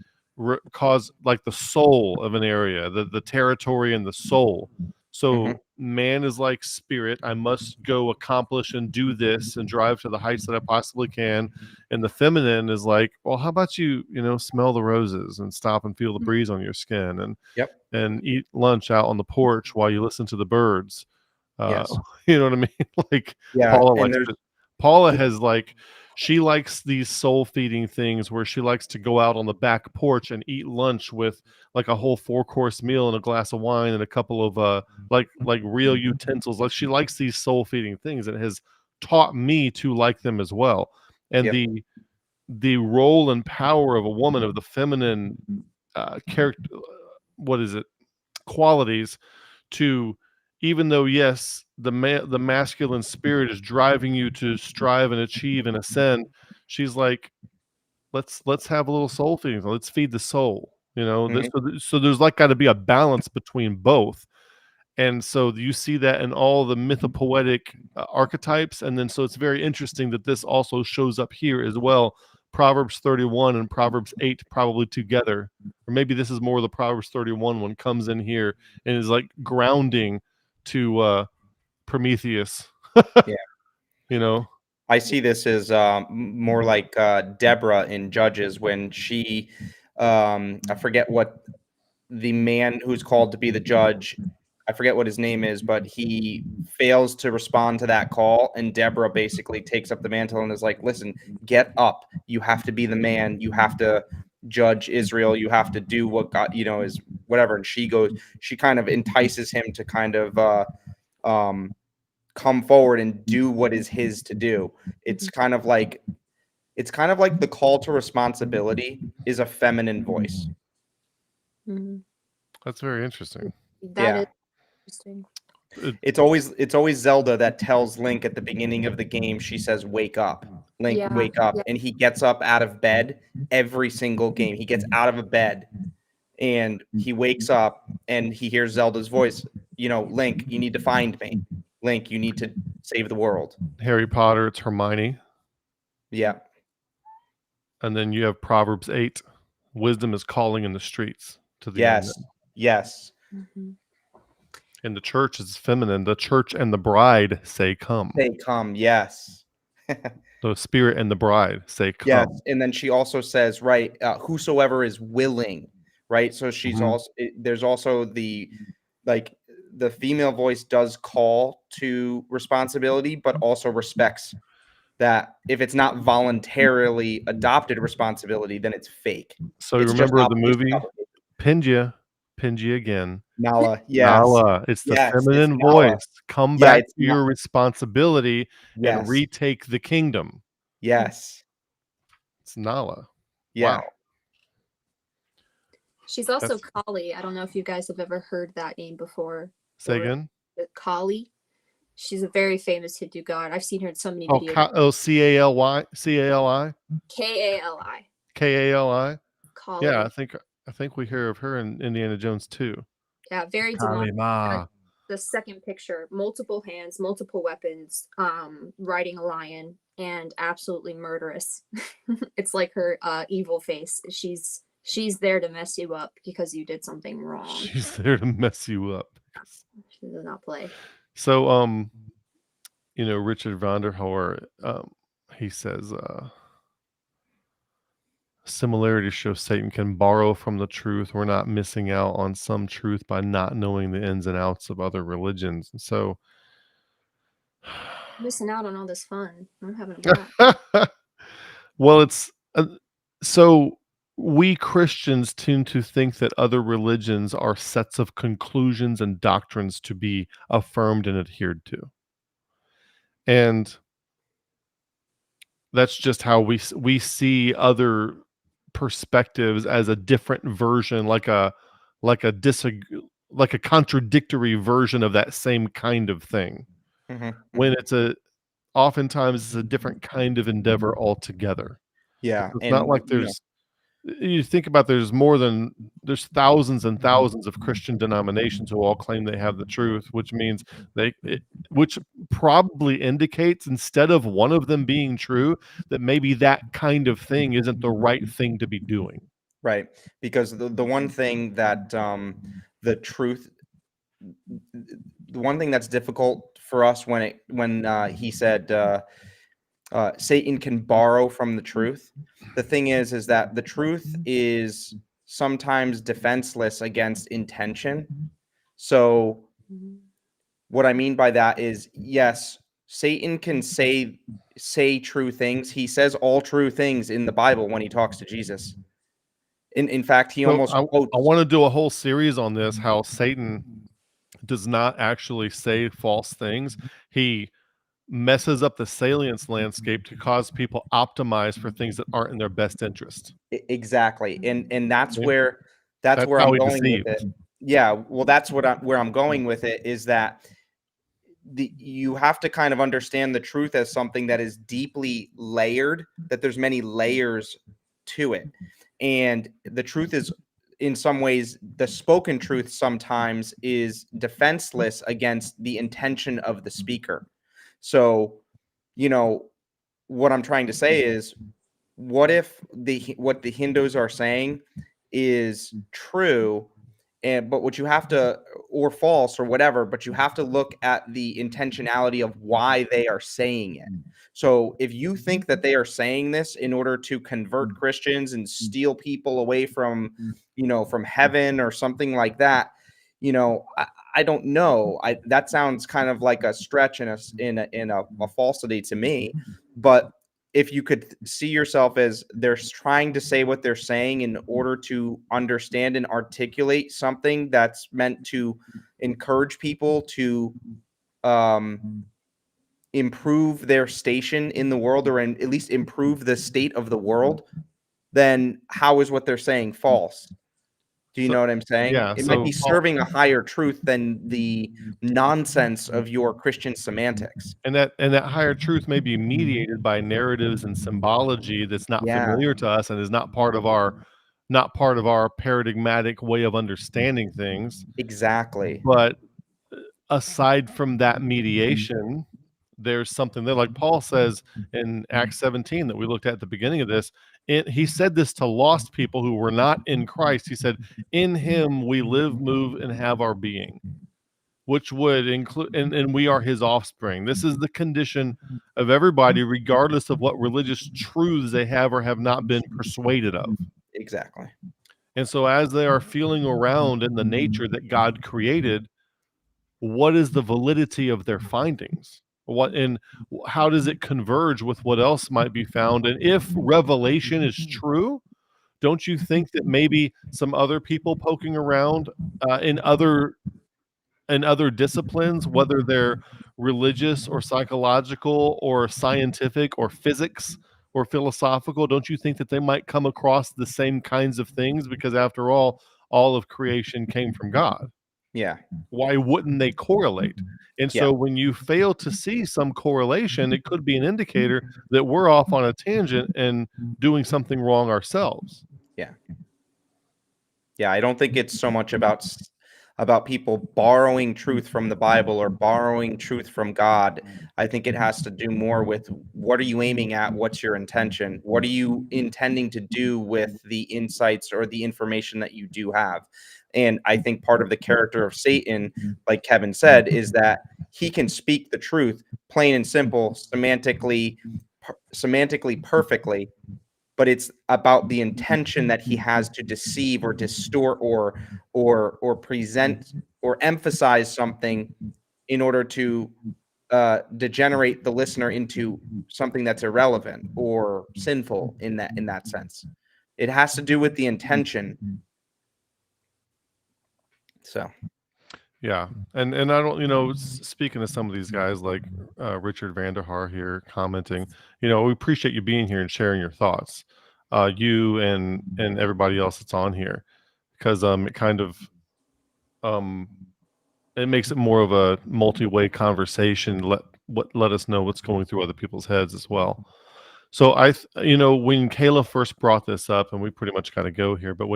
cause like the soul of an area, the territory and the soul. So man is like spirit. I must go accomplish and do this and drive to the heights that I possibly can. And the feminine is like, well, how about you smell the roses and stop and feel the breeze on your skin and eat lunch out on the porch while you listen to the birds. Yes. You know what I mean? Like Paula has like, she likes these soul feeding things where she likes to go out on the back porch and eat lunch with like a whole 4-course meal and a glass of wine and a couple of like real utensils. Like she likes these soul feeding things and has taught me to like them as well. And the role and power of a woman, of the feminine character, qualities, to, even though yes, the masculine spirit is driving you to strive and achieve and ascend, she's like, let's have a little soul feeding. Let's feed the soul. So there's like got to be a balance between both. And so you see that in all the mythopoetic archetypes. And then so it's very interesting that this also shows up here as well. Proverbs 31 and Proverbs 8 probably together. Or maybe this is more the Proverbs 31 one comes in here and is like grounding to Prometheus. I see this as more like Deborah in Judges, when she, I forget what the man who's called to be the judge, I forget what his name is, but he fails to respond to that call. And Deborah basically takes up the mantle and is like, listen, get up. You have to be the man. You have to judge Israel. You have to do what God, is whatever. And she kind of entices him to kind of come forward and do what is his to do. It's kind of like the call to responsibility is a feminine voice. That's very interesting. That is interesting. It's always Zelda that tells Link at the beginning of the game, she says, wake up. Link, wake up. And he gets up out of bed every single game. He gets out of a bed and he wakes up and he hears Zelda's voice. Link, you need to find me. Link, you need to save the world. Harry Potter, it's Hermione. Yeah. And then you have Proverbs 8. Wisdom is calling in the streets to the Yes. And the church is feminine. The church and the bride say come. They come, yes. The spirit and the bride say come. Yes, and then she also says, right, whosoever is willing, right? So she's also, there's also the female voice does call to responsibility, but also respects that if it's not voluntarily adopted responsibility, then it's fake. So you remember the movie Pinja? Pinji again. Nala. Yes. Nala. It's the Yes, it's feminine Nala. voice. Come Yeah, back it's to your responsibility and Yes. retake the kingdom. Yes. It's Nala. Yeah. Wow. She's also That's- Kali. I don't know if you guys have ever heard that name before. Say again. Kali. She's a very famous Hindu god. I've seen her in so many Oh, videos. C-A-L-Y? C-A-L-I? K-A-L-I. K-A-L-I? Kali. Yeah, I think we hear of her in Indiana Jones too. Yeah, very Kali demonic. Ma. The second picture, multiple hands, multiple weapons, riding a lion, and absolutely murderous. It's like her evil face. She's there to mess you up because you did something wrong. She's there to mess you up. She does not play. So, Richard Vanderhoer, he says, similarities show Satan can borrow from the truth. We're not missing out on some truth by not knowing the ins and outs of other religions. And so, Missing out on all this fun. I'm having a blast. well, it's so we Christians tend to think that other religions are sets of conclusions and doctrines to be affirmed and adhered to. And that's just how we see other perspectives as a different version, like a contradictory version of that same kind of thing. When oftentimes it's a different kind of endeavor altogether. Yeah. It's not like you think about there's thousands and thousands of Christian denominations who all claim they have the truth, which means which probably indicates, instead of one of them being true, that maybe that kind of thing isn't the right thing to be doing. Right. Because the one thing that the one thing that's difficult for us when he said Satan can borrow from the truth. The thing is that the truth is sometimes defenseless against intention. So what I mean by that is, yes, Satan can say true things. He says all true things in the Bible when he talks to Jesus. In fact, he almost quotes. I want to do a whole series on this, how Satan does not actually say false things. He messes up the salience landscape to cause people optimize for things that aren't in their best interest. Exactly. And that's Yeah. where That's where how I'm he going deceived. with it. Yeah, well, that's where I'm going with it, is that you have to kind of understand the truth as something that is deeply layered, that there's many layers to it. And the truth is, in some ways, the spoken truth sometimes is defenseless against the intention of the speaker. So, what I'm trying to say is, what if what the Hindus are saying is true, but what you have to, or false or whatever, but you have to look at the intentionality of why they are saying it. So if you think that they are saying this in order to convert Christians and steal people away from, from heaven or something like that, I don't know. That sounds kind of like a stretch and a falsity to me. But if you could see yourself as they're trying to say what they're saying in order to understand and articulate something that's meant to encourage people to improve their station in the world, or at least improve the state of the world, then how is what they're saying false? Do you know what I'm saying? Yeah, it might be serving a higher truth than the nonsense of your Christian semantics. And that higher truth may be mediated by narratives and symbology that's not familiar to us and is not part of our paradigmatic way of understanding things. Exactly. But aside from that mediation, there's something there. Like Paul says in Acts 17 that we looked at the beginning of this, he said this to lost people who were not in Christ. He said, in him we live, move, and have our being, which would include, and we are his offspring. This is the condition of everybody, regardless of what religious truths they have or have not been persuaded of. Exactly. And so as they are feeling around in the nature that God created, what is the validity of their findings? How does it converge with what else might be found? And if revelation is true, don't you think that maybe some other people poking around in other disciplines, whether they're religious or psychological or scientific or physics or philosophical, don't you think that they might come across the same kinds of things? Because after all of creation came from God. Yeah. Why wouldn't they correlate? And Yeah. so when you fail to see some correlation, it could be an indicator that we're off on a tangent and doing something wrong ourselves. Yeah. Yeah, I don't think it's so much about people borrowing truth from the Bible or borrowing truth from God. I think it has to do more with what are you aiming at? What's your intention? What are you intending to do with the insights or the information that you do have? And I think part of the character of Satan, like Kevin said, is that he can speak the truth plain and simple, semantically perfectly, but it's about the intention that he has to deceive or distort or present or emphasize something in order to degenerate the listener into something that's irrelevant or sinful in that sense. It has to do with the intention. So Yeah, and I don't, speaking to some of these guys like Richard Vanderhaar here commenting, we appreciate you being here and sharing your thoughts, you and everybody else that's on here, because it kind of it makes it more of a multi-way conversation. Let us know what's going through other people's heads as well. So when Kayla first brought this up, and we pretty much got to go here, but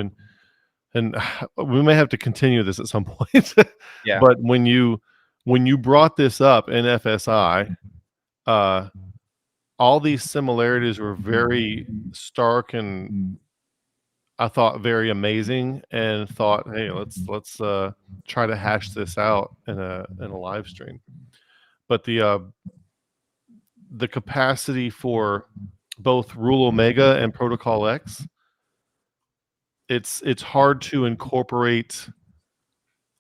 and we may have to continue this at some point. yeah. But when you brought this up in FSI, all these similarities were very stark, and I thought very amazing, and thought, hey, let's try to hash this out in a live stream. But the capacity for both Rule Omega and Protocol X, it's hard to incorporate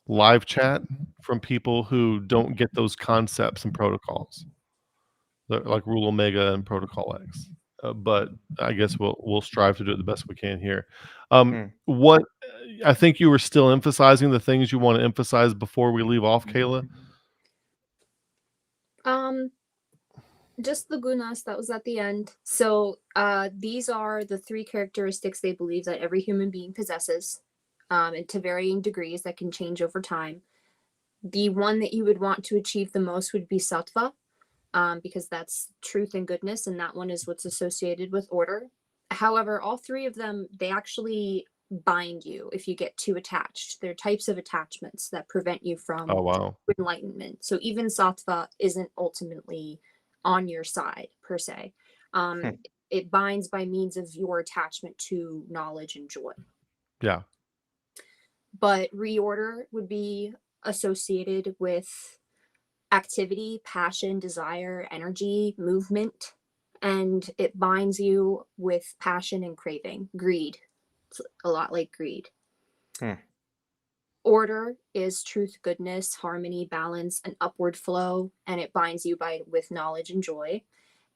live chat from people who don't get those concepts and protocols, like Rule Omega and Protocol X. But I guess we'll strive to do it the best we can here. What I think you were still emphasizing the things you want to emphasize before we leave off, Kayla. Just the gunas that was at the end. So these are the 3 characteristics they believe that every human being possesses, and to varying degrees that can change over time. The one that you would want to achieve the most would be sattva, because that's truth and goodness, and that one is what's associated with order. However, all 3 of them, they actually bind you if you get too attached. They're types of attachments that prevent you from enlightenment. So even sattva isn't ultimately on your side per se. It binds by means of your attachment to knowledge and joy. Yeah. But reorder would be associated with activity, passion, desire, energy, movement, and it binds you with passion and craving, greed. It's a lot like greed. Order is truth, goodness, harmony, balance, and upward flow, and it binds you with knowledge and joy.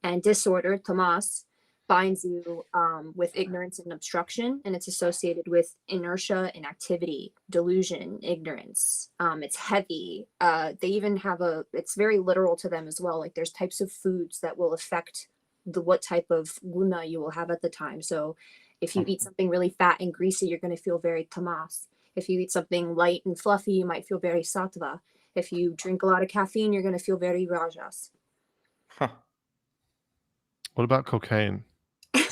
And disorder, tamas, binds you with ignorance and obstruction, and it's associated with inertia, inactivity, delusion, ignorance. It's heavy. They even have it's very literal to them as well. Like there's types of foods that will affect what type of guna you will have at the time. So if you eat something really fat and greasy, you're going to feel very tamas. If you eat something light and fluffy, you might feel very sattva. If you drink a lot of caffeine, you're going to feel very rajas. What about cocaine? I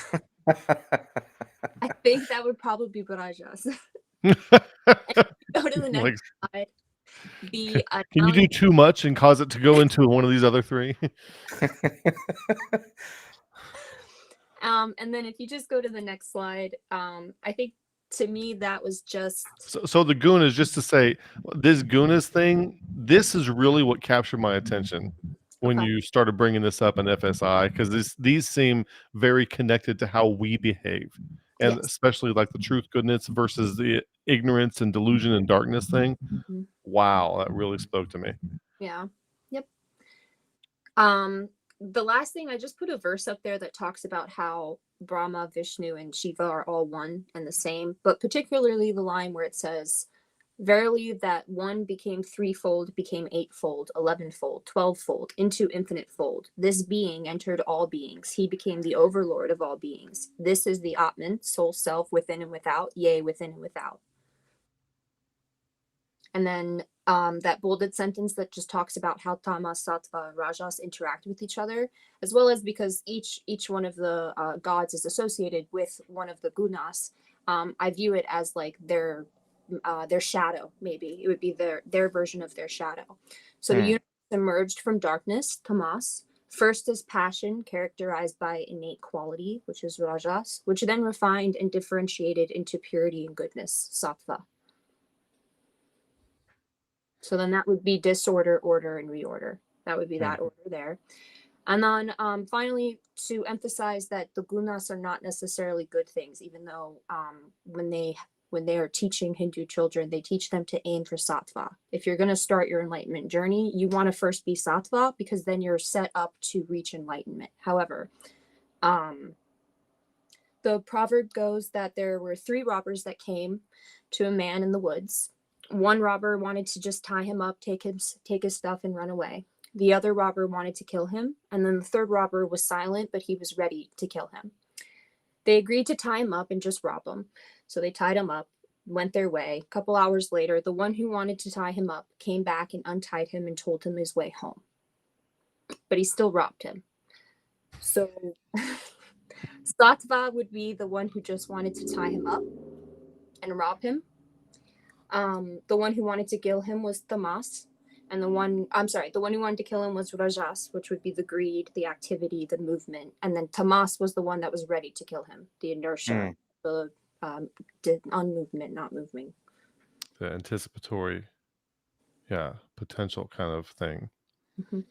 think that would probably be rajas. Go to the next slide. Can you do too much and cause it to go into one of these other 3? And then if you just go to the next slide, I think to me that was just so the gunas, just to say, this gunas thing, this is really what captured my attention when you started bringing this up in FSI, because these seem very connected to how we behave, and especially like the truth, goodness versus the ignorance and delusion and darkness thing. Wow, that really spoke to me. Yeah. Yep. the last thing, I just put a verse up there that talks about how Brahma, Vishnu, and Shiva are all one and the same, but particularly the line where it says, verily that one became threefold, became eightfold, 11-fold, 12-fold, into infinite fold. This being entered all beings. He became the overlord of all beings. This is the Atman, soul self, within and without, yea, within and without. And then that bolded sentence that just talks about how tamas, sattva, rajas interact with each other, as well as because each one of the gods is associated with one of the gunas. I view it as like their shadow. Maybe it would be their version of their shadow. So the universe emerged from darkness, tamas. First is passion, characterized by innate quality, which is rajas, which then refined and differentiated into purity and goodness, sattva. So then that would be disorder, order, and reorder. That would be that order there. And then finally, to emphasize that the gunas are not necessarily good things, even though when they are teaching Hindu children, they teach them to aim for sattva. If you're going to start your enlightenment journey, you want to first be sattva, because then you're set up to reach enlightenment. However, the proverb goes that there were 3 robbers that came to a man in the woods. One robber wanted to just tie him up, take his stuff, and run away. The other robber wanted to kill him, and then the third robber was silent, but he was ready to kill him. They agreed to tie him up and just rob him. So they tied him up, went their way. A couple hours later, the one who wanted to tie him up came back and untied him and told him his way home. But he still robbed him. So Sattva would be the one who just wanted to tie him up and rob him. The one who wanted to kill him was tamas, and the one who wanted to kill him was rajas, which would be the greed, the activity, the movement, and then tamas was the one that was ready to kill him, the inertia, the unmovement, not moving. The anticipatory, potential kind of thing. Mm-hmm.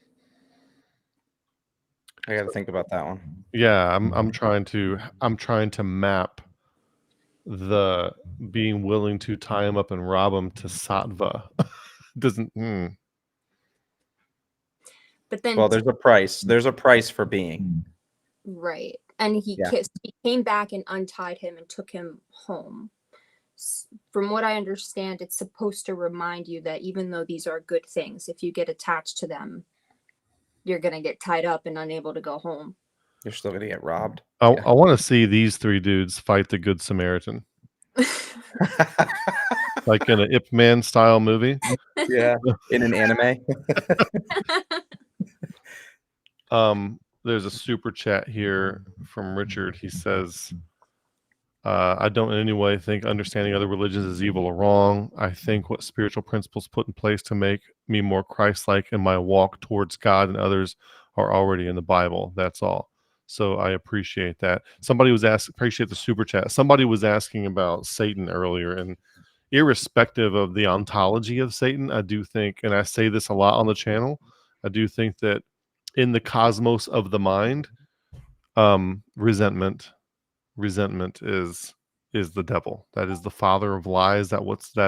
I got to think about that one. Yeah, I'm trying to map the being willing to tie him up and rob him to sattva. Doesn't. But then, well, there's a price. There's a price for being. Right, and he came back and untied him and took him home. From what I understand, it's supposed to remind you that even though these are good things, if you get attached to them, you're gonna get tied up and unable to go home. You're still gonna get robbed. I want to see these 3 dudes fight the Good Samaritan, like in an Ip Man style movie. Yeah, in an anime. There's a super chat here from Richard. He says, I don't in any way think understanding other religions is evil or wrong. I think what spiritual principles put in place to make me more Christ-like in my walk towards God and others are already in the Bible. That's all. So I appreciate that. Appreciate the super chat. Somebody was asking about Satan earlier, and irrespective of the ontology of Satan, I do think, and I say this a lot on the channel, I do think that in the cosmos of the mind, resentment is the devil. That is the father of lies. That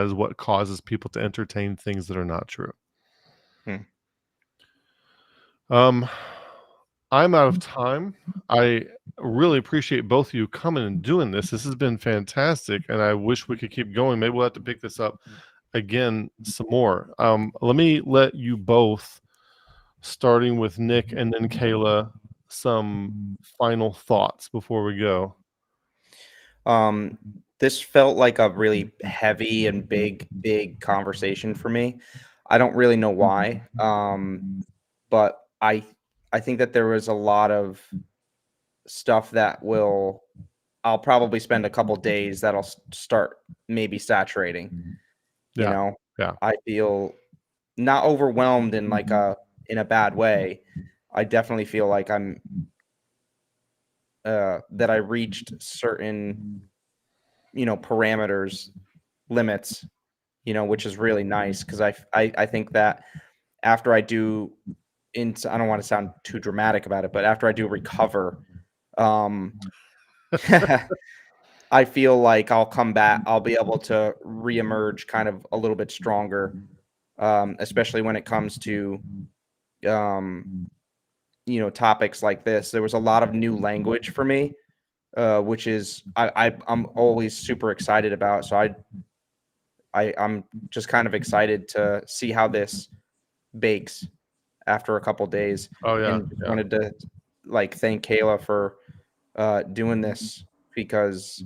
is what causes people to entertain things that are not true. I'm out of time. I really appreciate both of you coming and doing this. This has been fantastic, and I wish we could keep going. Maybe we'll have to pick this up again some more. Let me let you both, starting with Nick and then Kayla, some final thoughts before we go. This felt like a really heavy and big conversation for me. I don't really know why. But I think that there was a lot of stuff that I'll probably spend a couple days that'll start maybe saturating. You know? Yeah. I feel not overwhelmed in in a bad way. I definitely feel like I'm that I reached certain parameters, limits, which is really nice, because I think that after I do, I don't want to sound too dramatic about it, but after I do recover, I feel like I'll come back. I'll be able to reemerge kind of a little bit stronger, especially when it comes to topics like this. There was a lot of new language for me, which is I'm always super excited about. So I'm just kind of excited to see how this bakes after a couple days. Oh yeah, And just wanted to thank Kayla for doing this because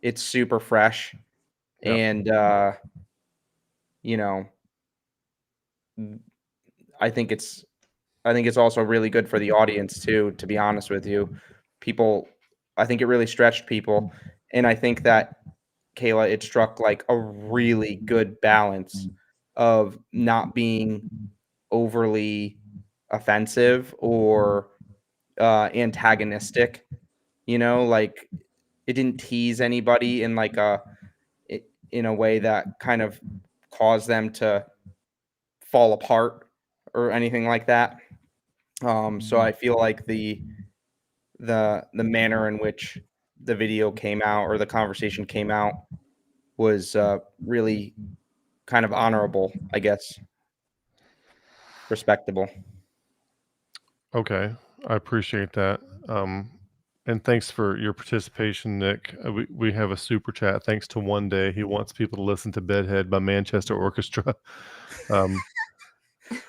it's super fresh. Yep. And I think it's also really good for the audience too, to be honest with you. I think it really stretched people. And I think that, Kayla, it struck like a really good balance of not being overly offensive or antagonistic. Like it didn't tease anybody in in a way that kind of caused them to fall apart or anything like that. So I feel like the manner in which the video came out or the conversation came out was really kind of honorable, I guess, respectable. Okay, I appreciate that. And thanks for your participation, Nick. We have a super chat. Thanks to One Day, he wants people to listen to Bedhead by Manchester Orchestra.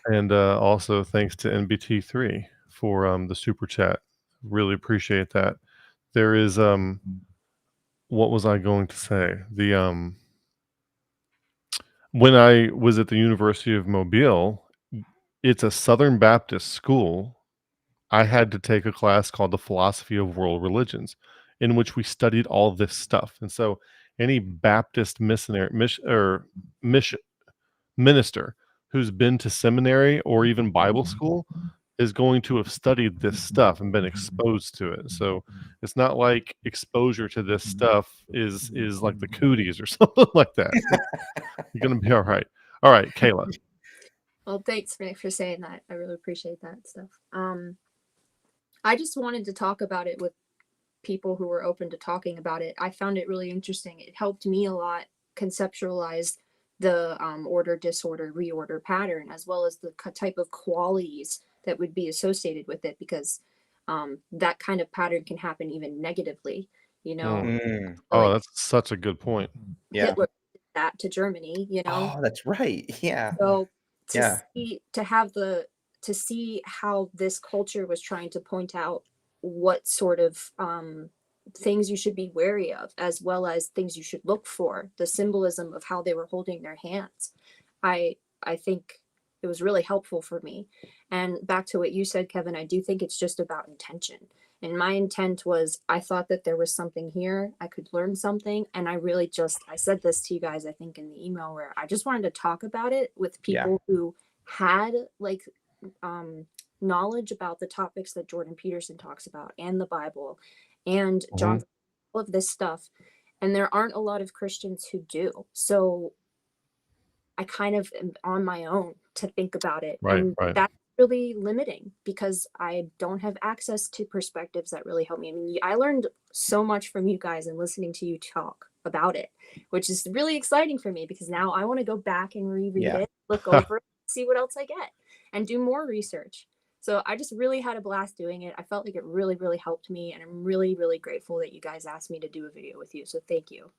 And also thanks to NBT3 for the super chat. Really appreciate that. There is what was I going to say? The when I was at the University of Mobile, it's a Southern Baptist school. I had to take a class called the Philosophy of World Religions, in which we studied all this stuff. And so, any Baptist minister who's been to seminary or even Bible school is going to have studied this stuff and been exposed to it. So it's not like exposure to this stuff is like the cooties or something like that. You're gonna be all right. All right, Kayla. Well, thanks, Nick, for saying that. I really appreciate that stuff. I just wanted to talk about it with people who were open to talking about it. I found it really interesting. It helped me a lot conceptualize the order, disorder, reorder pattern, as well as the type of qualities that would be associated with it, because that kind of pattern can happen even negatively. Oh, Like that's such a good point. Yeah. Hitler did that to Germany. Oh, that's right. Yeah. So Yeah. to see how this culture was trying to point out what sort of things you should be wary of, as well as things you should look for, the symbolism of how they were holding their hands. I think it was really helpful for me. And back to what you said, Kevin, I do think it's just about intention. And my intent was, I thought that there was something here, I could learn something. And I said this to you guys, I think in the email, where I just wanted to talk about it with people who had knowledge about the topics that Jordan Peterson talks about, and the Bible, and John, all of this stuff. And there aren't a lot of Christians who do. So I kind of am on my own to think about it. Right, and right. that's really limiting, because I don't have access to perspectives that really help me. I mean, I learned so much from you guys and listening to you talk about it, which is really exciting for me, because now I want to go back and reread it, look over it, see what else I get, and do more research. So I just really had a blast doing it. I felt like it really, really helped me. And I'm really, really grateful that you guys asked me to do a video with you. So thank you.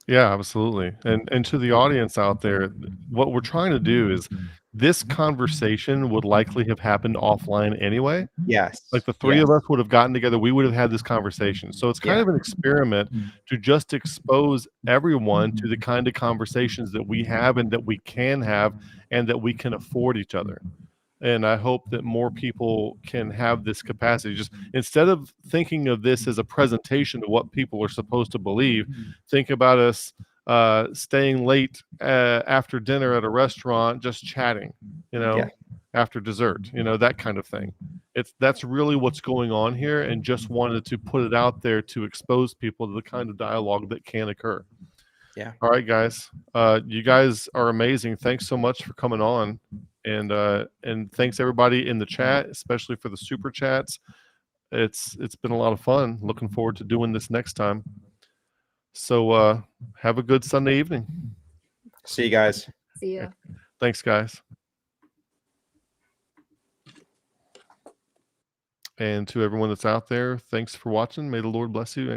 Yeah, absolutely. And to the audience out there, what we're trying to do is, this conversation would likely have happened offline anyway. Yes. Like the three of us would have gotten together, we would have had this conversation. So it's kind of an experiment to just expose everyone to the kind of conversations that we have and that we can have and that we can afford each other. And I hope that more people can have this capacity. Just instead of thinking of this as a presentation of what people are supposed to believe, think about us staying late after dinner at a restaurant, just chatting, after dessert, that kind of thing. That's really what's going on here, and just wanted to put it out there to expose people to the kind of dialogue that can occur. Yeah. All right, guys. You guys are amazing. Thanks so much for coming on. And thanks everybody in the chat, especially for the super chats. It's been a lot of fun. Looking forward to doing this next time. So have a good Sunday evening. See you guys. See ya. Thanks, guys. And to everyone that's out there, thanks for watching. May the Lord bless you and